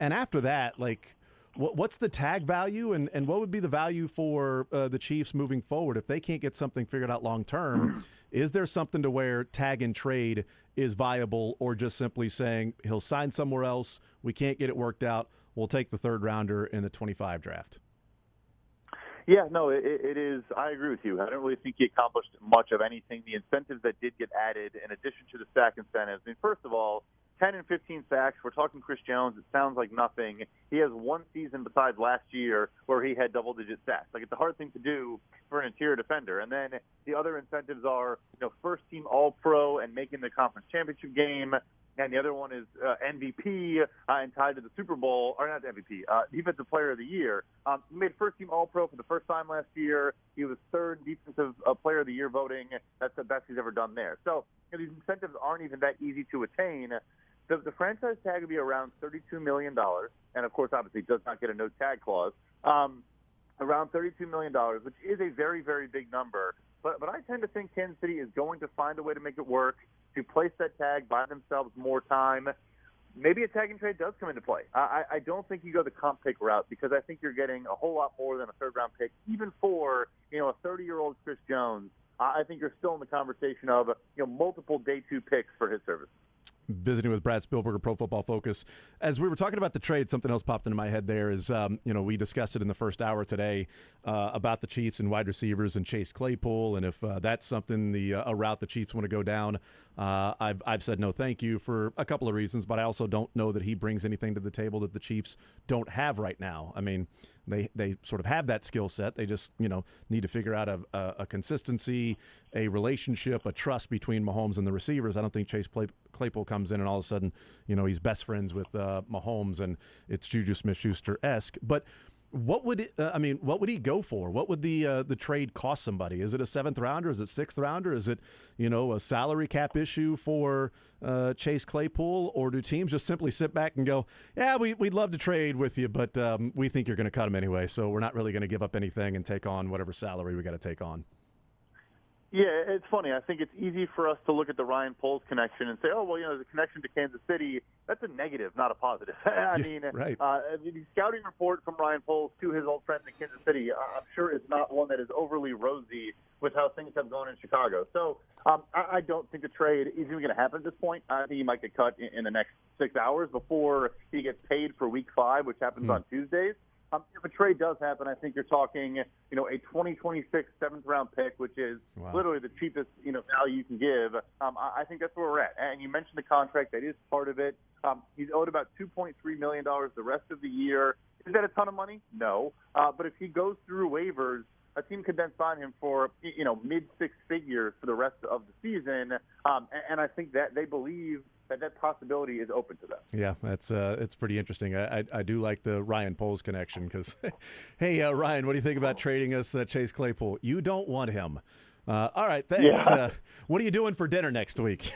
[SPEAKER 3] after that, like. What's the tag value, and what would be the value for the Chiefs moving forward if they can't get something figured out long term? Is there something to where tag and trade is viable, or just simply saying he'll sign somewhere else, we can't get it worked out, we'll take the third rounder in the 25 draft?
[SPEAKER 7] Yeah, no, it is. I agree with you. I don't really think he accomplished much of anything. The incentives that did get added, in addition to the sack incentives, I mean, first of all, 10 and 15 sacks. We're talking Chris Jones. It sounds like nothing. He has one season besides last year where he had double-digit sacks. Like, it's a hard thing to do for an interior defender. And then the other incentives are, first-team All-Pro and making the conference championship game. And the other one is MVP and tied to the Super Bowl, or not MVP, Defensive Player of the Year. He made first-team All-Pro for the first time last year. He was third Defensive Player of the Year voting. That's the best he's ever done there. So these incentives aren't even that easy to attain. The franchise tag would be around $32 million, and of course, obviously, does not get a no-tag clause. Around $32 million, which is a very, very big number. But I tend to think Kansas City is going to find a way to make it work, to place that tag, buy themselves more time. Maybe a tag and trade does come into play. I don't think you go the comp pick route, because I think you're getting a whole lot more than a third-round pick, even for a 30-year-old Chris Jones. I think you're still in the conversation of multiple day two picks for his service.
[SPEAKER 3] visiting with Brad Spielberger, Pro Football Focus. As we were talking about the trade, something else popped into my head there is, we discussed it in the first hour today about the Chiefs and wide receivers and Chase Claypool, and if that's something, a route the Chiefs want to go down. I've said no thank you for a couple of reasons, but I also don't know that he brings anything to the table that the Chiefs don't have right now. I mean, they sort of have that skill set. They just, need to figure out a consistency, a relationship, a trust between Mahomes and the receivers. I don't think Chase Claypool comes in and all of a sudden, he's best friends with Mahomes and it's Juju Smith-Schuster-esque. But what would he go for? What would the trade cost somebody? Is it a 7th rounder? Is it 6th rounder? Is it, a salary cap issue for Chase Claypool? Or do teams just simply sit back and go, yeah, we'd love to trade with you, but we think you're going to cut him anyway, so we're not really going to give up anything and take on whatever salary we got to take on?
[SPEAKER 7] Yeah, it's funny. I think it's easy for us to look at the Ryan Poles connection and say, oh, well, the connection to Kansas City, that's a negative, not a positive.
[SPEAKER 3] Right.
[SPEAKER 7] The scouting report from Ryan Poles to his old friend in Kansas City, I'm sure is not one that is overly rosy with how things have gone in Chicago. So I don't think the trade is even going to happen at this point. I think he might get cut in the next 6 hours before he gets paid for Week 5, which happens on Tuesdays. If a trade does happen, I think you're talking, a 2026 7th-round pick, which is literally the cheapest, value you can give. I think that's where we're at. And you mentioned the contract. That is part of it. He's owed about $2.3 million the rest of the year. Is that a ton of money? No. But if he goes through waivers, a team could then sign him for, mid-6 figures for the rest of the season. And I think that they believe that possibility is open to them.
[SPEAKER 3] Yeah, that's it's pretty interesting. I do like the Ryan Poles connection because, hey, Ryan, what do you think about trading us Chase Claypool? You don't want him. All right, thanks.
[SPEAKER 7] Yeah.
[SPEAKER 3] What are you doing for dinner next week?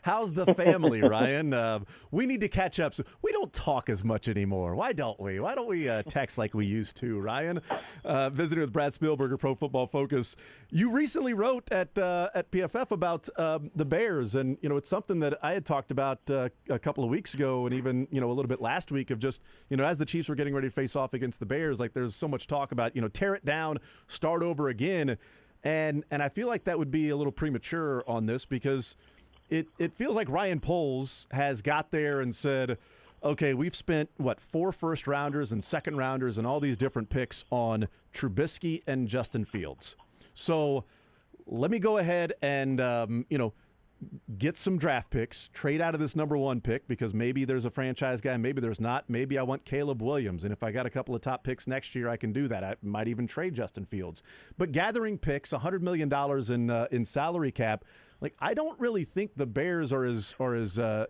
[SPEAKER 3] How's the family, Ryan? We need to catch up. So we don't talk as much anymore. Why don't we? Why don't we text like we used to, Ryan? Visiting with Brad Spielberger, Pro Football Focus. You recently wrote at PFF about the Bears, and it's something that I had talked about a couple of weeks ago, and even a little bit last week of just as the Chiefs were getting ready to face off against the Bears, like there's so much talk about tear it down, start over again. And I feel like that would be a little premature on this because it feels like Ryan Poles has got there and said, okay, we've spent, 4 first-rounders and second-rounders and all these different picks on Trubisky and Justin Fields. So let me go ahead and, get some draft picks, trade out of this number 1 pick because maybe there's a franchise guy, maybe there's not. Maybe I want Caleb Williams, and if I got a couple of top picks next year, I can do that. I might even trade Justin Fields. But gathering picks, $100 million in salary cap, I don't really think the Bears are as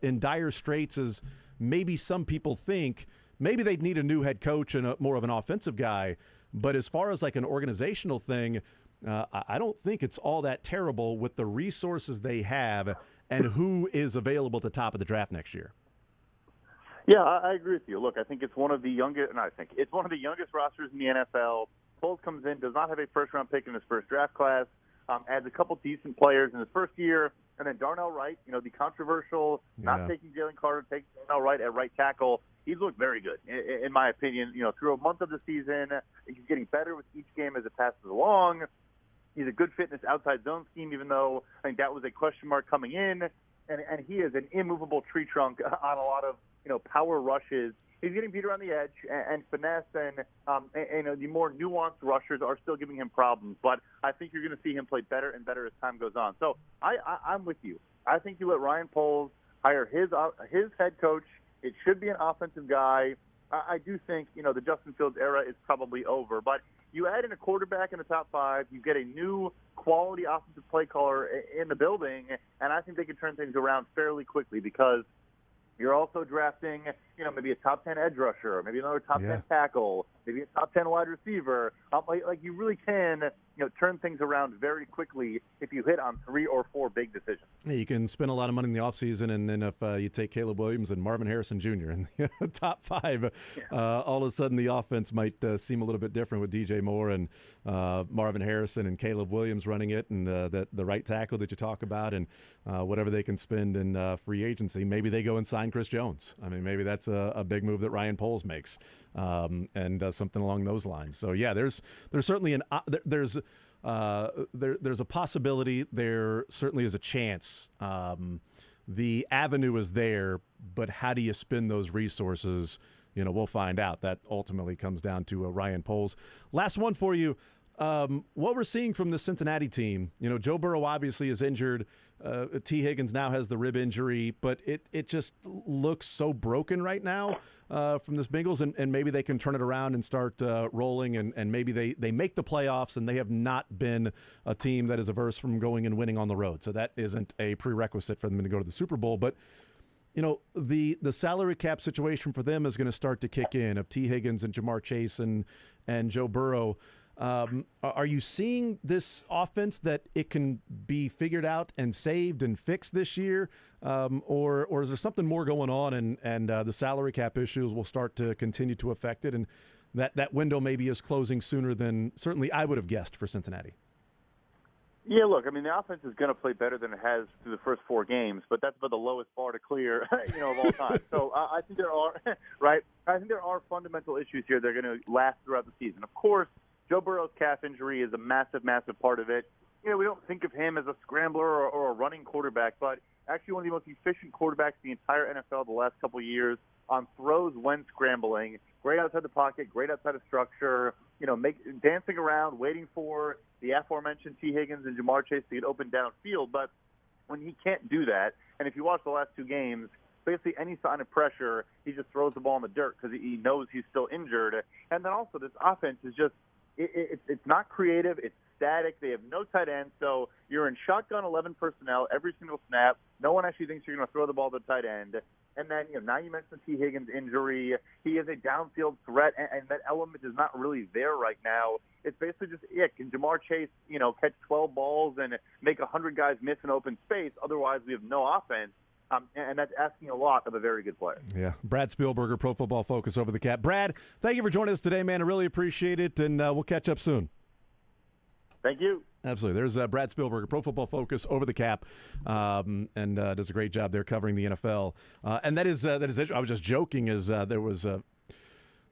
[SPEAKER 3] in dire straits as maybe some people think. Maybe they'd need a new head coach and more of an offensive guy. But as far as an organizational thing, I don't think it's all that terrible with the resources they have and who is available at the top of the draft next year.
[SPEAKER 7] Yeah, I agree with you. Look, I think it's one of the youngest. It's one of the youngest rosters in the NFL. Foles comes in, does not have a first-round pick in his first draft class, adds a couple decent players in his first year, and then Darnell Wright, the controversial, not taking Jalen Carter, taking Darnell Wright at right tackle. He's looked very good, in my opinion. Through a month of the season, he's getting better with each game as it passes along. He's a good fit in this outside zone scheme, even though I think that was a question mark coming in. And he is an immovable tree trunk on a lot of power rushes. He's getting beat around the edge and finesse, and the more nuanced rushers are still giving him problems. But I think you're going to see him play better and better as time goes on. So I'm with you. I think you let Ryan Poles hire his head coach. It should be an offensive guy. I do think the Justin Fields era is probably over, but you add in a quarterback in the top 5, you get a new quality offensive play caller in the building, and I think they can turn things around fairly quickly because you're also drafting, maybe a top 10 edge rusher, maybe another top 10 tackle, maybe a top 10 wide receiver. You really can, turn things around very quickly if you hit on 3 or 4 big decisions.
[SPEAKER 3] Yeah, you can spend a lot of money in the offseason, and then if you take Caleb Williams and Marvin Harrison Jr. in the top 5, all of a sudden the offense might seem a little bit different with DJ Moore and Marvin Harrison and Caleb Williams running it, and the right tackle that you talk about, and whatever they can spend in free agency. Maybe they go and sign Chris Jones. I mean, maybe that's a big move that Ryan Poles makes, and does something along those lines. So yeah, there's certainly there's a possibility. There certainly is a chance the avenue is there, but how do you spend those resources? We'll find out. That ultimately comes down to Ryan Poles. Last one for you. What we're seeing from the Cincinnati team, Joe Burrow obviously is injured. T. Higgins now has the rib injury, but it just looks so broken right now from this Bengals, and maybe they can turn it around and start rolling, and maybe they make the playoffs, and they have not been a team that is averse from going and winning on the road. So that isn't a prerequisite for them to go to the Super Bowl. But the salary cap situation for them is going to start to kick in of T. Higgins and Jamar Chase and Joe Burrow. Are you seeing this offense that it can be figured out and saved and fixed this year? Or is there something more going on and the salary cap issues will start to continue to affect it, and that window maybe is closing sooner than certainly I would have guessed for Cincinnati?
[SPEAKER 7] Yeah, look, I mean, the offense is going to play better than it has through the first 4 games, but that's about the lowest bar to clear, of all time. So I think there are, right? I think there are fundamental issues here that are going to last throughout the season. Of course, Joe Burrow's calf injury is a massive, massive part of it. We don't think of him as a scrambler or a running quarterback, but actually one of the most efficient quarterbacks in the entire NFL the last couple of years on throws when scrambling. Great outside the pocket, great outside of structure, dancing around, waiting for the aforementioned T. Higgins and Jamar Chase to get open downfield. But when he can't do that, and if you watch the last 2 games, basically any sign of pressure, he just throws the ball in the dirt because he knows he's still injured. And then also this offense is just, it's not creative. It's static. They have no tight end. So you're in shotgun 11 personnel every single snap. No one actually thinks you're going to throw the ball to the tight end. And then, now you mentioned T. Higgins' injury. He is a downfield threat, and that element is not really there right now. It's basically just, can Jamar Chase, catch 12 balls and make 100 guys miss in open space? Otherwise, we have no offense. And that's asking a lot of a very good player.
[SPEAKER 3] Yeah. Brad Spielberger, Pro Football Focus, over the cap. Brad, thank you for joining us today, man. I really appreciate it, and we'll catch up soon.
[SPEAKER 7] Thank you.
[SPEAKER 3] Absolutely. There's Brad Spielberger, Pro Football Focus, over the cap, and does a great job there covering the NFL. And that is I was just joking as there was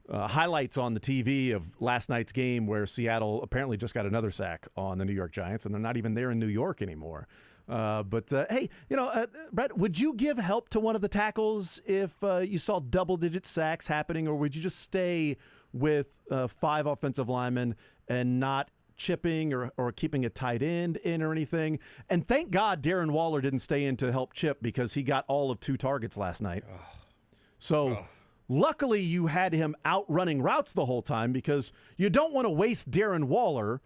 [SPEAKER 3] highlights on the TV of last night's game where Seattle apparently just got another sack on the New York Giants, and they're not even there in New York anymore. But hey, Brett, would you give help to one of the tackles if you saw double-digit sacks happening, or would you just stay with 5 offensive linemen and not chipping or keeping a tight end in or anything? And thank God Darren Waller didn't stay in to help chip, because he got all of 2 targets last night. Luckily you had him out running routes the whole time, because you don't want to waste Darren Waller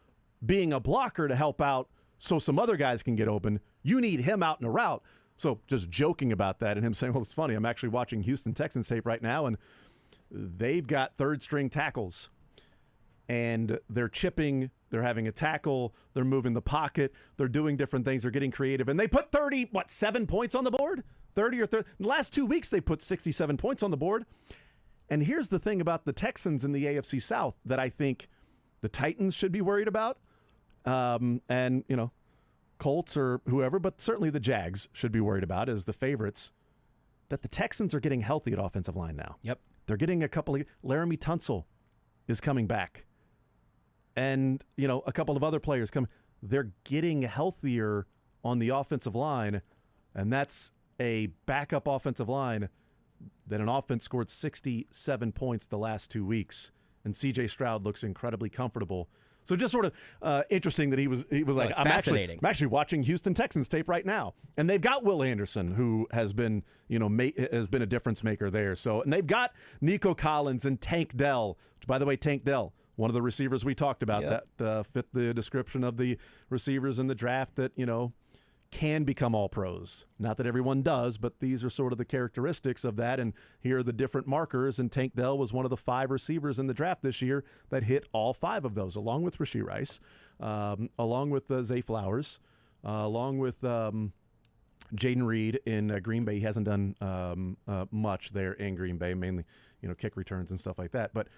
[SPEAKER 3] being a blocker to help out so some other guys can get open. You need him out in a route. So just joking about that and him saying, well, it's funny, I'm actually watching Houston Texans tape right now, and they've got third-string tackles. And they're chipping, they're having a tackle, they're moving the pocket, they're doing different things, they're getting creative. And they put 7 points on the board? 30 or 30. In the last 2 weeks, they put 67 points on the board. And here's the thing about the Texans in the AFC South that I think the Titans should be worried about. And, Colts or whoever, but certainly the Jags should be worried about as the favorites, that the Texans are getting healthy at offensive line now.
[SPEAKER 4] Yep.
[SPEAKER 3] They're getting a couple of – Laramie Tunsil is coming back. And, a couple of other players come. They're getting healthier on the offensive line, and that's a backup offensive line that an offense scored 67 points the last 2 weeks, and C.J. Stroud looks incredibly comfortable. So just sort of interesting that he was like, I'm actually watching Houston Texans tape right now, and they've got Will Anderson, who has been has been a difference maker there. So, and they've got Nico Collins and Tank Dell. Which, by the way, Tank Dell, one of the receivers we talked about that fit the description of the receivers in the draft that can become all pros. Not that everyone does, but these are sort of the characteristics of that. And here are the different markers. And Tank Dell was one of the 5 receivers in the draft this year that hit all 5 of those, along with Rashee Rice, along with Zay Flowers, along with Jaden Reed in Green Bay. He hasn't done much there in Green Bay, mainly kick returns and stuff like that. But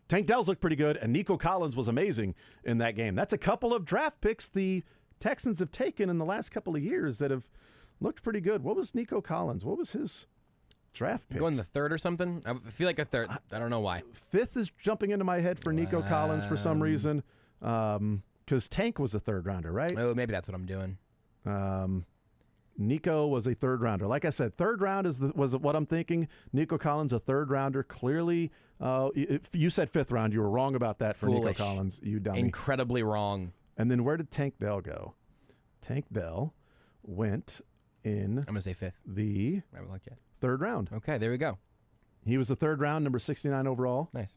[SPEAKER 3] Tank Dell's looked pretty good, and Nico Collins was amazing in that game. That's a couple of draft picks the Texans have taken in the last couple of years that have looked pretty good. What was Nico Collins? What was his draft pick?
[SPEAKER 4] Going the 3rd or something? I feel like a 3rd. I don't know why.
[SPEAKER 3] 5th is jumping into my head for Nico Collins for some reason. Because Tank was a 3rd rounder, right?
[SPEAKER 4] Oh, maybe that's what I'm doing.
[SPEAKER 3] Nico was a third rounder. Like I said, third round was what I'm thinking. Nico Collins, a third rounder. Clearly, if you said fifth round. You were wrong about that for
[SPEAKER 4] Foolish.
[SPEAKER 3] Nico Collins. You dummy.
[SPEAKER 4] Incredibly wrong.
[SPEAKER 3] And then where did Tank Dell go? Tank Dell went in
[SPEAKER 4] I'm going to say fifth.
[SPEAKER 3] the
[SPEAKER 4] I haven't looked yet.
[SPEAKER 3] third round.
[SPEAKER 4] Okay, there we go.
[SPEAKER 3] He was the third round, number 69 overall.
[SPEAKER 4] Nice.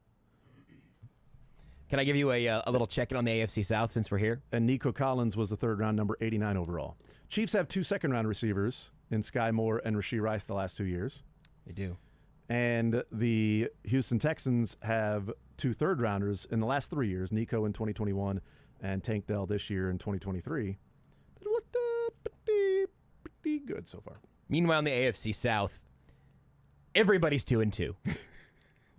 [SPEAKER 4] Can I give you a little check-in on the AFC South since we're here?
[SPEAKER 3] And Nico Collins was the third round, number 89 overall. Chiefs have 2 second-round receivers in Sky Moore and Rashee Rice the last 2 years.
[SPEAKER 4] They do.
[SPEAKER 3] And the Houston Texans have 2 third-rounders in the last 3 years, Nico in 2021 and Tank Dell this year in 2023. They looked pretty good so far.
[SPEAKER 4] Meanwhile, in the AFC South, everybody's 2-2,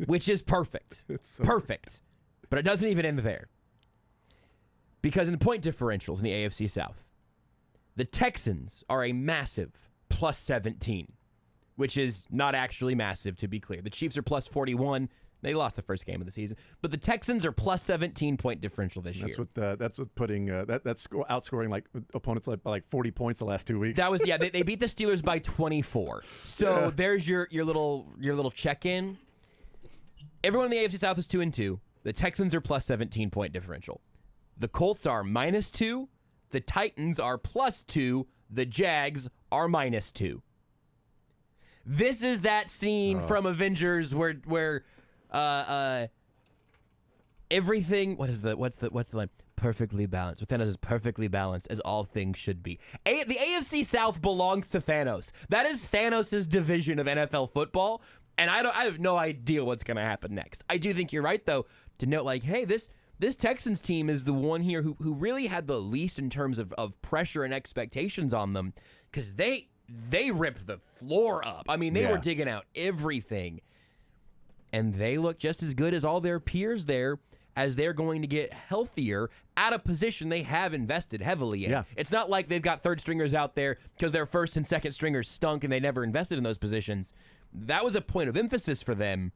[SPEAKER 4] which is perfect. Perfect. But it doesn't even end there. Because in the point differentials in the AFC South, the Texans are a massive plus 17, which is not actually massive, to be clear. The Chiefs are plus 41. They lost the first game of the season. But the Texans are plus 17 point differential this year.
[SPEAKER 3] That's what putting that's outscoring like opponents by like 40 points the last 2 weeks.
[SPEAKER 4] That was they beat the Steelers by 24. So there's your little check-in. Everyone in the AFC South is 2-2. The Texans are plus 17 point differential. The Colts are -2. The Titans are +2. The Jags are -2. This is that scene from Avengers where everything. What's the line? Perfectly balanced. With Thanos is perfectly balanced as all things should be. The AFC South belongs to Thanos. That is Thanos' division of NFL football, and I have no idea what's going to happen next. I do think you're right though to note like, hey, this Texans team is the one here who really had the least in terms of pressure and expectations on them because they ripped the floor up. I mean, they were digging out everything. And they look just as good as all their peers there as they're going to get healthier at a position they have invested heavily in.
[SPEAKER 3] Yeah.
[SPEAKER 4] It's not like they've got third stringers out there because their first and second stringers stunk and they never invested in those positions. That was a point of emphasis for them.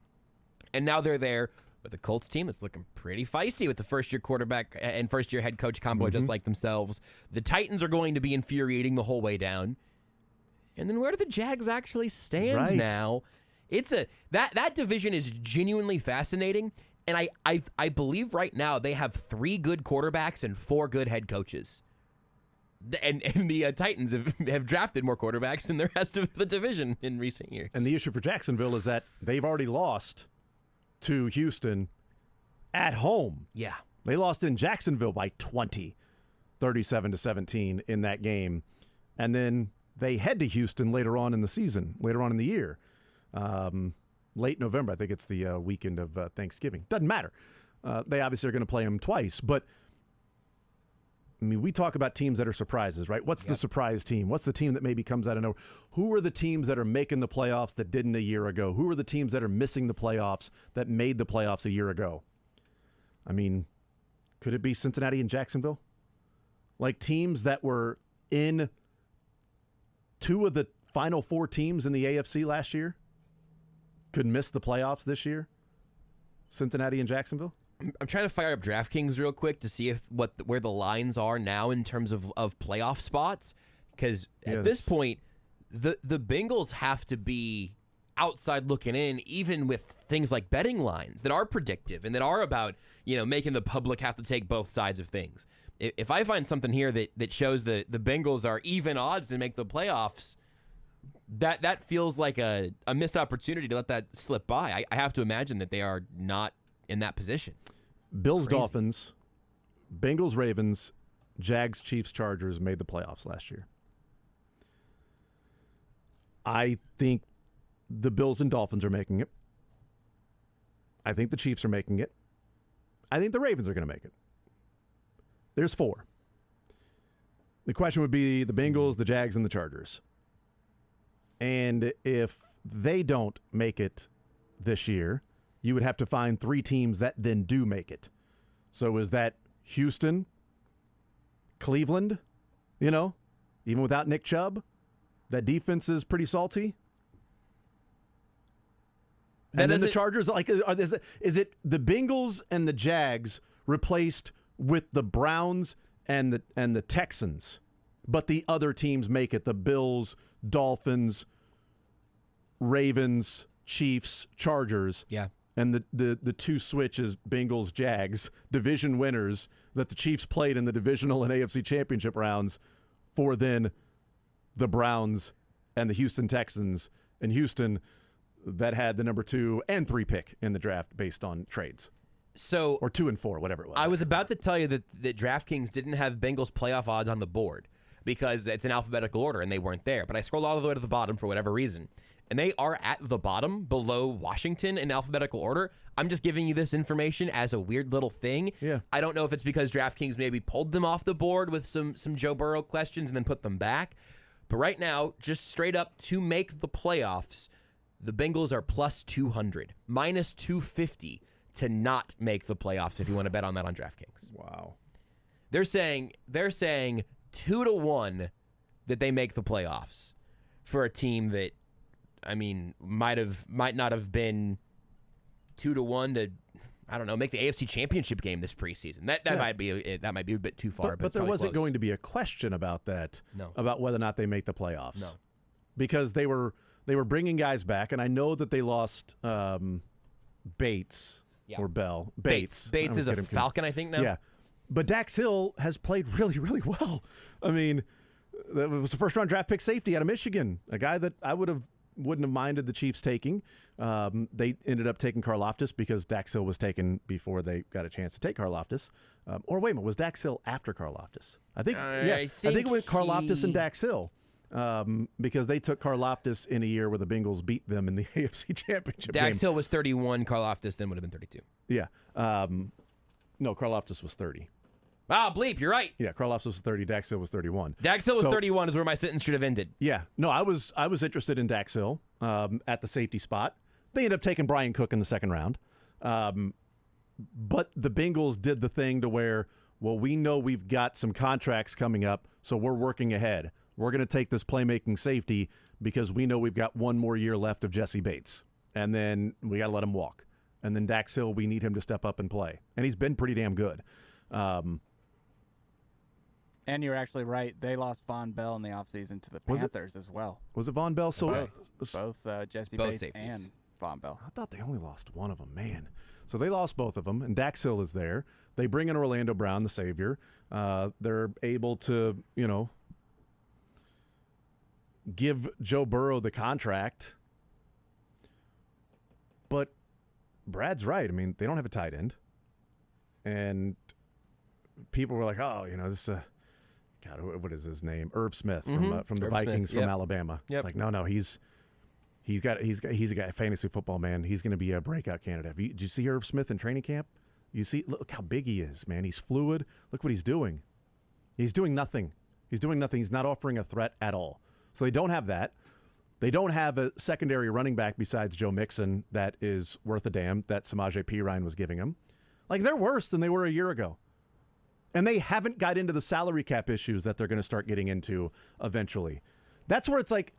[SPEAKER 4] And now they're there with a Colts team that's looking pretty feisty with the first-year quarterback and first-year head coach combo just like themselves. The Titans are going to be infuriating the whole way down. And then where do the Jags actually stand now? It's that division is genuinely fascinating, and I believe right now they have 3 good quarterbacks and 4 good head coaches. And the Titans have drafted more quarterbacks than the rest of the division in recent years.
[SPEAKER 3] And the issue for Jacksonville is that they've already lost to Houston at home.
[SPEAKER 4] Yeah.
[SPEAKER 3] They lost in Jacksonville by 20, 37-17 in that game. And then they head to Houston later on in the year. Late November. I think it's the weekend of Thanksgiving. Doesn't matter. They obviously are going to play them twice. But, I mean, we talk about teams that are surprises, right? What's the surprise team? What's the team that maybe comes out of nowhere? Who are the teams that are making the playoffs that didn't a year ago? Who are the teams that are missing the playoffs that made the playoffs a year ago? I mean, could it be Cincinnati and Jacksonville? Like teams that were in 2 of the final 4 teams in the AFC last year could miss the playoffs this year? Cincinnati and Jacksonville?
[SPEAKER 4] I'm trying to fire up DraftKings real quick to see where the lines are now in terms of playoff spots. Because at this point, the Bengals have to be outside looking in, even with things like betting lines that are predictive and that are about making the public have to take both sides of things. If I find something here that shows the Bengals are even odds to make the playoffs, that feels like a missed opportunity to let that slip by. I have to imagine that they are not in that position.
[SPEAKER 3] Bills, Dolphins, Bengals, Ravens, Jags, Chiefs, Chargers made the playoffs last year. I think the Bills and Dolphins are making it. I think the Chiefs are making it. I think the Ravens are going to make it. There's 4. The question would be the Bengals, the Jags, and the Chargers. And if they don't make it this year, you would have to find 3 teams that then do make it. So is that Houston, Cleveland, even without Nick Chubb? That defense is pretty salty. And then the Chargers, is it the Bengals and the Jags replaced with the Browns and the Texans? but the other teams make it. The Bills, Dolphins, Ravens, Chiefs, Chargers.
[SPEAKER 4] Yeah.
[SPEAKER 3] And the two switches, Bengals, Jags, division winners that the Chiefs played in the divisional and AFC championship rounds for then the Browns and the Houston Texans. And Houston that had the number 2 and 3 pick in the draft based on trades.
[SPEAKER 4] So,
[SPEAKER 3] or 2 and 4, whatever it was.
[SPEAKER 4] I was about to tell you that DraftKings didn't have Bengals playoff odds on the board because it's in alphabetical order and they weren't there. But I scrolled all the way to the bottom for whatever reason. And they are at the bottom below Washington in alphabetical order. I'm just giving you this information as a weird little thing.
[SPEAKER 3] Yeah.
[SPEAKER 4] I don't know if it's because DraftKings maybe pulled them off the board with some Joe Burrow questions and then put them back. But right now, just straight up to make the playoffs, the Bengals are plus 200, minus 250 to not make the playoffs if you want to bet on that on DraftKings.
[SPEAKER 3] Wow.
[SPEAKER 4] They're saying 2-1 that they make the playoffs for a team that, I mean, might not have been 2-1 to, I don't know, make the AFC Championship game this preseason. That might be a bit too far.
[SPEAKER 3] But there wasn't going to be a question about that.
[SPEAKER 4] No.
[SPEAKER 3] About whether or not they make the playoffs.
[SPEAKER 4] No.
[SPEAKER 3] Because they were bringing guys back, and I know that they lost Bates or Bell. Bates
[SPEAKER 4] is a Falcon, I think now.
[SPEAKER 3] Yeah, but Dax Hill has played really, really well. I mean, that was the first-round draft pick safety out of Michigan, a guy that I wouldn't have minded the Chiefs taking. They ended up taking Karlaftis because Dax Hill was taken before they got a chance to take Karlaftis. Or wait a minute, was Dax Hill after Karlaftis? I think it went Karlaftis and Dax Hill. Because they took Karlaftis in a year where the Bengals beat them in the AFC Championship game.
[SPEAKER 4] Dax Hill was 31. Karlaftis then would have been 32.
[SPEAKER 3] Yeah. No, Karlaftis was 30.
[SPEAKER 4] Ah, bleep, you're right.
[SPEAKER 3] Yeah, Karlaftis was 30. Dax Hill was 31.
[SPEAKER 4] Dax Hill was 31 is where my sentence should have ended.
[SPEAKER 3] Yeah. No, I was interested in Dax Hill at the safety spot. They ended up taking Brian Cook in the second round. But the Bengals did the thing to where, well, we know we've got some contracts coming up, so we're working ahead. We're going to take this playmaking safety because we know we've got one more year left of Jesse Bates. And then we got to let him walk. And then Dax Hill, we need him to step up and play. And he's been pretty damn good.
[SPEAKER 8] And you're actually right. They lost Von Bell in the offseason to the Panthers as well.
[SPEAKER 3] Was it Von Bell? So
[SPEAKER 8] both Jesse
[SPEAKER 4] both
[SPEAKER 8] Bates
[SPEAKER 4] safeties.
[SPEAKER 8] and Von Bell.
[SPEAKER 3] I thought they only lost one of them, man. So they lost both of them, and Dax Hill is there. They bring in Orlando Brown, the savior. They're able to, give Joe Burrow the contract. But Brad's right. I mean, they don't have a tight end. And people were like, oh, this God, what is his name? Irv Smith from the
[SPEAKER 4] Irv
[SPEAKER 3] Vikings
[SPEAKER 4] Smith.
[SPEAKER 3] from Alabama.
[SPEAKER 4] Yep.
[SPEAKER 3] It's like, no, he's a guy, fantasy football man. He's going to be a breakout candidate. Did you see Irv Smith in training camp? Look how big he is, man. He's fluid. Look what he's doing. He's doing nothing. He's not offering a threat at all. So they don't have that. They don't have a secondary running back besides Joe Mixon that is worth a damn that Samaje Perine was giving him. Like, they're worse than they were a year ago. And they haven't got into the salary cap issues that they're going to start getting into eventually. That's where it's like,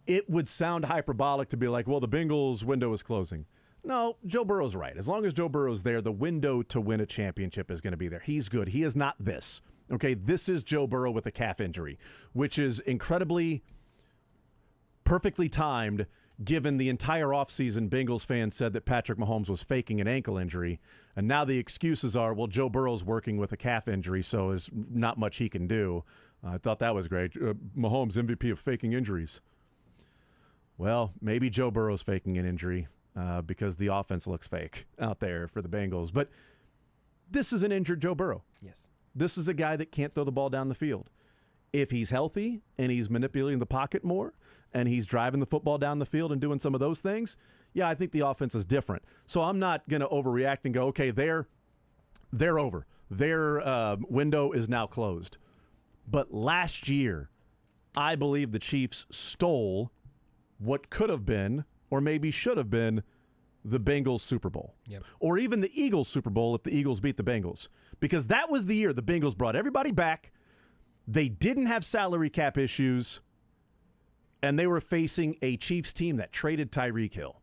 [SPEAKER 3] it would sound hyperbolic to be like, well, the Bengals window is closing. No, Joe Burrow's right. As long as Joe Burrow's there, the window to win a championship is going to be there. He's good. He is not this. Okay, this is Joe Burrow with a calf injury, which is incredibly perfectly timed given the entire offseason Bengals fans said that Patrick Mahomes was faking an ankle injury. And now the excuses are, well, Joe Burrow's working with a calf injury, so there's not much he can do. I thought that was great. Mahomes, MVP of faking injuries. Well, maybe Joe Burrow's faking an injury because the offense looks fake out there for the Bengals. But this is an injured Joe Burrow.
[SPEAKER 4] Yes.
[SPEAKER 3] This is a guy that can't throw the ball down the field. If he's healthy and he's manipulating the pocket more and he's driving the football down the field and doing some of those things, yeah, I think the offense is different. So I'm not going to overreact and go, okay, they're over. Their window is now closed. But last year, I believe the Chiefs stole what could have been or maybe should have been the Bengals Super Bowl.
[SPEAKER 4] Yep.
[SPEAKER 3] Or even the Eagles Super Bowl if the Eagles beat the Bengals. Because that was the year the Bengals brought everybody back. They didn't have salary cap issues. And they were facing a Chiefs team that traded Tyreek Hill.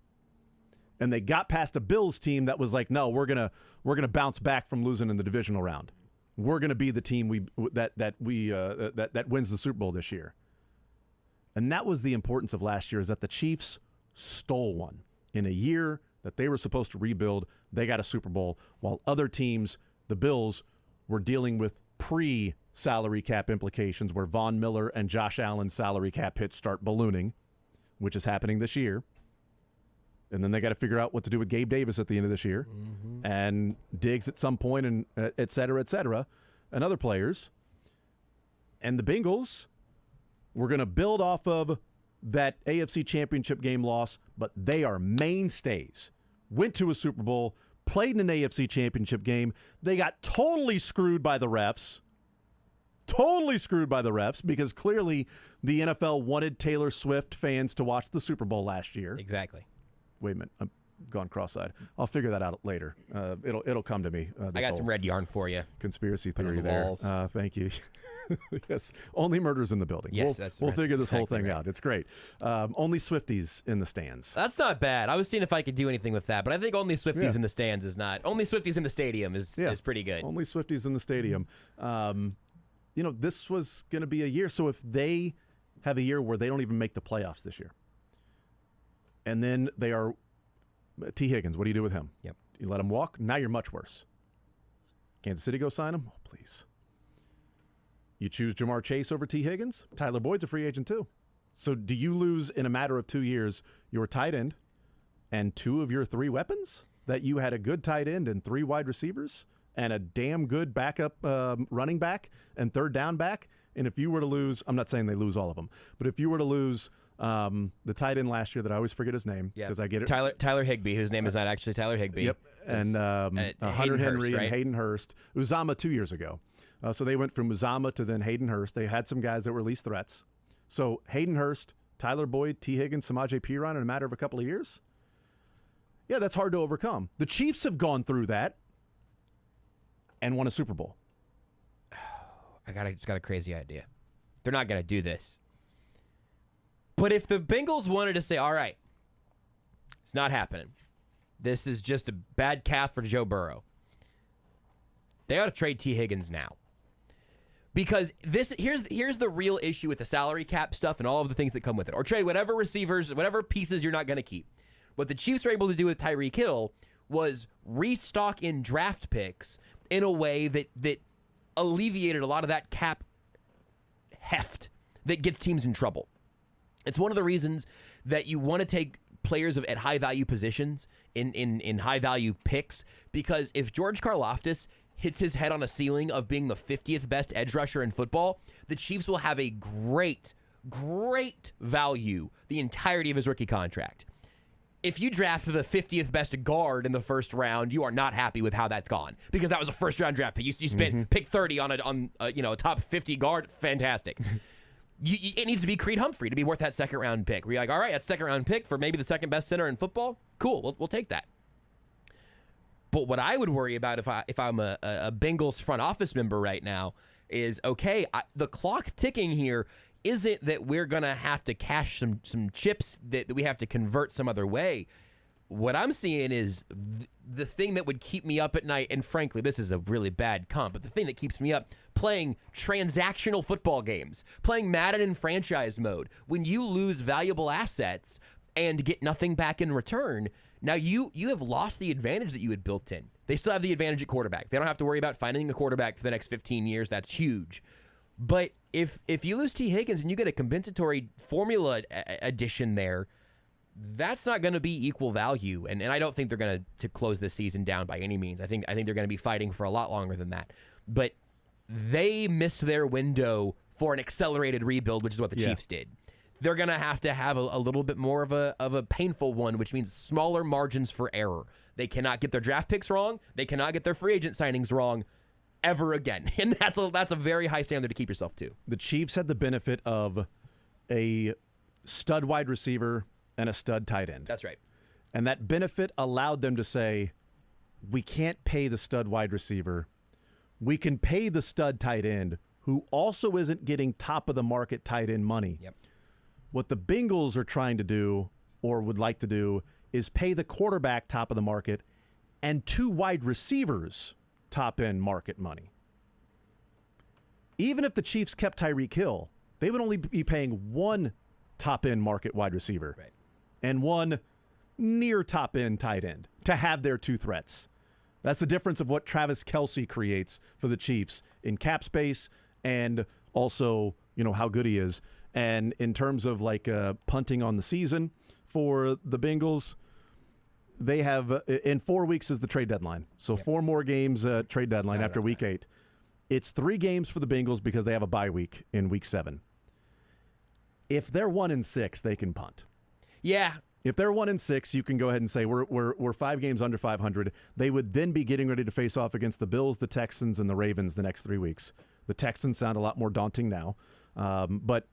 [SPEAKER 3] And they got past a Bills team that was like, no, we're gonna bounce back from losing in the divisional round. we're going to be the team that wins the Super Bowl this year. And that was the importance of last year, is that the Chiefs stole one. In a year that they were supposed to rebuild, they got a Super Bowl, while other teams, the Bills, were dealing with pre-salary cap implications where Von Miller and Josh Allen's salary cap hits start ballooning, which is happening this year. And then they got to figure out what to do with Gabe Davis at the end of this year, and Diggs at some point, and et cetera, and other players. And the Bengals were going to build off of that AFC Championship game loss, but they are mainstays. Went to a Super Bowl, played in an AFC Championship game. They got totally screwed by the refs. Totally screwed by the refs, because clearly the NFL wanted Taylor Swift fans to watch the Super Bowl last year.
[SPEAKER 4] Exactly.
[SPEAKER 3] Wait a minute. I'm gone cross-eyed. I'll figure that out later. It'll come to me.
[SPEAKER 4] I got some red yarn for you.
[SPEAKER 3] Conspiracy
[SPEAKER 4] Put on
[SPEAKER 3] theory
[SPEAKER 4] the
[SPEAKER 3] there.
[SPEAKER 4] walls.
[SPEAKER 3] Thank you. Yes. Only murders in the building.
[SPEAKER 4] Yes,
[SPEAKER 3] we'll
[SPEAKER 4] that's
[SPEAKER 3] figure this whole
[SPEAKER 4] exactly
[SPEAKER 3] thing
[SPEAKER 4] right.
[SPEAKER 3] out. It's great. Only Swifties in the stands.
[SPEAKER 4] That's not bad. I was seeing if I could do anything with that, but I think only Swifties
[SPEAKER 3] Yeah.
[SPEAKER 4] in the stands is not. Only Swifties in the stadium is pretty good.
[SPEAKER 3] Only Swifties in the stadium. This was going to be a year. So if they have a year where they don't even make the playoffs this year, and then they are T. Higgins, what do you do with him?
[SPEAKER 4] Yep.
[SPEAKER 3] You let him walk? Now you're much worse. Kansas City go sign him? Oh, please. You choose Jamar Chase over T. Higgins? Tyler Boyd's a free agent too. So do you lose in a matter of 2 years your tight end and 2 of your 3 weapons? That you had a good tight end and 3 wide receivers and a damn good backup running back and third down back? And if you were to lose, I'm not saying they lose all of them, but if you were to lose the tight end last year that I always forget his name because I get it.
[SPEAKER 4] Tyler Higbee, whose name is not actually Tyler Higbee.
[SPEAKER 3] Yep. And Hunter
[SPEAKER 4] Hayden
[SPEAKER 3] Henry
[SPEAKER 4] Hurst, right?
[SPEAKER 3] and Hayden Hurst. Uzama 2 years ago. So they went from Uzama to then Hayden Hurst. They had some guys that were least threats. So Hayden Hurst, Tyler Boyd, T. Higgins, Samaje Perine in a matter of a couple of years. Yeah, that's hard to overcome. The Chiefs have gone through that and won a Super Bowl.
[SPEAKER 4] Just got a crazy idea. They're not going to do this. But if the Bengals wanted to say, all right, it's not happening. This is just a bad calf for Joe Burrow. They ought to trade T. Higgins now. Because here's the real issue with the salary cap stuff and all of the things that come with it. Or trade whatever receivers, whatever pieces you're not going to keep. What the Chiefs were able to do with Tyreek Hill was restock in draft picks in a way that alleviated a lot of that cap heft that gets teams in trouble. It's one of the reasons that you want to take players at high-value positions in high-value picks, because if George Karlaftis hits his head on a ceiling of being the 50th best edge rusher in football, the Chiefs will have a great value the entirety of his rookie contract. If you draft the 50th best guard in the first round, you are not happy with how that's gone, because that was a first-round draft pick. You spent pick 30 on a top 50 guard. Fantastic. It needs to be Creed Humphrey to be worth that second-round pick. Where you're like, all right, that's second-round pick for maybe the second-best center in football. Cool, we'll take that. But what I would worry about if I'm a Bengals front office member right now is, okay, the clock ticking here isn't that we're going to have to cash some chips that we have to convert some other way. What I'm seeing is the thing that would keep me up at night, and frankly, this is a really bad comp, but the thing that keeps me up, playing transactional football games, playing Madden in franchise mode, when you lose valuable assets and get nothing back in return, now you have lost the advantage that you had built in. They still have the advantage at quarterback. They don't have to worry about finding a quarterback for the next 15 years. That's huge. But if you lose T. Higgins and you get a compensatory formula addition there, that's not going to be equal value. And I don't think they're going to close this season down by any means. I think they're going to be fighting for a lot longer than that. But they missed their window for an accelerated rebuild, which is what the Chiefs did. They're going to have a little bit more of a painful one, which means smaller margins for error. They cannot get their draft picks wrong. They cannot get their free agent signings wrong ever again. And that's a very high standard to keep yourself to.
[SPEAKER 3] The Chiefs had the benefit of a stud wide receiver and a stud tight end.
[SPEAKER 4] That's right.
[SPEAKER 3] And that benefit allowed them to say, we can't pay the stud wide receiver. We can pay the stud tight end, who also isn't getting top of the market tight end money.
[SPEAKER 4] Yep.
[SPEAKER 3] What the Bengals are trying to do, or would like to do, is pay the quarterback top of the market and 2 wide receivers top end market money. even if the Chiefs kept Tyreek Hill, they would only be paying one top-end market wide receiver and one near top-end tight end to have their two threats. That's the difference of what Travis Kelce creates for the Chiefs in cap space and also, how good he is. And in terms of punting on the season for the Bengals, they have in 4 weeks is the trade deadline. So 4 more games trade deadline after week 8. It's 3 games for the Bengals because they have a bye week in week 7. If they're 1-6, they can punt.
[SPEAKER 4] Yeah.
[SPEAKER 3] If they're 1-6, you can go ahead and say we're 5 games under 500. They would then be getting ready to face off against the Bills, the Texans, and the Ravens the next 3 weeks. The Texans sound a lot more daunting now, but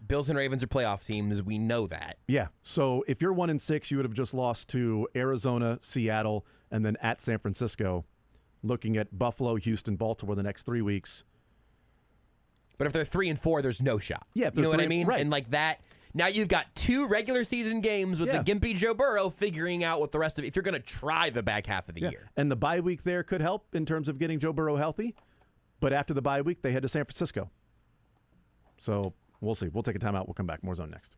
[SPEAKER 4] Bills and Ravens are playoff teams. We know that.
[SPEAKER 3] Yeah. So if you're 1-6, you would have just lost to Arizona, Seattle, and then at San Francisco. Looking at Buffalo, Houston, Baltimore the next 3 weeks.
[SPEAKER 4] But if they're 3-4, there's no shot.
[SPEAKER 3] Yeah,
[SPEAKER 4] you know what I mean?
[SPEAKER 3] Right.
[SPEAKER 4] And that, now you've got 2 regular season games with the gimpy Joe Burrow figuring out what the rest of it, if you're going to try the back half of the year.
[SPEAKER 3] And the bye week there could help in terms of getting Joe Burrow healthy. But after the bye week, they head to San Francisco. So we'll see. We'll take a timeout. We'll come back. More Zone next.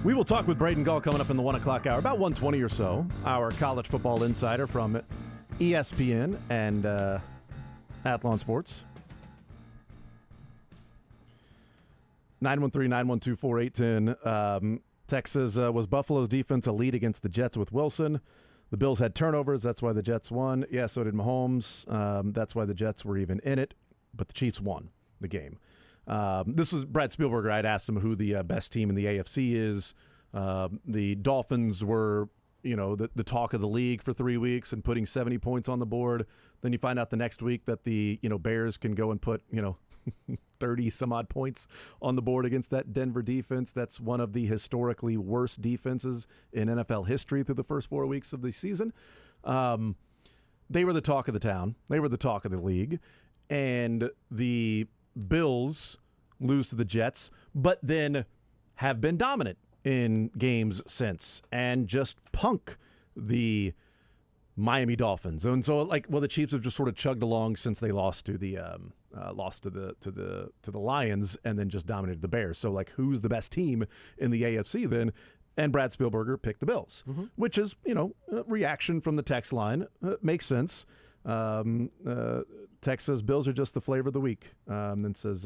[SPEAKER 3] We will talk with Braden Gall coming up in the 1 o'clock hour, about 1:20 or so. Our college football insider from ESPN and Athlon Sports. 913-912-4810. Texas was Buffalo's defense a lead against the Jets with Wilson. The Bills had turnovers. That's why the Jets won. Yeah, so did Mahomes. That's why the Jets were even in it. But the Chiefs won the game. This was Brad Spielberger. I'd asked him who the best team in the AFC is. The Dolphins were, the talk of the league for 3 weeks and putting 70 points on the board. Then you find out the next week that the, Bears can go and put, 30 some odd points on the board against that Denver defense. That's one of the historically worst defenses in NFL history through the first 4 weeks of the season. They were the talk of the town. They were the talk of the league. And the Bills lose to the Jets, but then have been dominant in games since and just punk the Miami Dolphins. And so, the Chiefs have just sort of chugged along since they lost to the Lions and then just dominated the Bears. So, who's the best team in the AFC then? And Brad Spielberger picked the Bills, which is, a reaction from the text line. Makes sense. Text says Bills are just the flavor of the week. Then says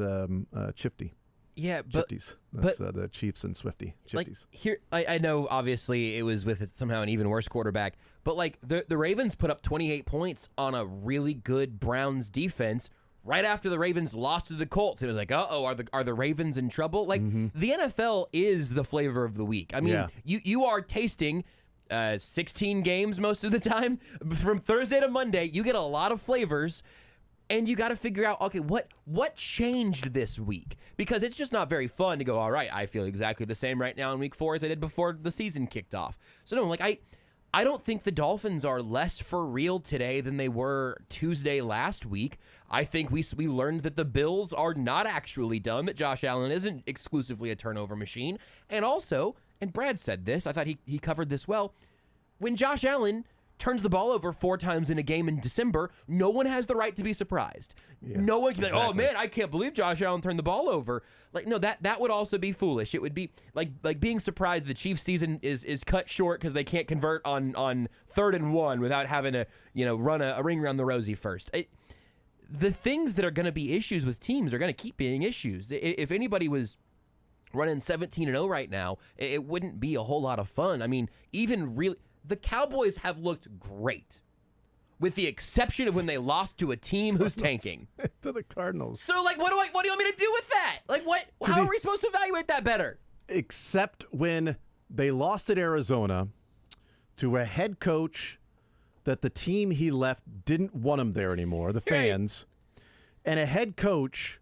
[SPEAKER 3] Chifty.
[SPEAKER 4] Yeah, but
[SPEAKER 3] Chifties. That's the Chiefs and Swifty. Chifties.
[SPEAKER 4] Here, I know obviously it was with somehow an even worse quarterback, but the Ravens put up 28 points on a really good Browns defense right after the Ravens lost to the Colts. It was are the Ravens in trouble? The NFL is the flavor of the week. I mean, you are tasting 16 games most of the time. From Thursday to Monday, you get a lot of flavors, and you got to figure out, okay, what changed this week? Because it's just not very fun to go, all right, I feel exactly the same right now in week 4 as I did before the season kicked off. So no, I don't think the Dolphins are less for real today than they were Tuesday last week. I think we learned that the Bills are not actually done, that Josh Allen isn't exclusively a turnover machine. And also, and Brad said this, I thought he covered this well, when Josh Allen turns the ball over 4 times in a game in December, no one has the right to be surprised. Yeah, no one can be like, oh man, I can't believe Josh Allen turned the ball over. No, that would also be foolish. It would be like being surprised the Chiefs season is cut short because they can't convert on 3rd and 1 without having to, run a ring around the rosy first. The things that are going to be issues with teams are going to keep being issues. If anybody was running 17-0 right now, it wouldn't be a whole lot of fun. I mean, the Cowboys have looked great, with the exception of when they lost to a team who's tanking.
[SPEAKER 3] To the Cardinals.
[SPEAKER 4] So, what do you want me to do with that? How are we supposed to evaluate that better?
[SPEAKER 3] Except when they lost at Arizona to a head coach that the team he left didn't want him there anymore, the fans, and a head coach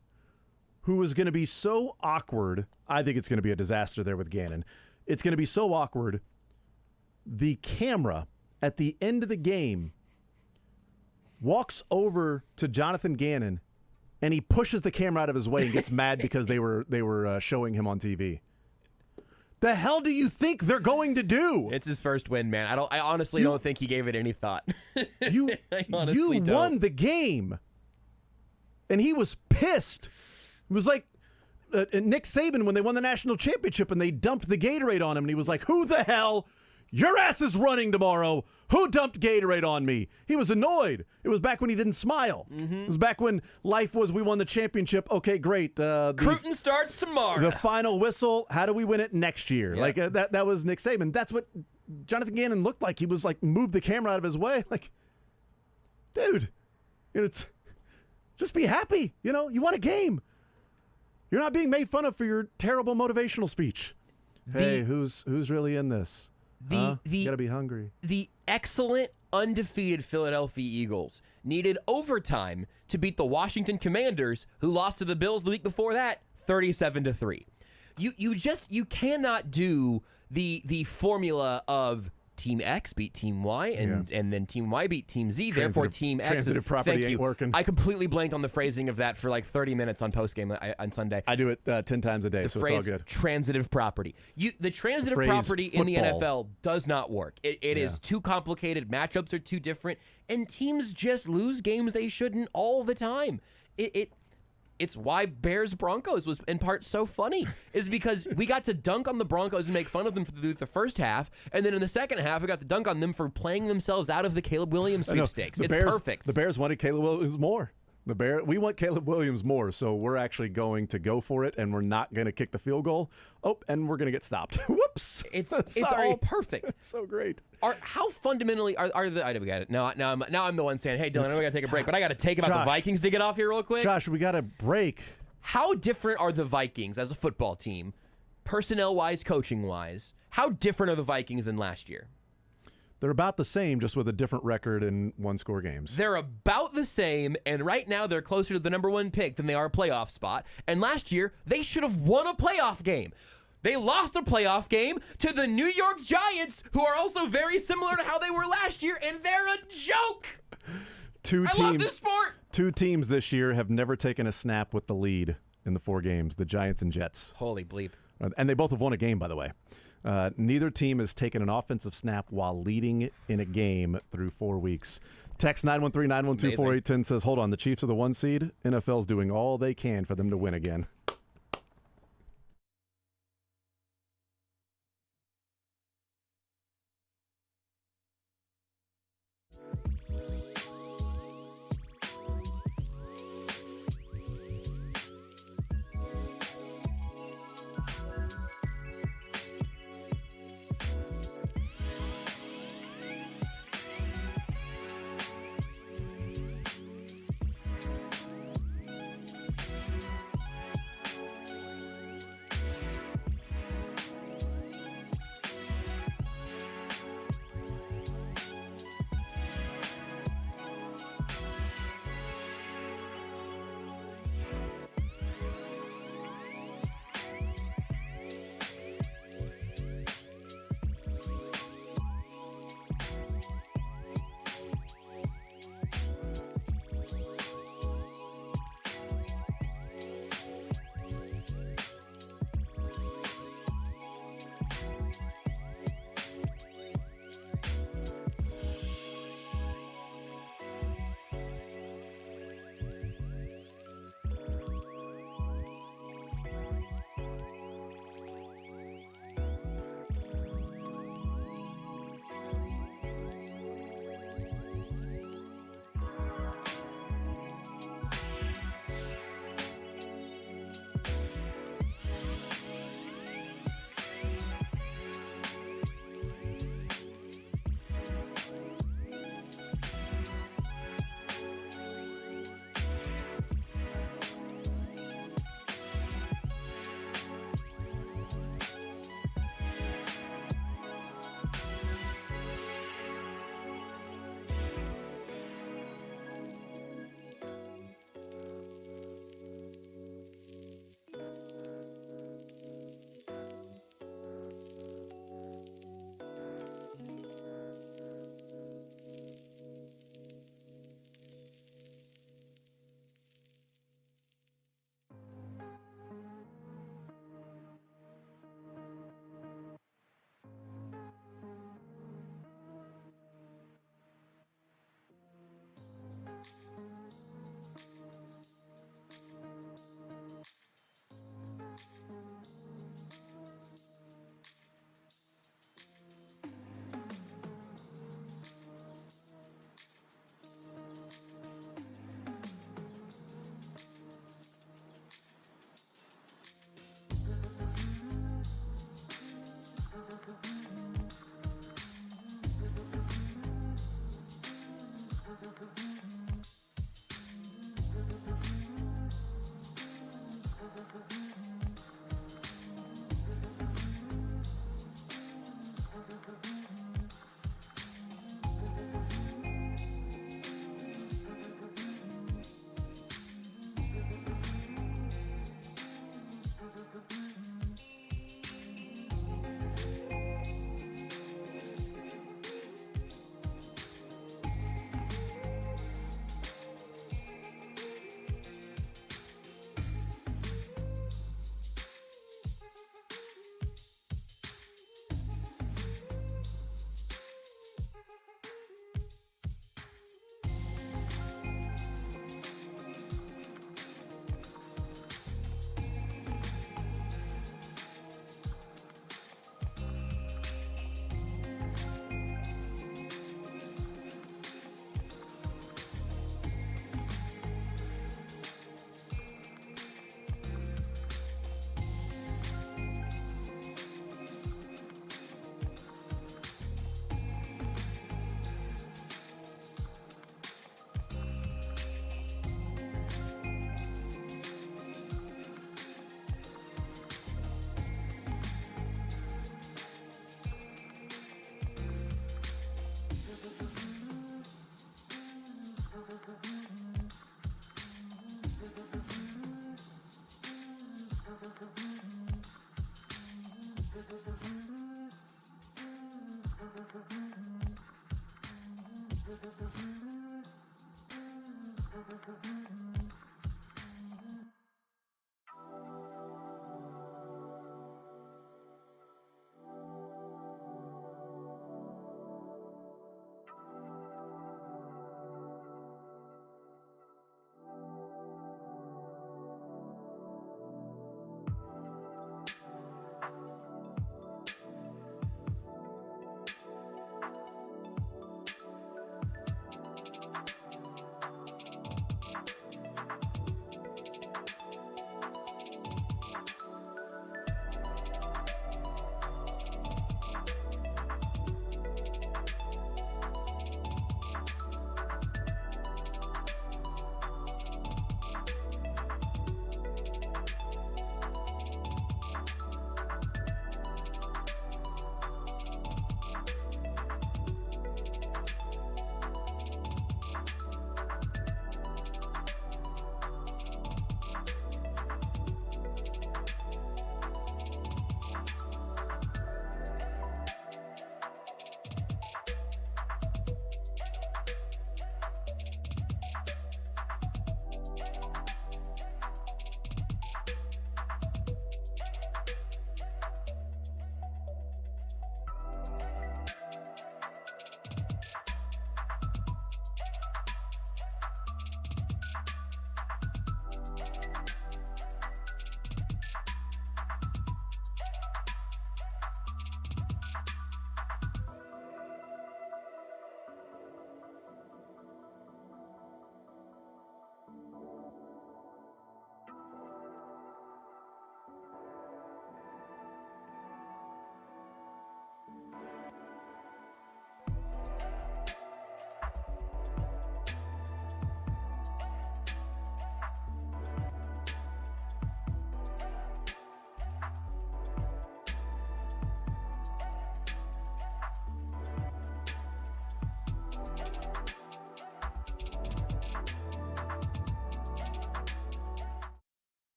[SPEAKER 3] who was going to be so awkward. I think it's going to be a disaster there with Gannon. It's going to be so awkward. The camera at the end of the game walks over to Jonathan Gannon, and he pushes the camera out of his way and gets mad because they were showing him on TV. The hell do you think they're going to do?
[SPEAKER 4] It's his first win, man. I honestly don't think he gave it any thought.
[SPEAKER 3] You won the game, and he was pissed. It was like Nick Saban when they won the national championship and they dumped the Gatorade on him, and he was like, "Who the hell? Your ass is running tomorrow. Who dumped Gatorade on me?" He was annoyed. It was back when he didn't smile. It was back when life was, we won the championship. Okay, great.
[SPEAKER 4] Cruton starts tomorrow.
[SPEAKER 3] The final whistle. How do we win it next year? Yep. That was Nick Saban. That's what Jonathan Gannon looked like. He was moved the camera out of his way. Dude, just be happy. You won a game. You're not being made fun of for your terrible motivational speech. Hey, who's really in this? You gotta be hungry.
[SPEAKER 4] The excellent, undefeated Philadelphia Eagles needed overtime to beat the Washington Commanders, who lost to the Bills the week before that, 37-3. You cannot do the formula of Team X beat Team Y, and then Team Y beat Team Z. Therefore, Team X
[SPEAKER 3] transitive property ain't working.
[SPEAKER 4] I completely blanked on the phrasing of that for 30 minutes on postgame on Sunday.
[SPEAKER 3] I do it 10 times a day, so it's all good.
[SPEAKER 4] Transitive property. The transitive property in the NFL does not work. It is too complicated. Matchups are too different, and teams just lose games they shouldn't all the time. It it's why Bears Broncos was in part so funny, is because we got to dunk on the Broncos and make fun of them through the first half, and then in the second half we got to dunk on them for playing themselves out of the Caleb Williams sweepstakes. It's perfect.
[SPEAKER 3] The Bears wanted Caleb Williams more. We want Caleb Williams more, so we're actually going to go for it, and we're not going to kick the field goal. Oh, and we're going to get stopped. Whoops!
[SPEAKER 4] It's all perfect.
[SPEAKER 3] It's so great.
[SPEAKER 4] How fundamentally are the? I got it. Now I'm the one saying, "Hey, Dylan, I know we got to take a break, but I got to take about the Vikings to get off here real quick."
[SPEAKER 3] Josh, we got a break.
[SPEAKER 4] How different are the Vikings as a football team, personnel-wise, coaching-wise? How different are the Vikings than last year?
[SPEAKER 3] They're about the same, just with a different record in one-score games.
[SPEAKER 4] They're about the same, and right now they're closer to the number 1 pick than they are a playoff spot. And last year, they should have won a playoff game. They lost a playoff game to the New York Giants, who are also very similar to how they were last year, and they're a joke. I love this sport.
[SPEAKER 3] 2 teams this year have never taken a snap with the lead in the 4 games, the Giants and Jets.
[SPEAKER 4] Holy bleep.
[SPEAKER 3] And they both have won a game, by the way. Neither team has taken an offensive snap while leading in a game through 4 weeks. Text 913-912-4810 says, hold on, the Chiefs are the 1 seed. NFL's doing all they can for them to win again.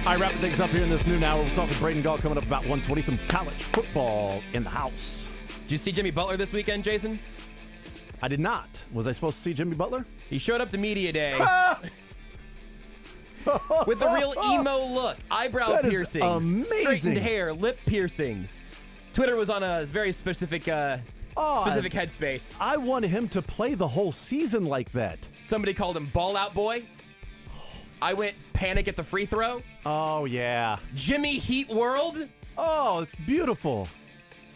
[SPEAKER 3] All right, wrapping things up here in this noon hour. We're talking Braden Gall coming up about 1:20. Some college football in the house.
[SPEAKER 4] Did you see Jimmy Butler this weekend, Jason?
[SPEAKER 3] I did not. Was I supposed to see Jimmy Butler?
[SPEAKER 4] He showed up to media day with a real emo look, eyebrow
[SPEAKER 3] That is
[SPEAKER 4] piercings,
[SPEAKER 3] amazing.
[SPEAKER 4] straightened hair, lip piercings. Twitter was on a very specific headspace.
[SPEAKER 3] I wanted him to play the whole season like that.
[SPEAKER 4] Somebody called him Ball Out Boy. I went panic at the free throw.
[SPEAKER 3] Oh, yeah.
[SPEAKER 4] Jimmy Heat World.
[SPEAKER 3] Oh, it's beautiful.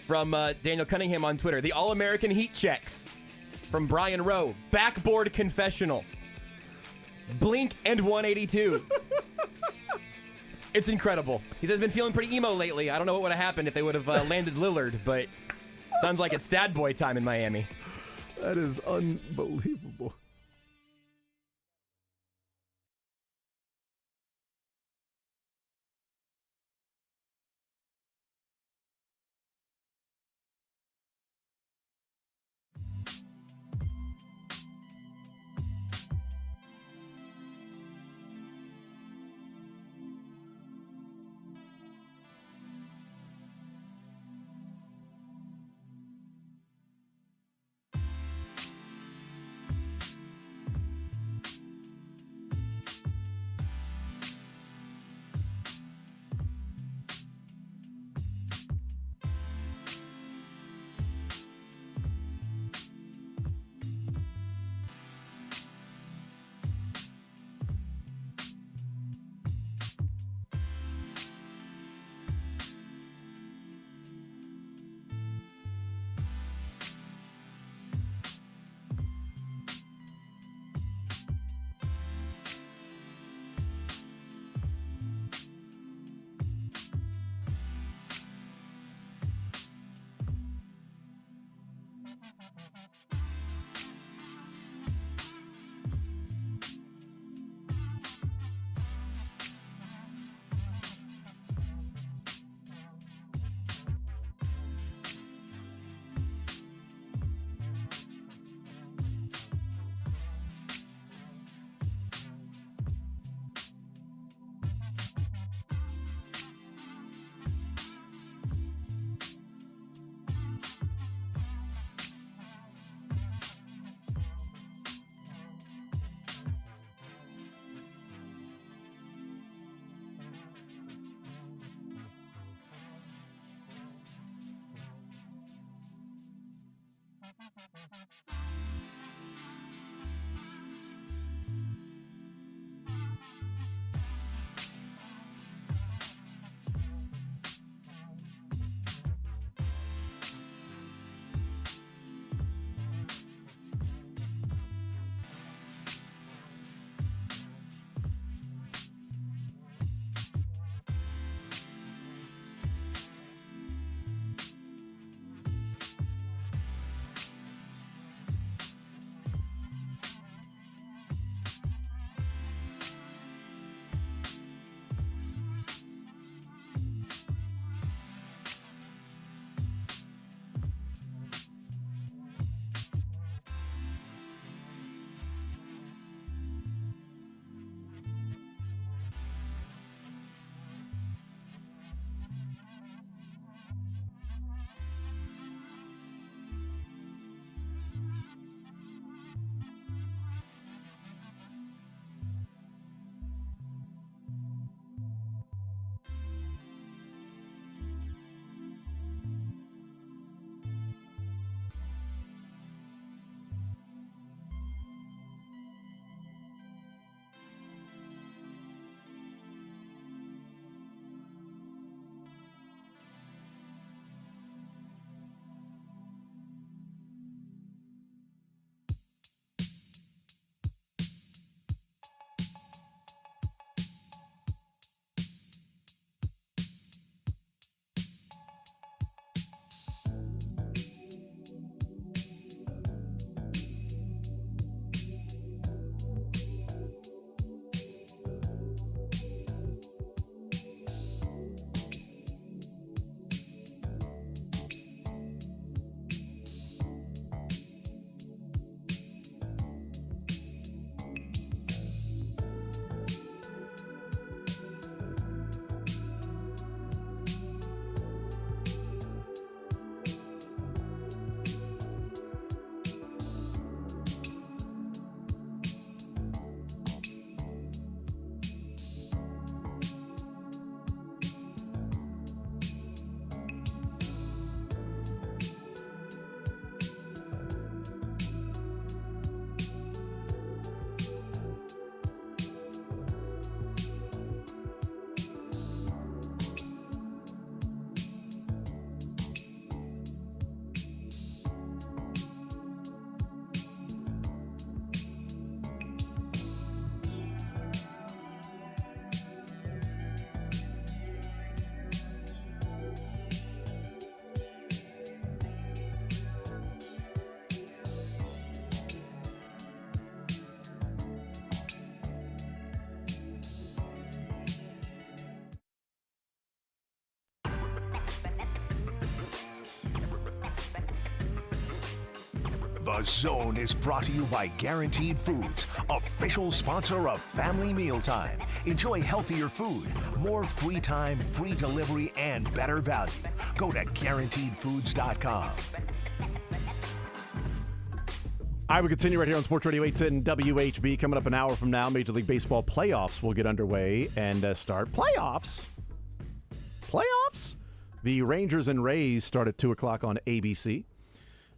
[SPEAKER 4] From Daniel Cunningham on Twitter. The All-American Heat Checks. From Brian Rowe. Backboard Confessional. Blink and 182. It's incredible. He says, been feeling pretty emo lately. I don't know what would have happened if they would have landed Lillard, but sounds like it's sad boy time in Miami.
[SPEAKER 3] That is unbelievable.
[SPEAKER 2] The Zone is brought to you by Guaranteed Foods, official sponsor of Family Mealtime. Enjoy healthier food, more free time, free delivery, and better value. Go to GuaranteedFoods.com.
[SPEAKER 3] All right, we continue right here on Sports Radio 810 WHB. Coming up an hour from now, Major League Baseball playoffs will get underway and start. Playoffs? The Rangers and Rays start at 2 o'clock on ABC.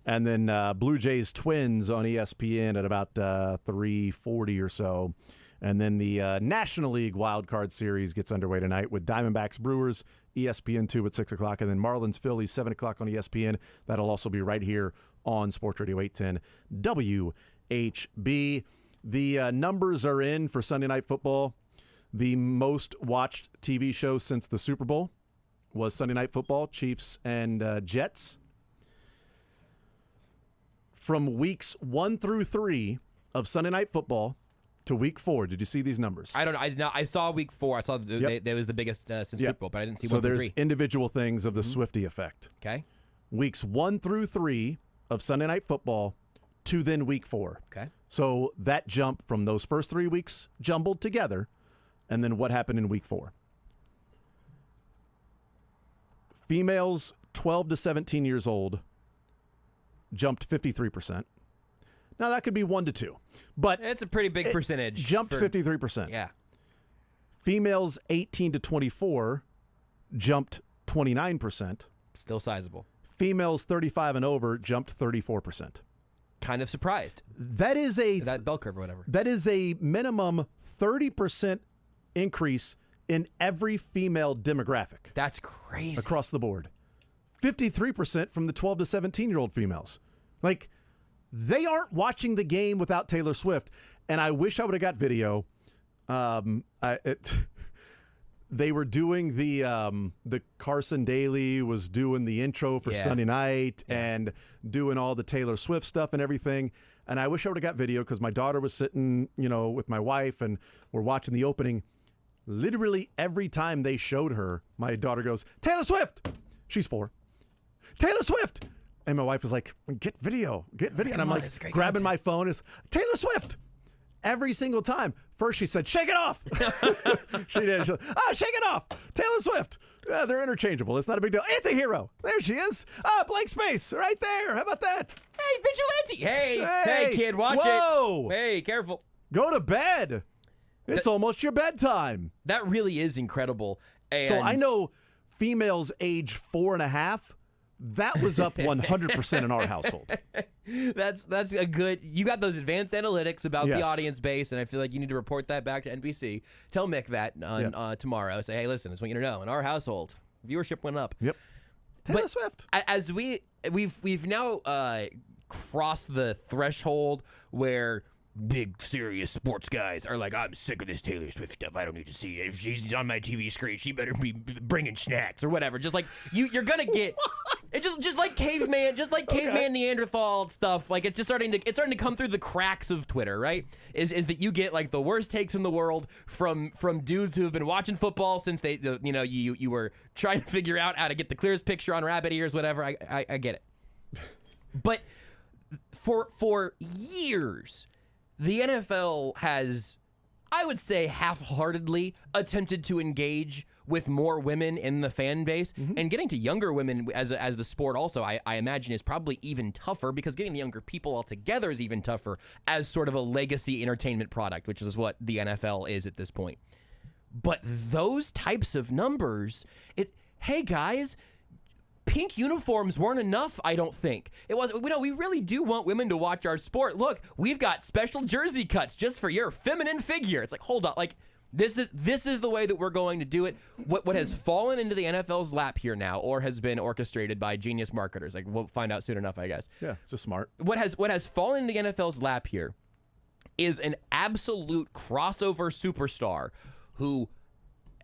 [SPEAKER 3] And then Blue Jays Twins on ESPN at about 3:40 or so. And then the National League Wild Card Series gets underway tonight with Diamondbacks Brewers, ESPN 2 at 6 o'clock. And then Marlins Phillies, 7 o'clock on ESPN. That'll also be right here on Sports Radio 810 WHB. The numbers are in for Sunday Night Football. The most watched TV show since the Super Bowl was Sunday Night Football, Chiefs and Jets. From weeks 1 through 3 of Sunday Night Football to week 4, did you see these numbers?
[SPEAKER 4] I don't know. I saw week 4. I saw that was the biggest since Super Bowl, but I didn't see 1 through 3.
[SPEAKER 3] So there's individual things of the Swiftie effect.
[SPEAKER 4] Okay.
[SPEAKER 3] Weeks 1 through 3 of Sunday Night Football to then week 4.
[SPEAKER 4] Okay.
[SPEAKER 3] So that jump from those first 3 weeks jumbled together, and then what happened in week 4. Females 12 to 17 years old jumped 53%. Now that could be 1 to 2, but
[SPEAKER 4] it's a pretty big percentage.
[SPEAKER 3] Jumped 53%.
[SPEAKER 4] Yeah.
[SPEAKER 3] Females 18 to 24 jumped 29%.
[SPEAKER 4] Still sizable.
[SPEAKER 3] Females 35 and over jumped 34%.
[SPEAKER 4] Kind of surprised.
[SPEAKER 3] That
[SPEAKER 4] bell curve or whatever.
[SPEAKER 3] That is a minimum 30% increase in every female demographic.
[SPEAKER 4] That's crazy.
[SPEAKER 3] Across the board. 53% from the 12 to 17-year-old females. Like, they aren't watching the game without Taylor Swift. And I wish I would have got video. They were doing the Carson Daly was doing the intro for Sunday night and doing all the Taylor Swift stuff and everything. And I wish I would have got video because my daughter was sitting, with my wife and we're watching the opening. Literally every time they showed her, my daughter goes, Taylor Swift! She's 4. Taylor Swift! And my wife was like, get video. And I'm like, grabbing my phone, is Taylor Swift! Every single time. First she said, shake it off. She did. She shake it off. Taylor Swift. Yeah, they're interchangeable. It's not a big deal. It's a hero. There she is. Blank space right there. How about that?
[SPEAKER 4] Hey, Vigilante. Hey, kid, watch
[SPEAKER 3] whoa.
[SPEAKER 4] it. Hey, careful.
[SPEAKER 3] Go to bed. It's almost your bedtime.
[SPEAKER 4] That really is incredible. And
[SPEAKER 3] so I know females age 4.5. That was up 100% in our household.
[SPEAKER 4] That's a good. You got those advanced analytics about the audience base, and I feel like you need to report that back to NBC. Tell Mick that on tomorrow. Say, hey, listen, I just want you to know, in our household, viewership went up.
[SPEAKER 3] Yep. Taylor Swift.
[SPEAKER 4] As we've now crossed the threshold where big serious sports guys are like, I'm sick of this Taylor Swift stuff. I don't need to see it. If she's on my TV screen, she better be bringing snacks or whatever. Just like you're gonna get. It's just like caveman, Neanderthal stuff. Like it's starting to come through the cracks of Twitter, right? Is that you get like the worst takes in the world from dudes who have been watching football since you were trying to figure out how to get the clearest picture on rabbit ears, whatever. I get it, but for years, the NFL has, I would say, half-heartedly attempted to engage with more women in the fan base, and getting to younger women as the sport also, I imagine, is probably even tougher because getting the younger people altogether is even tougher as sort of a legacy entertainment product, which is what the NFL is at this point. But those types of numbers, hey guys, pink uniforms weren't enough, I don't think. It was, we really do want women to watch our sport. Look, we've got special jersey cuts just for your feminine figure. It's like, hold on, like, this is the way that we're going to do it. What has fallen into the NFL's lap here now, or has been orchestrated by genius marketers, like we'll find out soon enough, I guess.
[SPEAKER 3] Yeah, it's just smart.
[SPEAKER 4] What has fallen into the NFL's lap here is an absolute crossover superstar who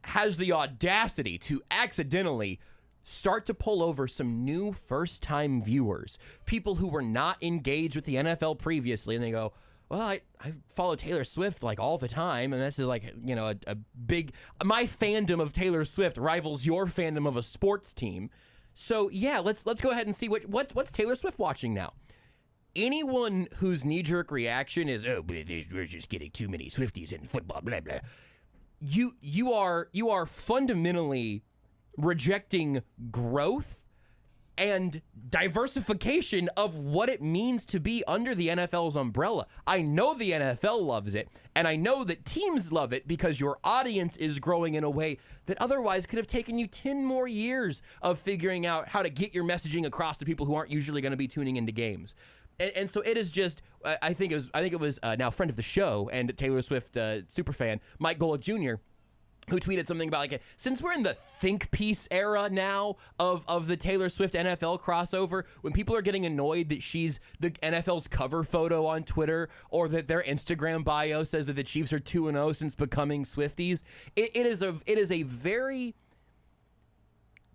[SPEAKER 4] has the audacity to accidentally start to pull over some new first-time viewers, people who were not engaged with the NFL previously, and they go, well, I follow Taylor Swift like all the time, and this is like, a big, my fandom of Taylor Swift rivals your fandom of a sports team. So yeah, let's go ahead and see what's Taylor Swift watching now. anyone whose knee-jerk reaction is, oh, but we're just getting too many Swifties in football, blah, blah, you are fundamentally rejecting growth and diversification of what it means to be under the NFL's umbrella. I know the NFL loves it, and I know that teams love it because your audience is growing in a way that otherwise could have taken you 10 more years of figuring out how to get your messaging across to people who aren't usually going to be tuning into games. And so it is just, I think it was now friend of the show and Taylor Swift superfan, Mike Golick Jr., who tweeted something about, like, since we're in the think piece era now of the Taylor Swift NFL crossover, when people are getting annoyed that she's the NFL's cover photo on Twitter or that their Instagram bio says that the Chiefs are 2-0 since becoming Swifties, it is a very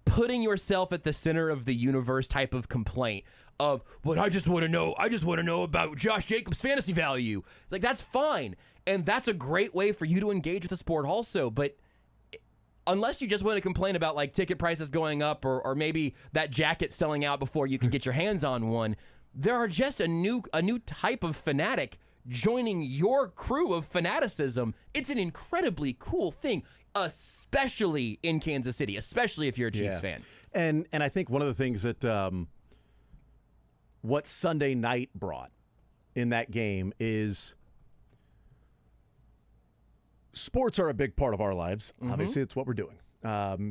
[SPEAKER 4] putting yourself at the center of the universe type of complaint of, what I just want to know about Josh Jacobs' fantasy value. It's like, that's fine. And that's a great way for you to engage with the sport also. But unless you just want to complain about, like, ticket prices going up or maybe that jacket selling out before you can get your hands on one, there are just a new type of fanatic joining your crew of fanaticism. It's an incredibly cool thing, especially in Kansas City, especially if you're a Chiefs fan.
[SPEAKER 3] And I think one of the things that what Sunday night brought in that game is sports are a big part of our lives. Mm-hmm. Obviously, it's what we're doing.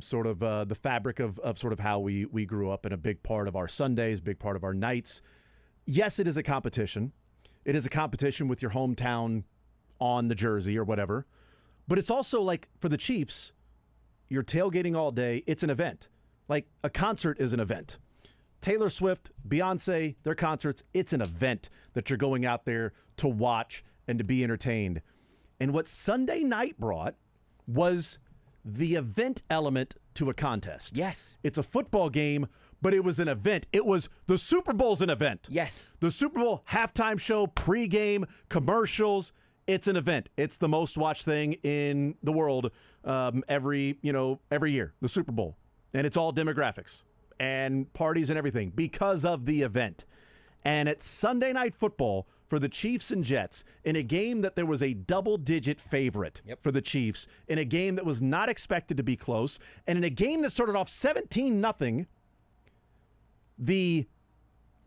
[SPEAKER 3] Sort of the fabric of sort of how we grew up, and a big part of our Sundays, big part of our nights. Yes, it is a competition. It is a competition with your hometown on the jersey or whatever. But it's also, like, for the Chiefs, you're tailgating all day. It's an event. Like, a concert is an event. Taylor Swift, Beyonce, their concerts, it's an event that you're going out there to watch and to be entertained. And what Sunday night brought was the event element to a contest.
[SPEAKER 4] Yes.
[SPEAKER 3] It's a football game, but it was an event. It was the Super Bowl's an event.
[SPEAKER 4] Yes.
[SPEAKER 3] The Super Bowl halftime show, pregame, commercials, it's an event. It's the most watched thing in the world every year, the Super Bowl. And it's all demographics and parties and everything because of the event. And it's Sunday Night Football for the Chiefs and Jets in a game that there was a double-digit favorite for the Chiefs, in a game that was not expected to be close, and in a game that started off 17-0. The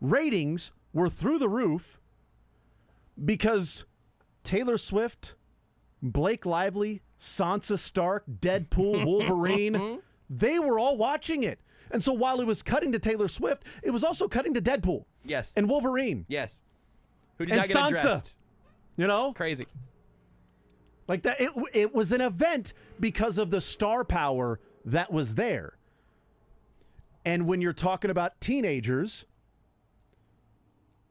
[SPEAKER 3] ratings were through the roof because Taylor Swift, Blake Lively, Sansa Stark, Deadpool, Wolverine, they were all watching it. And so while it was cutting to Taylor Swift, it was also cutting to Deadpool.
[SPEAKER 4] Yes.
[SPEAKER 3] And Wolverine.
[SPEAKER 4] Yes. Who did
[SPEAKER 3] and
[SPEAKER 4] not get
[SPEAKER 3] Sansa,
[SPEAKER 4] addressed.
[SPEAKER 3] You know?
[SPEAKER 4] Crazy.
[SPEAKER 3] Like that. It was an event because of the star power that was there. And when you're talking about teenagers,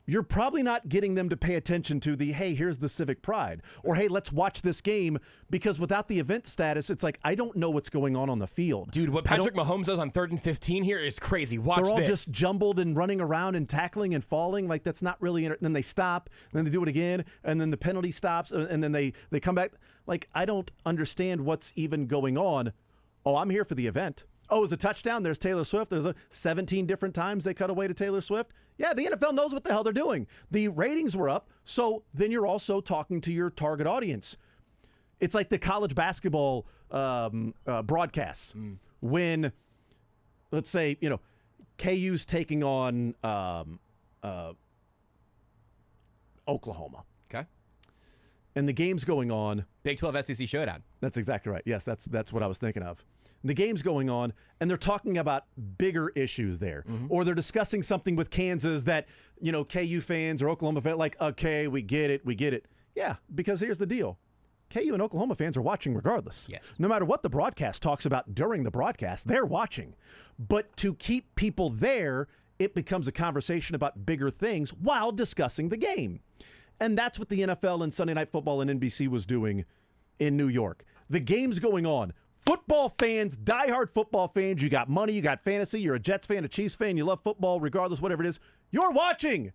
[SPEAKER 3] you're probably not getting them to pay attention to the, hey, here's the civic pride, or hey, let's watch this game, because without the event status, it's like, I don't know what's going on the field.
[SPEAKER 4] Dude, what Patrick Mahomes does on 3rd and 15 here is crazy. Watch this.
[SPEAKER 3] They're all just jumbled and running around and tackling and falling. Like, that's not really, and then they stop, and then they do it again, and then the penalty stops, and then they come back. Like, I don't understand what's even going on. Oh, I'm here for the event. Oh, it's a touchdown. There's Taylor Swift. There's 17 different times they cut away to Taylor Swift. Yeah, the NFL knows what the hell they're doing. The ratings were up, so then you're also talking to your target audience. It's like the college basketball broadcasts. When, let's say, KU's taking on Oklahoma.
[SPEAKER 4] Okay.
[SPEAKER 3] And the game's going on.
[SPEAKER 4] Big 12 SEC showdown.
[SPEAKER 3] That's exactly right. Yes, that's what I was thinking of. The game's going on, and they're talking about bigger issues there. Mm-hmm. Or they're discussing something with Kansas that, KU fans or Oklahoma fans, like, okay, we get it. Yeah, because here's the deal. KU and Oklahoma fans are watching regardless.
[SPEAKER 4] Yes.
[SPEAKER 3] No matter what the broadcast talks about during the broadcast, they're watching. But to keep people there, it becomes a conversation about bigger things while discussing the game. And that's what the NFL and Sunday Night Football and NBC was doing in New York. The game's going on. Football fans, diehard football fans, you got money, you got fantasy, you're a Jets fan, a Chiefs fan, you love football, regardless, whatever it is, you're watching.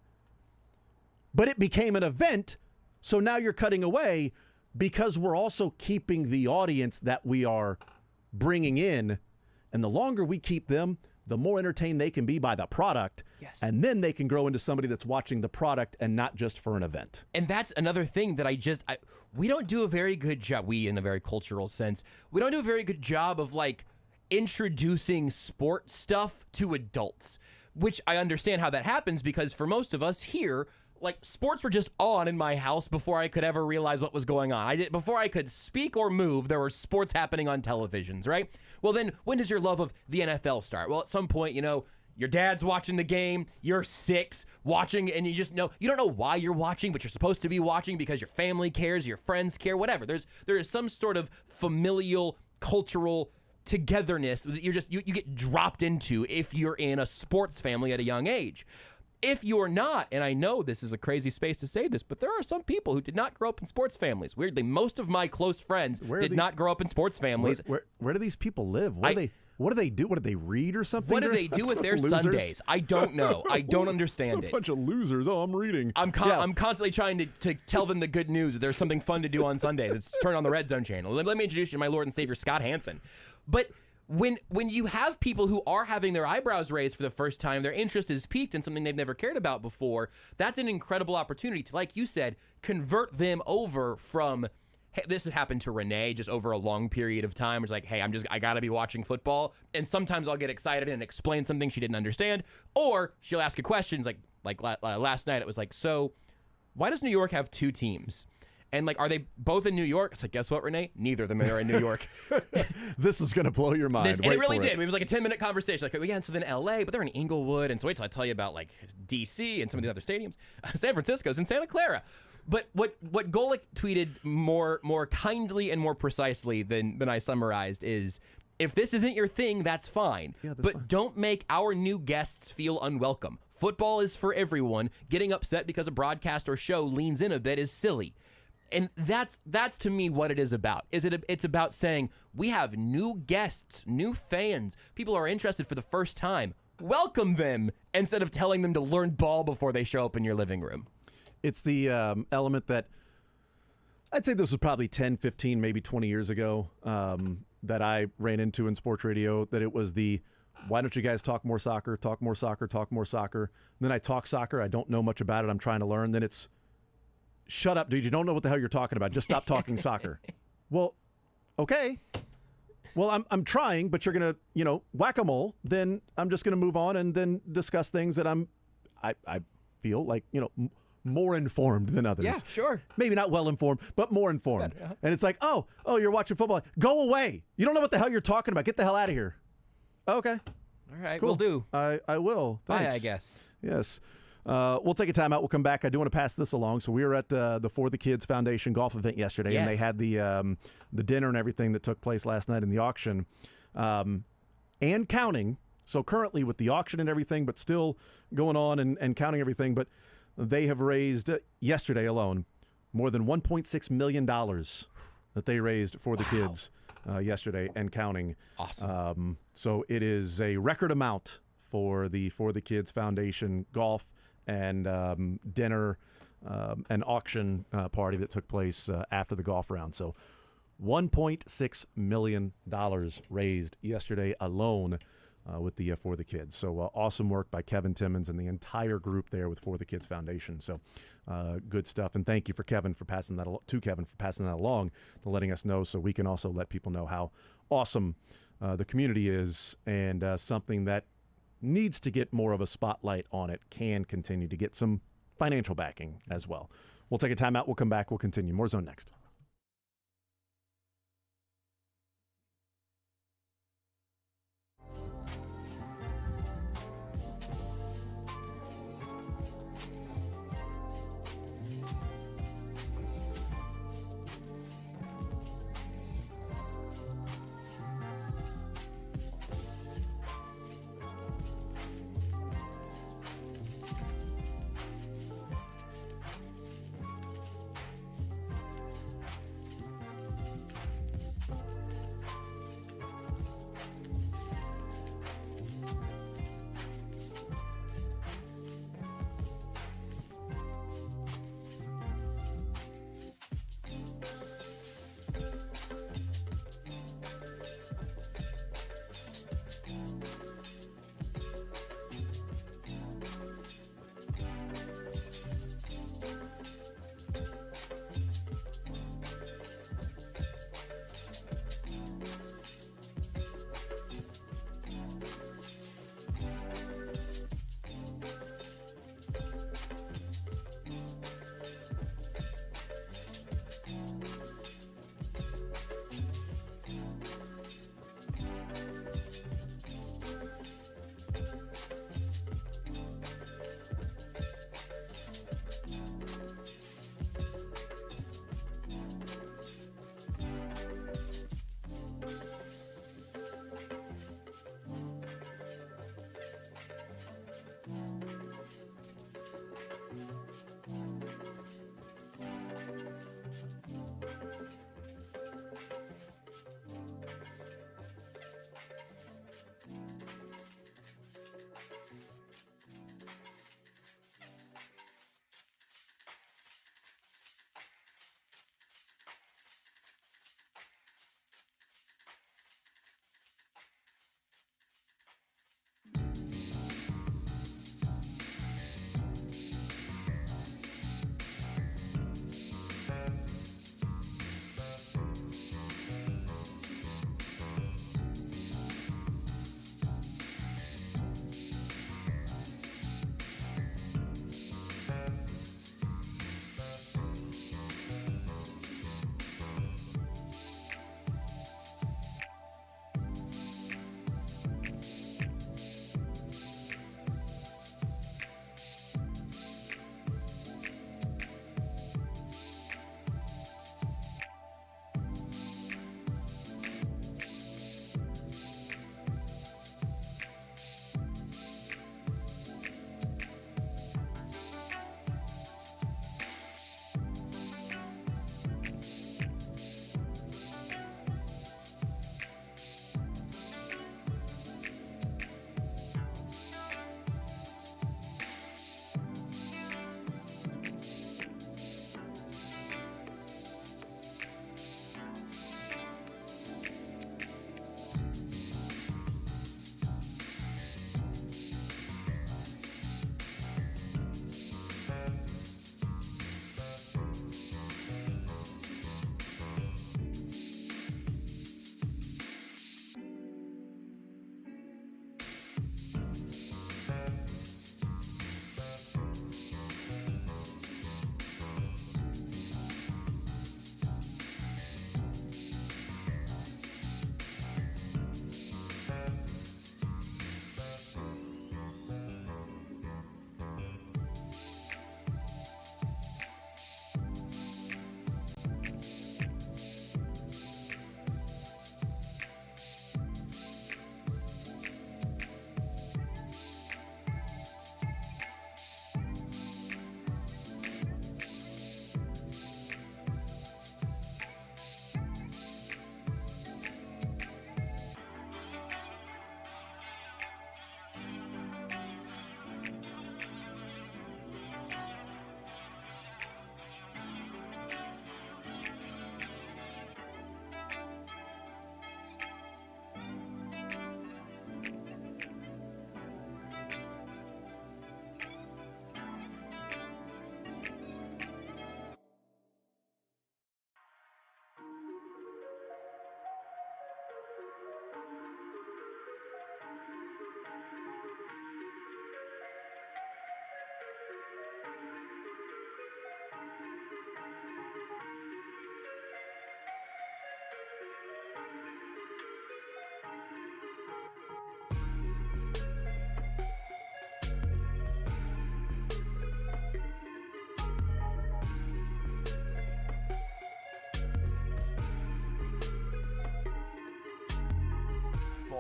[SPEAKER 3] But it became an event, so now you're cutting away because we're also keeping the audience that we are bringing in. And the longer we keep them, the more entertained they can be by the product.
[SPEAKER 4] Yes.
[SPEAKER 3] And then they can grow into somebody that's watching the product and not just for an event.
[SPEAKER 4] And that's another thing that we don't do a very good job, we in a very cultural sense, we don't do a very good job of like introducing sport stuff to adults, which I understand how that happens because for most of us here, like sports were just on in my house before I could ever realize what was going on. Before I could speak or move, there were sports happening on televisions, right? Well, then when does your love of the NFL start? Well, at some point, your dad's watching the game, you're 6 watching, and you don't know why you're watching, but you're supposed to be watching because your family cares, your friends care, whatever. There is some sort of familial, cultural togetherness that you get dropped into if you're in a sports family at a young age. If you're not, and I know this is a crazy space to say this, but there are some people who did not grow up in sports families. Weirdly, most of my close friends did not grow up in sports families.
[SPEAKER 3] Where do these people live? What do they do? What do they read or something?
[SPEAKER 4] What do they do with their Sundays? I don't know. I don't understand it.
[SPEAKER 3] A bunch of losers. Oh, I'm reading.
[SPEAKER 4] I'm constantly trying to tell them the good news that there's something fun to do on Sundays. It's turn on the Red Zone channel. Let me introduce you to my Lord and Savior, Scott Hansen. But when you have people who are having their eyebrows raised for the first time, their interest is piqued in something they've never cared about before, that's an incredible opportunity to, like you said, convert them over from, hey, this has happened to Renee just over a long period of time. It's like, hey, I gotta be watching football. And sometimes I'll get excited and explain something she didn't understand. Or she'll ask a question, like last night, it was like, so why does New York have 2 teams? And like, are they both in New York? It's like, guess what, Renee? Neither of them are in New York.
[SPEAKER 3] This is going to blow your mind.
[SPEAKER 4] And it really did. It was like a 10-minute conversation. Like, yeah, and so then LA, but they're in Inglewood. And so wait till I tell you about like DC and some of the other stadiums. San Francisco's in Santa Clara. But what Golick tweeted more kindly and more precisely than I summarized is, if this isn't your thing, that's fine. Yeah, that's fine. Don't make our new guests feel unwelcome. Football is for everyone. Getting upset because a broadcast or show leans in a bit is silly. And that's to me what it is about. It's about saying we have new guests, new fans, people who are interested for the first time. Welcome them instead of telling them to learn ball before they show up in your living room.
[SPEAKER 3] It's the element that I'd say this was probably 10, 15, maybe 20 years ago that I ran into in sports radio, that it was the, why don't you guys talk more soccer, talk more soccer, talk more soccer. And then I talk soccer. I don't know much about it. I'm trying to learn. Then it's, shut up, dude. You don't know what the hell you're talking about. Just stop talking soccer. Well, okay. Well, I'm trying, but you're going to, whack-a-mole. Then I'm just going to move on and then discuss things that I feel like, more informed than others.
[SPEAKER 4] Yeah, sure.
[SPEAKER 3] Maybe not well informed, but more informed.
[SPEAKER 4] Yeah.
[SPEAKER 3] And it's like, oh, you're watching football. Go away. You don't know what the hell you're talking about. Get the hell out of here. Okay.
[SPEAKER 4] All right,
[SPEAKER 3] Cool.
[SPEAKER 4] will do.
[SPEAKER 3] I will. Thanks.
[SPEAKER 4] Bye, I guess.
[SPEAKER 3] Yes. We'll take a timeout. We'll come back. I do want to pass this along. So we were at the For the Kids Foundation golf event yesterday,
[SPEAKER 4] Yes.
[SPEAKER 3] and they had the dinner and everything that took place last night in the auction, and counting. So currently with the auction and everything, but still going on and counting everything. But they have raised, yesterday alone, more than $1.6 million that they raised for the kids yesterday and counting.
[SPEAKER 4] Awesome.
[SPEAKER 3] So it is a record amount for the Kids Foundation golf and dinner and auction party that took place after the golf round. So $1.6 million raised yesterday alone with the For the Kids. So awesome work by Kevin Timmons and the entire group there with For the Kids Foundation. So good stuff. And thank you for Kevin for passing that along, to letting us know, so we can also let people know how awesome the community is, and something that needs to get more of a spotlight on it can continue to get some financial backing as well. We'll take a timeout. We'll come back. We'll continue. More Zone next.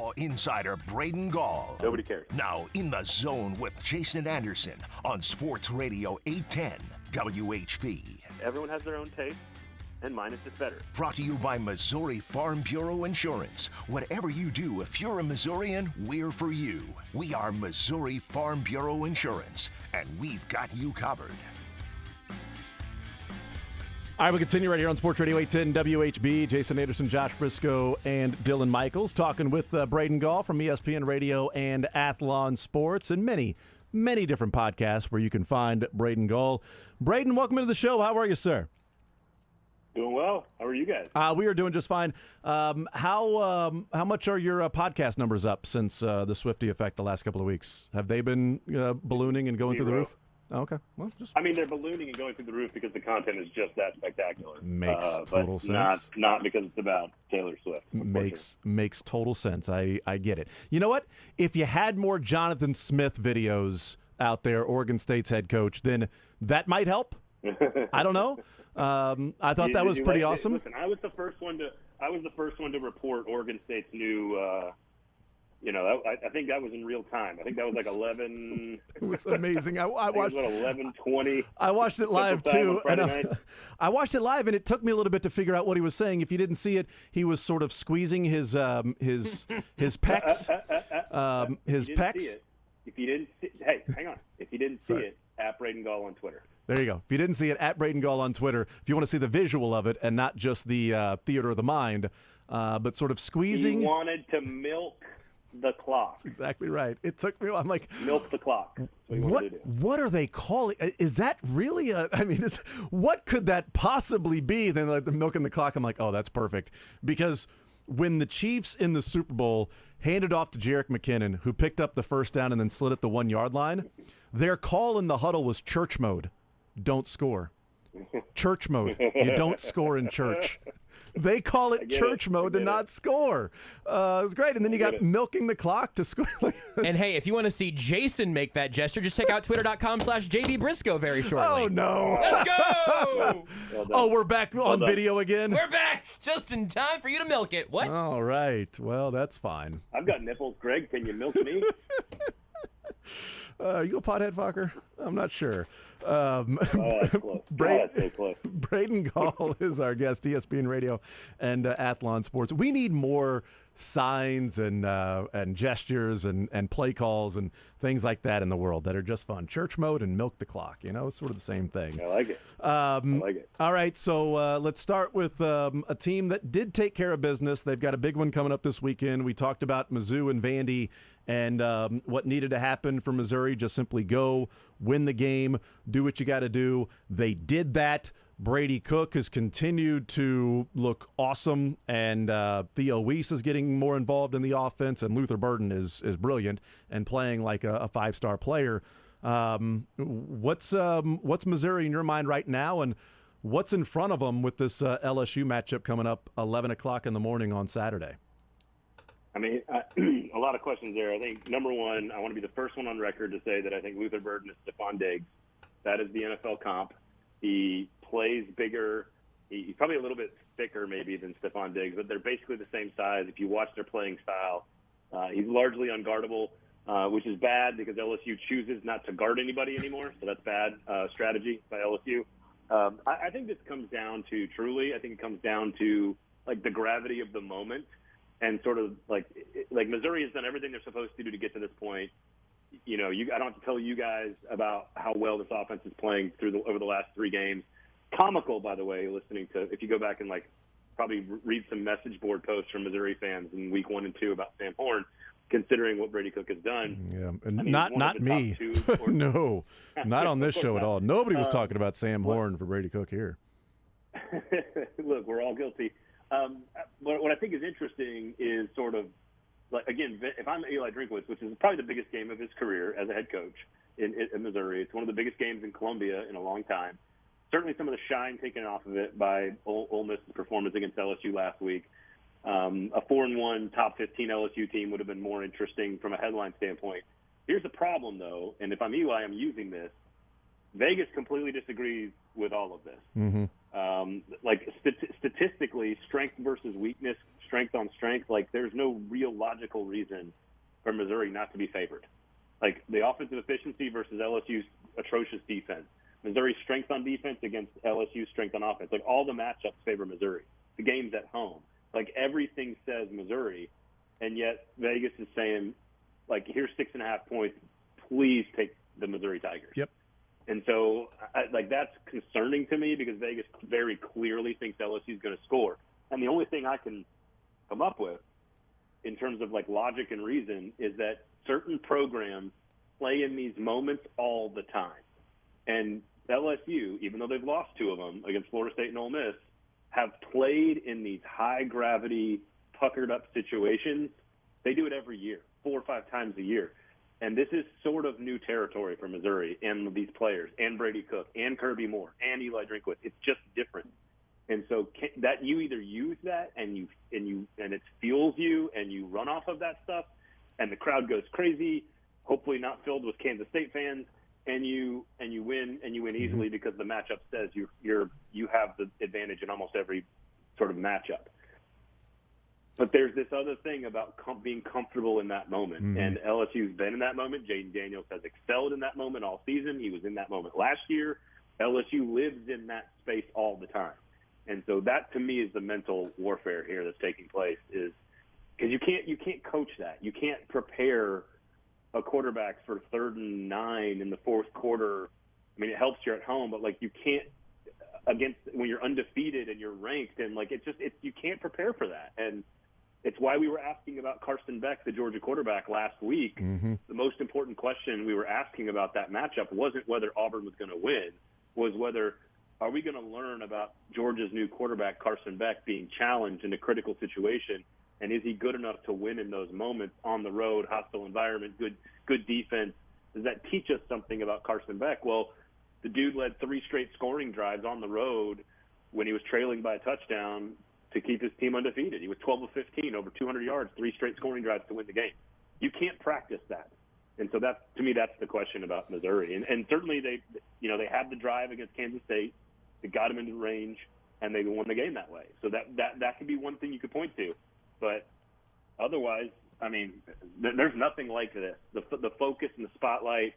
[SPEAKER 2] Football insider Braden Gall.
[SPEAKER 9] Nobody cares.
[SPEAKER 2] Now in the zone with Jason Anderson on Sports Radio 810 WHB.
[SPEAKER 9] Everyone has their own taste, and mine is just better.
[SPEAKER 2] Brought to you by Missouri Farm Bureau Insurance. Whatever you do, if you're a Missourian, we're for you. We are Missouri Farm Bureau Insurance, and we've got you covered.
[SPEAKER 3] All right, we continue right here on Sports Radio 810 WHB. Jason Anderson, Josh Brisco, and Dylan Michaels talking with Braden Gall from ESPN Radio and Athlon Sports and many, many different podcasts where you can find Braden Gall. Braden, welcome into the show. How are you, sir?
[SPEAKER 9] Doing well. How are you guys?
[SPEAKER 3] We are doing just fine. How much are your podcast numbers up since the Swiftie effect the last couple of weeks? Have they been ballooning and going through the roof? Oh, okay. Well,
[SPEAKER 9] I mean, they're ballooning and going through the roof because the content is just that spectacular.
[SPEAKER 3] Makes total sense.
[SPEAKER 9] Not because it's about Taylor Swift.
[SPEAKER 3] Makes total sense. I get it. You know what? If you had more Jonathan Smith videos out there, Oregon State's head coach, then that might help. I don't know. I thought that was pretty awesome.
[SPEAKER 9] Listen, I was the first one to report Oregon State's new. I think that was in real time. I think that was like 11.
[SPEAKER 3] It was amazing. I watched
[SPEAKER 9] 11:20.
[SPEAKER 3] I watched it live too, and I watched it live, and it took me a little bit to figure out what he was saying. If you didn't see it, he was sort of squeezing his pecs. His pecs.
[SPEAKER 9] If you didn't see, hey, hang on. If you didn't see it, at Braden Gall on Twitter.
[SPEAKER 3] There you go. If you didn't see it, at Braden Gall on Twitter. If you want to see the visual of it and not just the theater of the mind, but sort of squeezing.
[SPEAKER 9] He wanted to milk the clock.
[SPEAKER 3] That's exactly right. It took me. I'm like,
[SPEAKER 9] milk the clock.
[SPEAKER 3] What are they calling? Is that really a? I mean, what could that possibly be? Then like the milking the clock. I'm like, oh, that's perfect. Because when the Chiefs in the Super Bowl handed off to Jerick McKinnon, who picked up the first down and then slid at the 1 yard line, their call in the huddle was church mode. Don't score. Church mode. You don't score in church. They call it church mode to not score. It was great. And then you got milking the clock to score.
[SPEAKER 4] And hey, if you want to see Jason make that gesture, just check out twitter.com/JB Brisco very shortly.
[SPEAKER 3] Oh, no.
[SPEAKER 4] Let's go.
[SPEAKER 3] Oh, we're back on video again?
[SPEAKER 4] We're back just in time for you to milk it. What?
[SPEAKER 3] All right. Well, that's fine.
[SPEAKER 9] I've got nipples. Greg, can you milk me?
[SPEAKER 3] You a pothead fucker? I'm not sure.
[SPEAKER 9] That's close. That's so close.
[SPEAKER 3] Braden Gall is our guest, ESPN Radio and Athlon Sports. We need more signs and gestures and play calls and things like that in the world that are just fun. Church mode and milk the clock. You know, it's sort of the same thing.
[SPEAKER 9] I like it. I like it.
[SPEAKER 3] All right, so let's start with a team that did take care of business. They've got a big one coming up this weekend. We talked about Mizzou and Vandy and what needed to happen for Missouri. Just simply go, win the game, do what you got to do. They did that. Brady Cook has continued to look awesome, and Theo Weiss is getting more involved in the offense, and Luther Burden is brilliant and playing like a five-star player. What's Missouri in your mind right now, and what's in front of them with this LSU matchup coming up 11 o'clock in the morning on Saturday?
[SPEAKER 9] I mean, a lot of questions there. I think, number one, I want to be the first one on record to say that I think Luther Burden is Stephon Diggs. That is the NFL comp. He plays bigger. He's probably a little bit thicker maybe than Stephon Diggs, but they're basically the same size. If you watch their playing style, he's largely unguardable, which is bad because LSU chooses not to guard anybody anymore, so that's bad strategy by LSU. I think this comes down to, truly, I think it comes down to, like, the gravity of the moment and sort of, like Missouri has done everything they're supposed to do to get to this point. You know, I don't have to tell you guys about how well this offense is playing over the last 3 games. Comical, by the way, listening to, if you go back and probably read some message board posts from Missouri fans in week 1 and 2 about Sam Horn, considering what Brady Cook has done.
[SPEAKER 3] Yeah, and not me. No, not on this show at all. Nobody was talking about Sam Horn for Brady Cook here.
[SPEAKER 9] Look, we're all guilty. What I think is interesting is sort of, like, again, if I'm Eli Drinkwitz, which is probably the biggest game of his career as a head coach in Missouri, it's one of the biggest games in Columbia in a long time. Certainly some of the shine taken off of it by Ole Miss's performance against LSU last week. A 4-1 top 15 LSU team would have been more interesting from a headline standpoint. Here's the problem, though, and if I'm Eli, I'm using this. Vegas completely disagrees with all of this.
[SPEAKER 3] Mm-hmm.
[SPEAKER 9] Statistically, strength versus weakness, strength on strength, like there's no real logical reason for Missouri not to be favored. Like the offensive efficiency versus LSU's atrocious defense, Missouri's strength on defense against LSU's strength on offense, like all the matchups favor Missouri. The game's at home. Like everything says Missouri, and yet Vegas is saying, like, here's 6.5 points. Please take the Missouri Tigers.
[SPEAKER 3] Yep.
[SPEAKER 9] And so, that's concerning to me because Vegas very clearly thinks LSU is going to score. And the only thing I can come up with in terms of, like, logic and reason is that certain programs play in these moments all the time. And LSU, even though they've lost 2 of them against Florida State and Ole Miss, have played in these high-gravity, puckered-up situations. They do it every year, 4 or 5 times a year. And this is sort of new territory for Missouri and these players, and Brady Cook, and Kirby Moore, and Eli Drinkwitz. It's just different. And so that you either use that and it fuels you, and you run off of that stuff, and the crowd goes crazy. Hopefully not filled with Kansas State fans, and you win easily because the matchup says you have the advantage in almost every sort of matchup. But there's this other thing about being comfortable in that moment. Mm-hmm. And LSU's been in that moment. Jaden Daniels has excelled in that moment all season. He was in that moment last year. LSU lives in that space all the time. And so that, to me, is the mental warfare here that's taking place, is because you can't coach that. You can't prepare a quarterback for 3rd and 9 in the 4th quarter. I mean, it helps you're at home, but, like, you can't against when you're undefeated and you're ranked, and, like, you can't prepare for that. And it's why we were asking about Carson Beck, the Georgia quarterback, last week. Mm-hmm. The most important question we were asking about that matchup wasn't whether Auburn was going to win, was whether are we going to learn about Georgia's new quarterback, Carson Beck, being challenged in a critical situation, and is he good enough to win in those moments on the road, hostile environment, good defense? Does that teach us something about Carson Beck? Well, the dude led 3 straight scoring drives on the road when he was trailing by a touchdown to keep his team undefeated. He was 12 of 15, over 200 yards, 3 straight scoring drives to win the game. You can't practice that. And so that's, to me, that's the question about Missouri. And certainly they had the drive against Kansas State. It got them into range, and they won the game that way. So that could be one thing you could point to. But otherwise, I mean, there's nothing like this. The focus and the spotlight.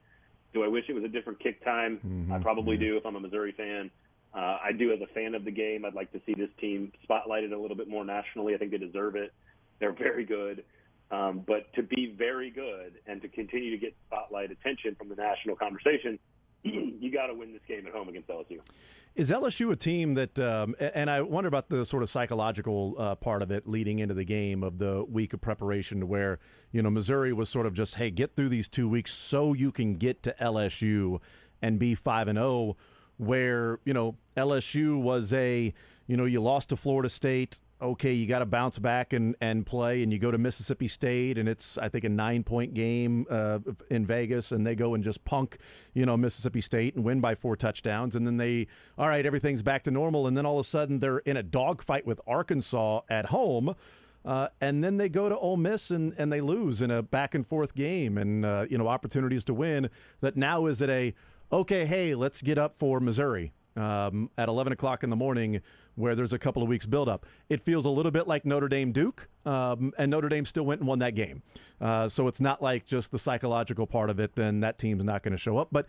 [SPEAKER 9] Do I wish it was a different kick time? Mm-hmm. I probably do if I'm a Missouri fan. I do as a fan of the game. I'd like to see this team spotlighted a little bit more nationally. I think they deserve it. They're very good. But to be very good and to continue to get spotlight attention from the national conversation, you got to win this game at home against LSU.
[SPEAKER 3] Is LSU a team that, and I wonder about the sort of psychological part of it leading into the game of the week of preparation, to where, Missouri was sort of just, hey, get through these 2 weeks so you can get to LSU and be 5-0, where, LSU was you lost to Florida State. Okay, you got to bounce back and play, and you go to Mississippi State, and it's, I think, a 9-point game in Vegas, and they go and just punk, Mississippi State and win by 4 touchdowns, and then all right, everything's back to normal, and then all of a sudden they're in a dogfight with Arkansas at home, and then they go to Ole Miss and they lose in a back-and-forth game, and, opportunities to win. That now is it okay, hey, let's get up for Missouri at 11 o'clock in the morning, where there's a couple of weeks build-up. It feels a little bit like Notre Dame-Duke, and Notre Dame still went and won that game. So it's not like just the psychological part of it, then that team's not going to show up. But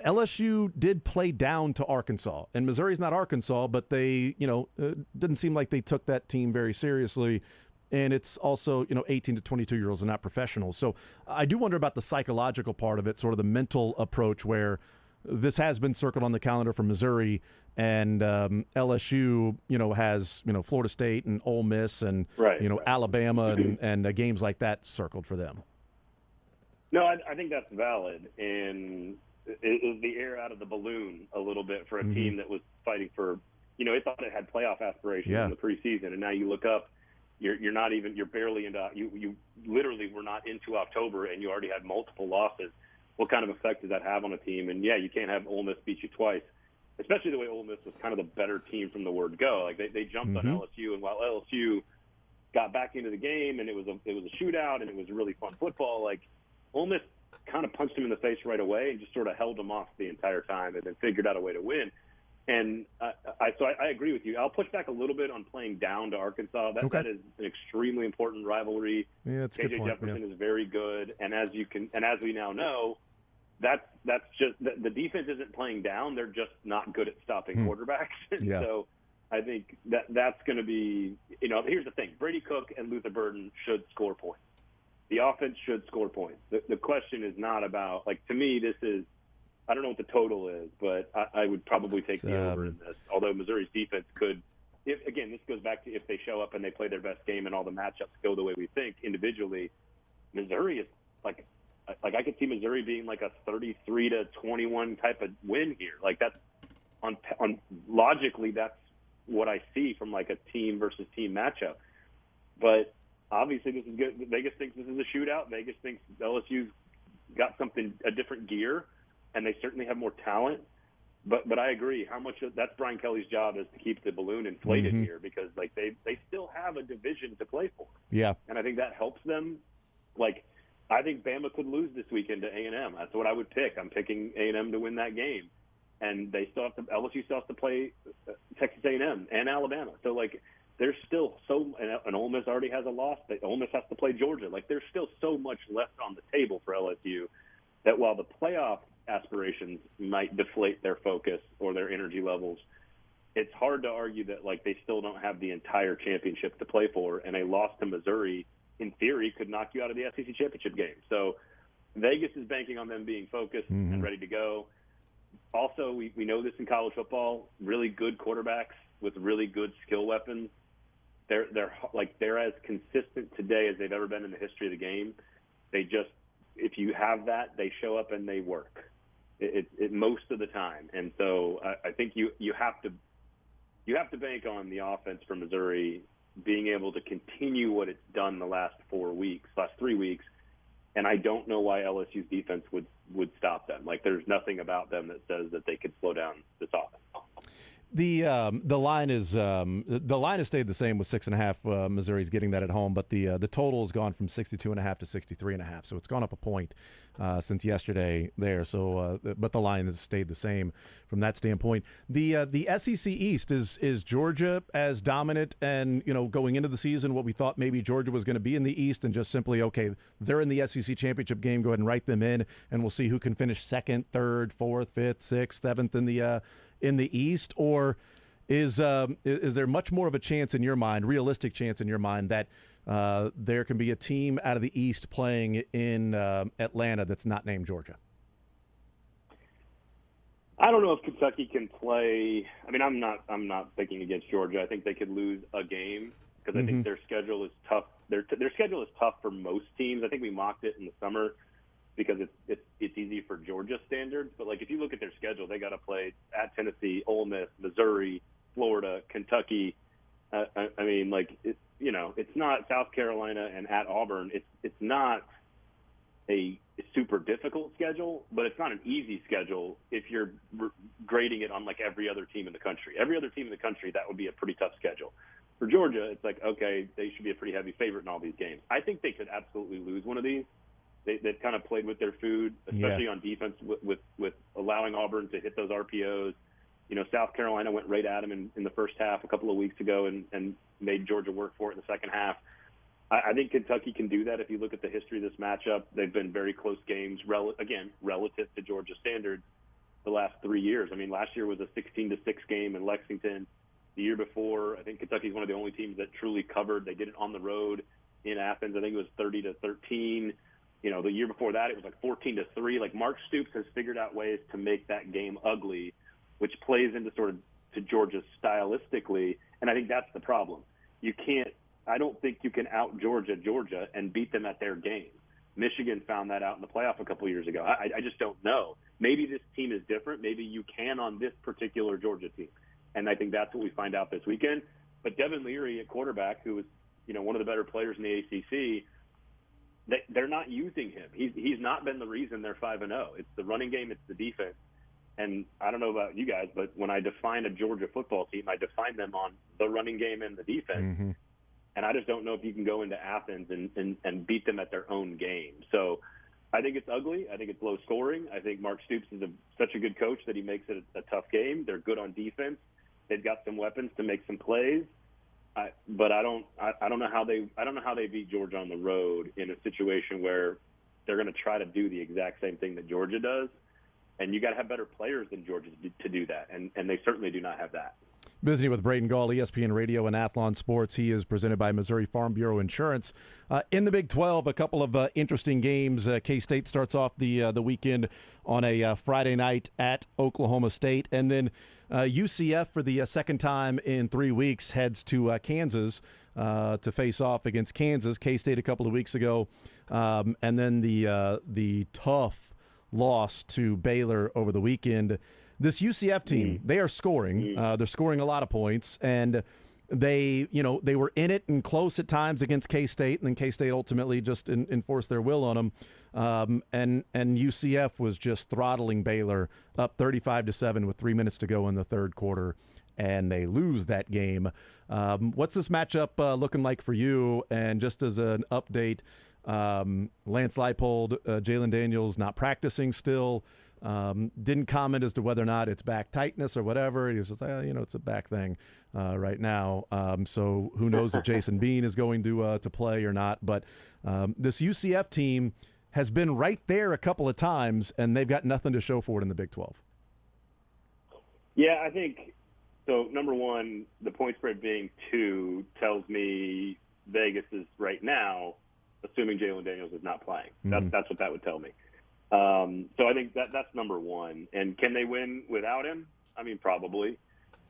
[SPEAKER 3] LSU did play down to Arkansas, and Missouri's not Arkansas, but they, didn't seem like they took that team very seriously. And it's also, 18 to 22-year-olds are not professionals. So I do wonder about the psychological part of it, sort of the mental approach, where this has been circled on the calendar for Missouri, and LSU, has, Florida State and Ole Miss and, Alabama and games like that circled for them.
[SPEAKER 9] No, I think that's valid. And it is the air out of the balloon a little bit for a mm-hmm. team that was fighting for, it thought it had playoff aspirations in the preseason. And now you look up, you're barely into, you literally were not into October, and you already had multiple losses. What kind of effect does that have on a team? And, yeah, you can't have Ole Miss beat you twice, especially the way Ole Miss was kind of the better team from the word go. Like, they jumped mm-hmm. on LSU, and while LSU got back into the game and it was a shootout and it was really fun football, like, Ole Miss kind of punched him in the face right away and just sort of held him off the entire time and then figured out a way to win. And I agree with you. I'll push back a little bit on playing down to Arkansas. That is an extremely important rivalry.
[SPEAKER 3] Yeah, that's a good point.
[SPEAKER 9] Jefferson is very good, and as we now know, that's just the defense isn't playing down. They're just not good at stopping quarterbacks.
[SPEAKER 3] Yeah.
[SPEAKER 9] So I think that's going to be, here's the thing: Brady Cook and Luther Burden should score points. The offense should score points. The question is not about, to me, this is. I don't know what the total is, but I would probably take the over in this. Although Missouri's defense could, this goes back to if they show up and they play their best game and all the matchups go the way we think individually. Missouri is I could see Missouri being like a 33-21 type of win here. That's on logically that's what I see from a team versus team matchup. But obviously this is good. Vegas thinks this is a shootout. Vegas thinks LSU's got a different gear. And they certainly have more talent, but I agree. That's Brian Kelly's job is to keep the balloon inflated here because they still have a division to play for.
[SPEAKER 3] Yeah,
[SPEAKER 9] and I think that helps them. I think Bama could lose this weekend to A&M. That's what I would pick. I'm picking A&M to win that game, and LSU still has to play Texas A&M and Alabama. So there's still and Ole Miss already has a loss. Ole Miss has to play Georgia. There's still so much left on the table for LSU that while the playoff aspirations might deflate their focus or their energy levels, it's hard to argue that they still don't have the entire championship to play for, and a loss to Missouri in theory could knock you out of the SEC championship game. So Vegas is banking on them being focused and ready to go. Also, we know this in college football, really good quarterbacks with really good skill weapons. They're as consistent today as they've ever been in the history of the game. If you have that, they show up and they work. It most of the time, and so I think you have to bank on the offense for Missouri being able to continue what it's done the last 3 weeks, and I don't know why LSU's defense would stop them. There's nothing about them that says that they could slow down this offense.
[SPEAKER 3] The line has stayed the same with 6.5. Missouri's getting that at home, but the total has gone from 62.5 to 63.5. So it's gone up a point since yesterday there. So but the line has stayed the same from that standpoint. The SEC East is Georgia as dominant and going into the season what we thought maybe Georgia was going to be in the East, and just simply they're in the SEC championship game. Go ahead and write them in, and we'll see who can finish second, third, fourth, fifth, sixth, seventh in the East, or is there much more of a chance in your mind, realistic chance in your mind, that there can be a team out of the East playing in Atlanta that's not named Georgia?
[SPEAKER 9] I don't know if Kentucky can play. I mean, I'm not picking against Georgia. I think they could lose a game because I think their schedule is tough. Their schedule is tough for most teams. I think we mocked it in the summer because it's easy for Georgia standards. But if you look at their schedule, they got to play at Tennessee, Ole Miss, Missouri, Florida, Kentucky. It's not South Carolina and at Auburn. It's not a super difficult schedule, but it's not an easy schedule if you're grading it on every other team in the country. Every other team in the country, that would be a pretty tough schedule. For Georgia, it's okay, they should be a pretty heavy favorite in all these games. I think they could absolutely lose one of these. They've kind of played with their food, especially on defense with allowing Auburn to hit those RPOs. South Carolina went right at them in the first half a couple of weeks ago and made Georgia work for it in the second half. I think Kentucky can do that. If you look at the history of this matchup, they've been very close games, relative to Georgia standards the last 3 years. I mean, last year was a 16-6 game in Lexington. The year before, I think Kentucky's one of the only teams that truly covered. They did it on the road in Athens. I think it was 30-13. The year before that, it was 14-3. Mark Stoops has figured out ways to make that game ugly, which plays into sort of to Georgia stylistically, and I think that's the problem. I don't think you can out Georgia and beat them at their game. Michigan found that out in the playoff a couple years ago. I just don't know. Maybe this team is different. Maybe you can on this particular Georgia team, and I think that's what we find out this weekend. But Devin Leary at quarterback, who was one of the better players in the ACC, they're not using him. He's not been the reason they're 5-0. It's the running game. It's the defense. And I don't know about you guys, but when I define a Georgia football team, I define them on the running game and the defense. And I just don't know if you can go into Athens and beat them at their own game. So I think it's ugly. I think it's low scoring. I think Mark Stoops is such a good coach that he makes it a tough game. They're good on defense. They've got some weapons to make some plays. But I don't know how they beat Georgia on the road in a situation where they're going to try to do the exact same thing that Georgia does. And you got to have better players than Georgia to do that. And they certainly do not have that.
[SPEAKER 3] Visiting with Braden Gall, ESPN Radio and Athlon Sports. He is presented by Missouri Farm Bureau Insurance. In the Big 12, a couple of interesting games. K-State starts off the weekend on a Friday night at Oklahoma State. And then UCF, for the second time in 3 weeks, heads to Kansas to face off against Kansas. K-State a couple of weeks ago. And then the tough loss to Baylor over the weekend. This UCF team, they are scoring. They're scoring a lot of points, and they were in it and close at times against K-State, and then K-State ultimately just enforced their will on them. And UCF was just throttling Baylor up 35-7 with 3 minutes to go in the third quarter, and they lose that game. What's this matchup looking like for you? And just as an update, Lance Leipold, Jalen Daniels not practicing still. Didn't comment as to whether or not it's back tightness or whatever. He was just, it's a back thing right now. So who knows if Jason Bean is going to play or not. But this UCF team has been right there a couple of times, and they've got nothing to show for it in the Big 12.
[SPEAKER 9] Yeah, I think so. Number one, the point spread being 2 tells me Vegas is right now assuming Jalen Daniels is not playing. That's what that would tell me. So I think that's number one. And can they win without him? I mean, probably.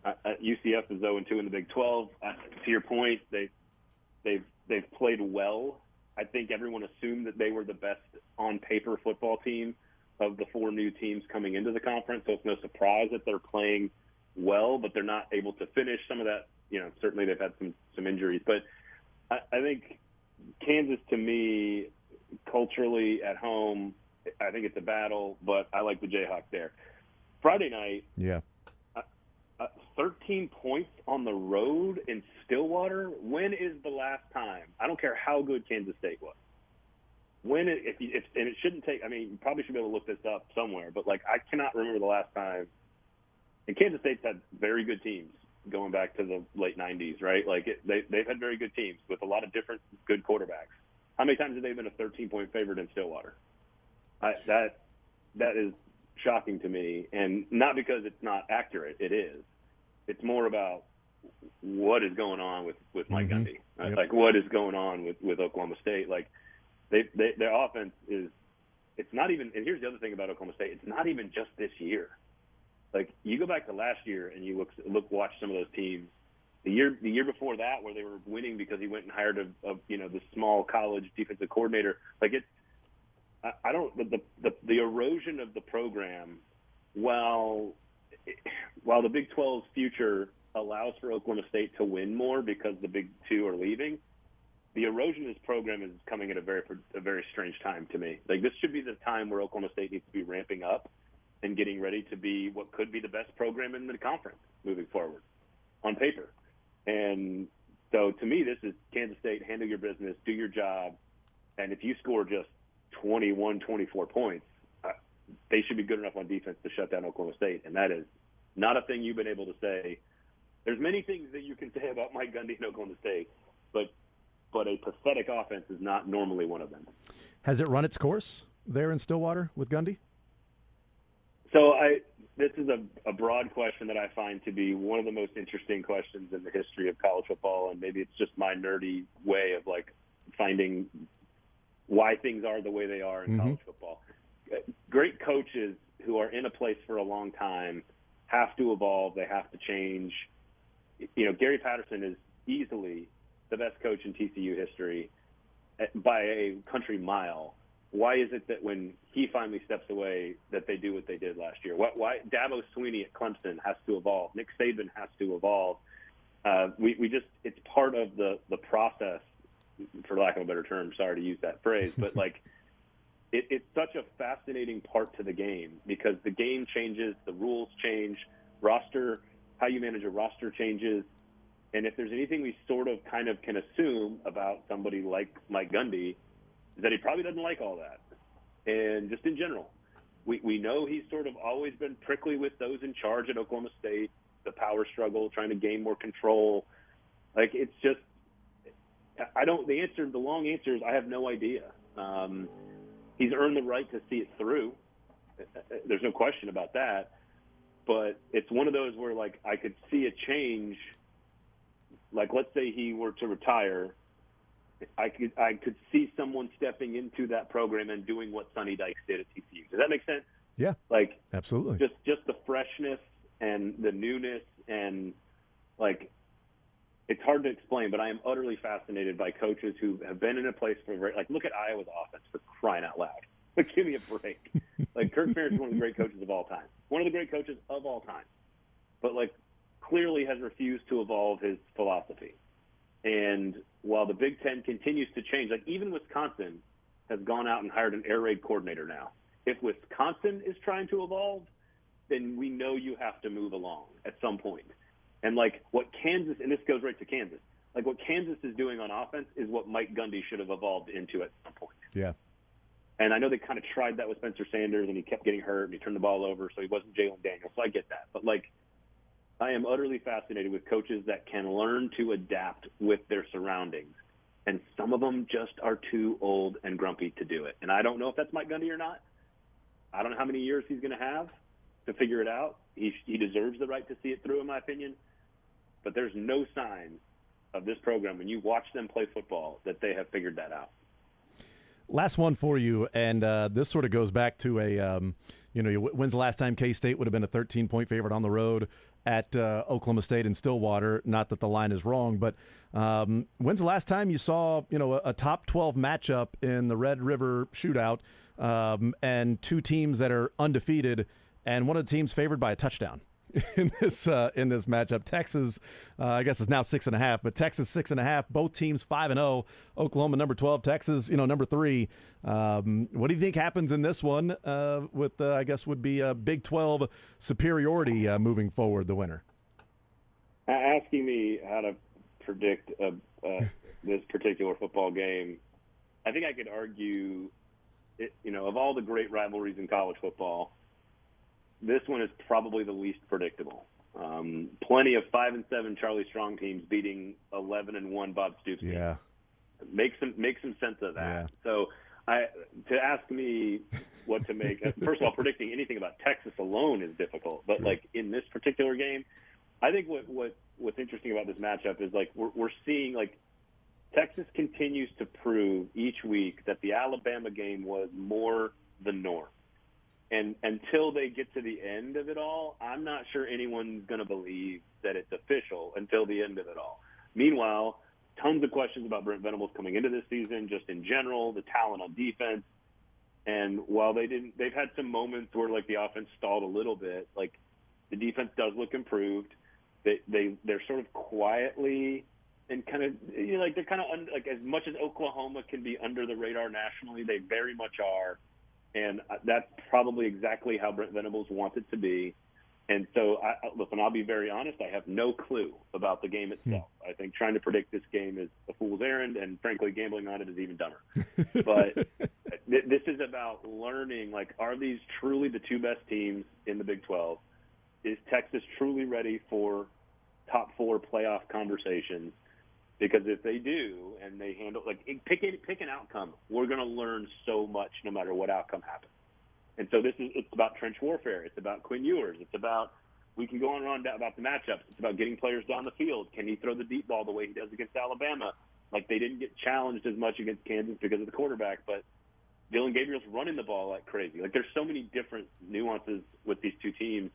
[SPEAKER 9] UCF is 0-2 in the Big 12. To your point, they've played well. I think everyone assumed that they were the best on paper football team of the 4 new teams coming into the conference. So it's no surprise that they're playing well, but they're not able to finish. Some of that, certainly they've had some injuries. But I think Kansas, to me, culturally at home, I think it's a battle, but I like the Jayhawks there. Friday night, 13 points on the road in Stillwater. When is the last time? I don't care how good Kansas State was. And it shouldn't take. I mean, you probably should be able to look this up somewhere, but I cannot remember the last time. And Kansas State's had very good teams going back to the late 90s, right? They've had very good teams with a lot of different good quarterbacks. How many times have they been a 13-point favorite in Stillwater? That is shocking to me, and not because it's not accurate. It is. It's more about what is going on with Mike Gundy. Yep. What is going on with Oklahoma State? Their offense is. It's not even. And here's the other thing about Oklahoma State. It's not even just this year. You go back to last year and you watch some of those teams. The year before that, where they were winning because he went and hired the small college defensive coordinator. The erosion of the program, while the Big 12's future allows for Oklahoma State to win more because the Big 2 are leaving, the erosion of this program is coming at a very strange time to me. This should be the time where Oklahoma State needs to be ramping up and getting ready to be what could be the best program in the conference moving forward on paper. And so to me, this is Kansas State, handle your business, do your job, and if you score just 21, 24 points, they should be good enough on defense to shut down Oklahoma State, and that is not a thing you've been able to say. There's many things that you can say about Mike Gundy and Oklahoma State, but a pathetic offense is not normally one of them.
[SPEAKER 3] Has it run its course there in Stillwater with Gundy?
[SPEAKER 9] So this is a broad question that I find to be one of the most interesting questions in the history of college football, and maybe it's just my nerdy way of finding why things are the way they are in college football. Great coaches who are in a place for a long time have to evolve. They have to change. Gary Patterson is easily the best coach in TCU history by a country mile. Why is it that when he finally steps away that they do what they did last year? Why Dabo Swinney at Clemson has to evolve. Nick Saban has to evolve. It's part of the process, for lack of a better term. Sorry to use that phrase, but it's such a fascinating part to the game because the game changes, the rules change, how you manage a roster changes. And if there's anything we sort of kind of can assume about somebody like Mike Gundy, is that he probably doesn't like all that. and just in general. We know he's sort of always been prickly with those in charge at Oklahoma State, the power struggle, trying to gain more control. Like, it's just, the long answer is I have no idea. He's earned the right to see it through. There's no question about that. But it's one of those where, like, I could see a change. Like, let's say he were to retire, I could see someone stepping into that program and doing what Sonny Dykes did at TCU. Does that make sense?
[SPEAKER 3] Yeah.
[SPEAKER 9] Like,
[SPEAKER 3] absolutely.
[SPEAKER 9] Just the freshness and the newness, and, like, it's hard to explain, but I am utterly fascinated by coaches who have been in a place for like, look at Iowa's offense, for crying out loud. Like, give me a break. Like, Kirk Ferentz is one of the great coaches of all time. One of the great coaches of all time. But, like, clearly has refused to evolve his philosophy. And while the Big Ten continues to change, like, even Wisconsin has gone out and hired an air raid coordinator now. If Wisconsin is trying to evolve, then we know you have to move along at some point. And, like, what Kansas, and this goes right to Kansas, like, what Kansas is doing on offense is what Mike Gundy should have evolved into at some point.
[SPEAKER 3] Yeah.
[SPEAKER 9] And I know they kind of tried that with Spencer Sanders, and he kept getting hurt, and he turned the ball over, so he wasn't Jalen Daniels. So I get that. But, like, I am utterly fascinated with coaches that can learn to adapt with their surroundings. And some of them just are too old and grumpy to do it. And I don't know if that's Mike Gundy or not. I don't know how many years he's going to have to figure it out. He deserves the right to see it through, in my opinion. But there's no sign of this program, when you watch them play football, that they have figured that out.
[SPEAKER 3] Last one for you, and this sort of goes back to when's the last time K-State would have been a 13-point favorite on the road at Oklahoma State in Stillwater? Not that the line is wrong, but when's the last time you saw, a top 12 matchup in the Red River Shootout, and two teams that are undefeated, and one of the teams favored by a touchdown in this matchup? Texas, I guess, is now 6.5, but Texas 6.5. Both teams 5-0. Oklahoma number 12, Texas, number 3. What do you think happens in this one? With I guess would be a Big 12 superiority moving forward. The winner.
[SPEAKER 9] Asking me how to predict this particular football game, I think I could argue, of all the great rivalries in college football, this one is probably the least predictable. Plenty of 5-7 Charlie Strong teams beating 11-1 Bob Stoops.
[SPEAKER 3] Yeah,
[SPEAKER 9] make some sense of that. Yeah. So, to ask me what to make, first of all, predicting anything about Texas alone is difficult. But like in this particular game, I think what's interesting about this matchup is, like, we're seeing, like, Texas continues to prove each week that the Alabama game was more the norm. And until they get to the end of it all, I'm not sure anyone's going to believe that it's official until the end of it all. Meanwhile, tons of questions about Brent Venables coming into this season, just in general, the talent on defense. And while they've had some moments where, like, the offense stalled a little bit, like, the defense does look improved. They're sort of quietly and kind of, they're kind of like, as much as Oklahoma can be under the radar nationally, they very much are. And that's probably exactly how Brent Venables wants it to be. And so, listen, I'll be very honest. I have no clue about the game itself. I think trying to predict this game is a fool's errand, and frankly, gambling on it is even dumber. But this is about learning, like, are these truly the two best teams in the Big 12? Is Texas truly ready for top 4 playoff conversations? Because if they do, and they handle, like, pick an outcome, we're going to learn so much no matter what outcome happens. And so it's about trench warfare. It's about Quinn Ewers. It's about, we can go on and on about the matchups. It's about getting players down the field. Can he throw the deep ball the way he does against Alabama? Like, they didn't get challenged as much against Kansas because of the quarterback, but Dylan Gabriel's running the ball like crazy. Like, there's so many different nuances with these two teams.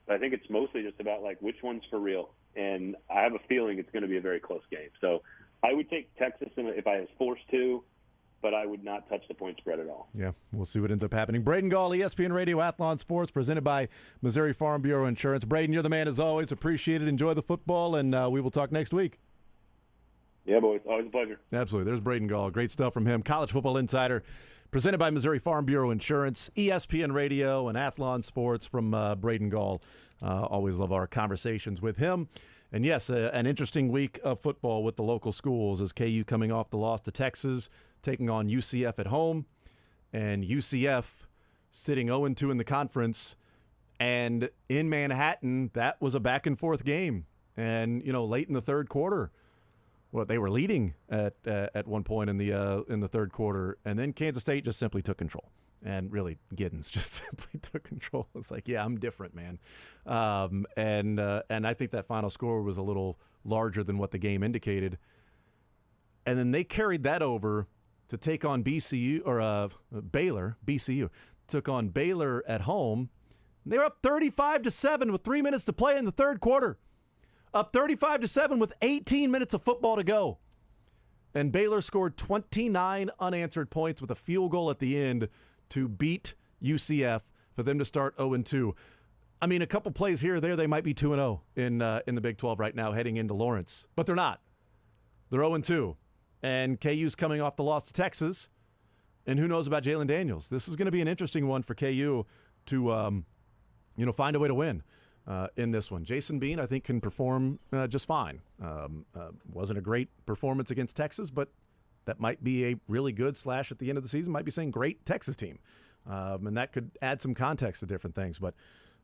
[SPEAKER 9] But I think it's mostly just about, like, which one's for real. And I have a feeling it's going to be a very close game. So I would take Texas if I was forced to, but I would not touch the point spread at all.
[SPEAKER 3] Yeah, we'll see what ends up happening. Braden Gall, ESPN Radio, Athlon Sports, presented by Missouri Farm Bureau Insurance. Braden, you're the man as always. Appreciate it. Enjoy the football, and we will talk next week.
[SPEAKER 9] Yeah, boys. Always a pleasure.
[SPEAKER 3] Absolutely. There's Braden Gall. Great stuff from him. College Football Insider, presented by Missouri Farm Bureau Insurance, ESPN Radio, and Athlon Sports from Braden Gall. Always love our conversations with him. And yes, an interesting week of football with the local schools as KU coming off the loss to Texas, taking on UCF at home. and UCF sitting 0-2 in the conference. And in Manhattan, that was a back-and-forth game. And, late in the third quarter, they were leading at one point in the third quarter. And then Kansas State just simply took control. And really, Giddens just simply took control. It's like, yeah, I'm different, man. And I think that final score was a little larger than what the game indicated. And then they carried that over to take on BCU, or Baylor. BCU took on Baylor at home. They were up 35-7 with 3 minutes to play in the third quarter. Up 35-7 with 18 minutes of football to go. And Baylor scored 29 unanswered points with a field goal at the end to beat UCF for them to start 0-2. I mean, a couple plays here or there, they might be 2-0 in the Big 12 right now heading into Lawrence. But they're not. They're 0-2. And KU's coming off the loss to Texas. And who knows about Jalen Daniels? This is going to be an interesting one for KU to find a way to win in this one. Jason Bean, I think, can perform just fine. Wasn't a great performance against Texas, but that might be a really good / at the end of the season, might be saying great Texas team. And that could add some context to different things. But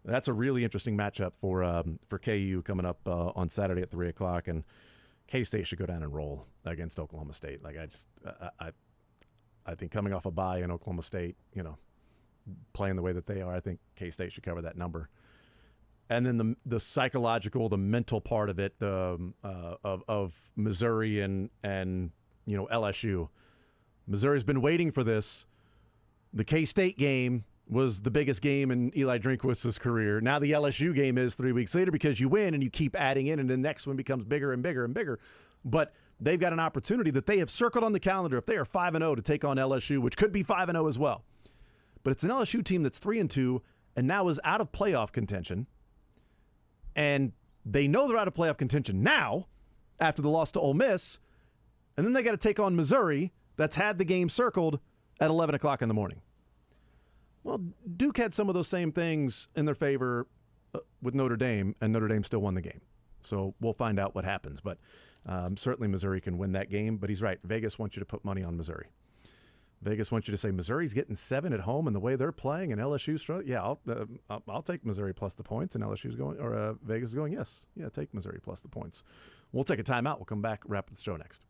[SPEAKER 3] that's a really interesting matchup for KU coming up on Saturday at 3 o'clock. And K-State should go down and roll against Oklahoma State. Like, I think coming off a bye in Oklahoma State, playing the way that they are, I think K-State should cover that number. And then the psychological, the mental part of it, of Missouri and LSU. Missouri's been waiting for this. The K-State game was the biggest game in Eli Drinkwitz's career. Now the LSU game is 3 weeks later because you win and you keep adding in, and the next one becomes bigger and bigger and bigger. But they've got an opportunity that they have circled on the calendar if they are 5-0 to take on LSU, which could be 5-0 as well. But it's an LSU team that's 3-2 and now is out of playoff contention. And they know they're out of playoff contention now after the loss to Ole Miss. And then they got to take on Missouri that's had the game circled at 11 o'clock in the morning. Well, Duke had some of those same things in their favor with Notre Dame, and Notre Dame still won the game. So we'll find out what happens. But certainly Missouri can win that game. But he's right. Vegas wants you to put money on Missouri. Vegas wants you to say Missouri's getting 7 at home, and the way they're playing, and LSU's struggling. Yeah, I'll take Missouri plus the points, and LSU's going, or Vegas is going, yes. Yeah, take Missouri plus the points. We'll take a timeout. We'll come back, wrap the show next.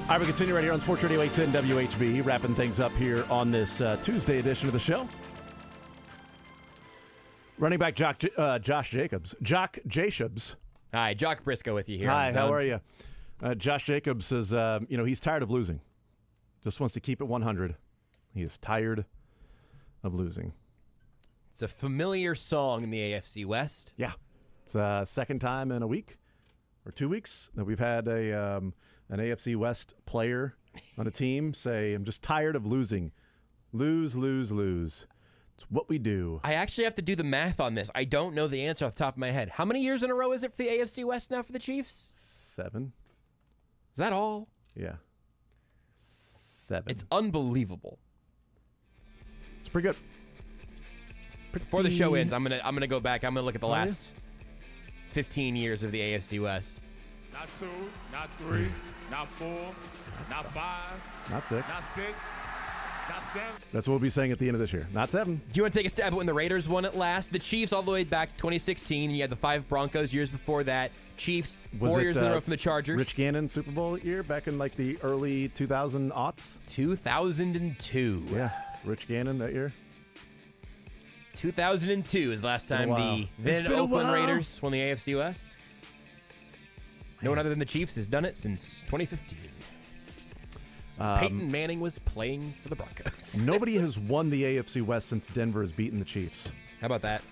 [SPEAKER 3] All right, we continue right here on Sports Radio 810 WHB, wrapping things up here on this Tuesday edition of the show. Running back Josh Jacobs.
[SPEAKER 4] Hi, Jock Brisco with you here.
[SPEAKER 3] Hi, how are you? Josh Jacobs says, he's tired of losing. Just wants to keep it 100. He is tired of losing.
[SPEAKER 4] It's a familiar song in the AFC West.
[SPEAKER 3] Yeah. It's second time in a week or 2 weeks that we've had an AFC West player on a team say, I'm just tired of losing. Lose, lose, lose. It's what we do.
[SPEAKER 4] I actually have to do the math on this. I don't know the answer off the top of my head. How many years in a row is it for the AFC West now for the Chiefs?
[SPEAKER 3] 7.
[SPEAKER 4] Is that all?
[SPEAKER 3] Yeah. 7.
[SPEAKER 4] It's unbelievable.
[SPEAKER 3] It's pretty good.
[SPEAKER 4] Before the show ends, I'm gonna go back. I'm gonna look at the last 15 years of the AFC West.
[SPEAKER 10] Not 2, not 3, not 4, not 5,
[SPEAKER 3] not 6,
[SPEAKER 10] not 6, not 7.
[SPEAKER 3] That's what we'll be saying at the end of this year. Not 7.
[SPEAKER 4] Do you want to take a stab at when the Raiders won it last? The Chiefs all the way back to 2016. You had the 5 Broncos years before that. Chiefs 4 years in a row from the Chargers.
[SPEAKER 3] Rich Gannon Super Bowl year back in like the early 2000s.
[SPEAKER 4] 2002.
[SPEAKER 3] Yeah, Rich Gannon that year.
[SPEAKER 4] 2002 is the last time the then Oakland Raiders won the AFC West. No one other than the Chiefs has done it since 2015. Since Peyton Manning was playing for the Broncos.
[SPEAKER 3] Nobody has won the AFC West since Denver has beaten the Chiefs.
[SPEAKER 4] How about that?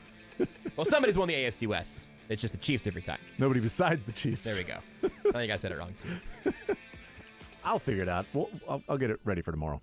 [SPEAKER 4] Well, somebody's won the AFC West. It's just the Chiefs every time.
[SPEAKER 3] Nobody besides the Chiefs.
[SPEAKER 4] There we go. I think I said it wrong, too.
[SPEAKER 3] I'll figure it out. I'll get it ready for tomorrow.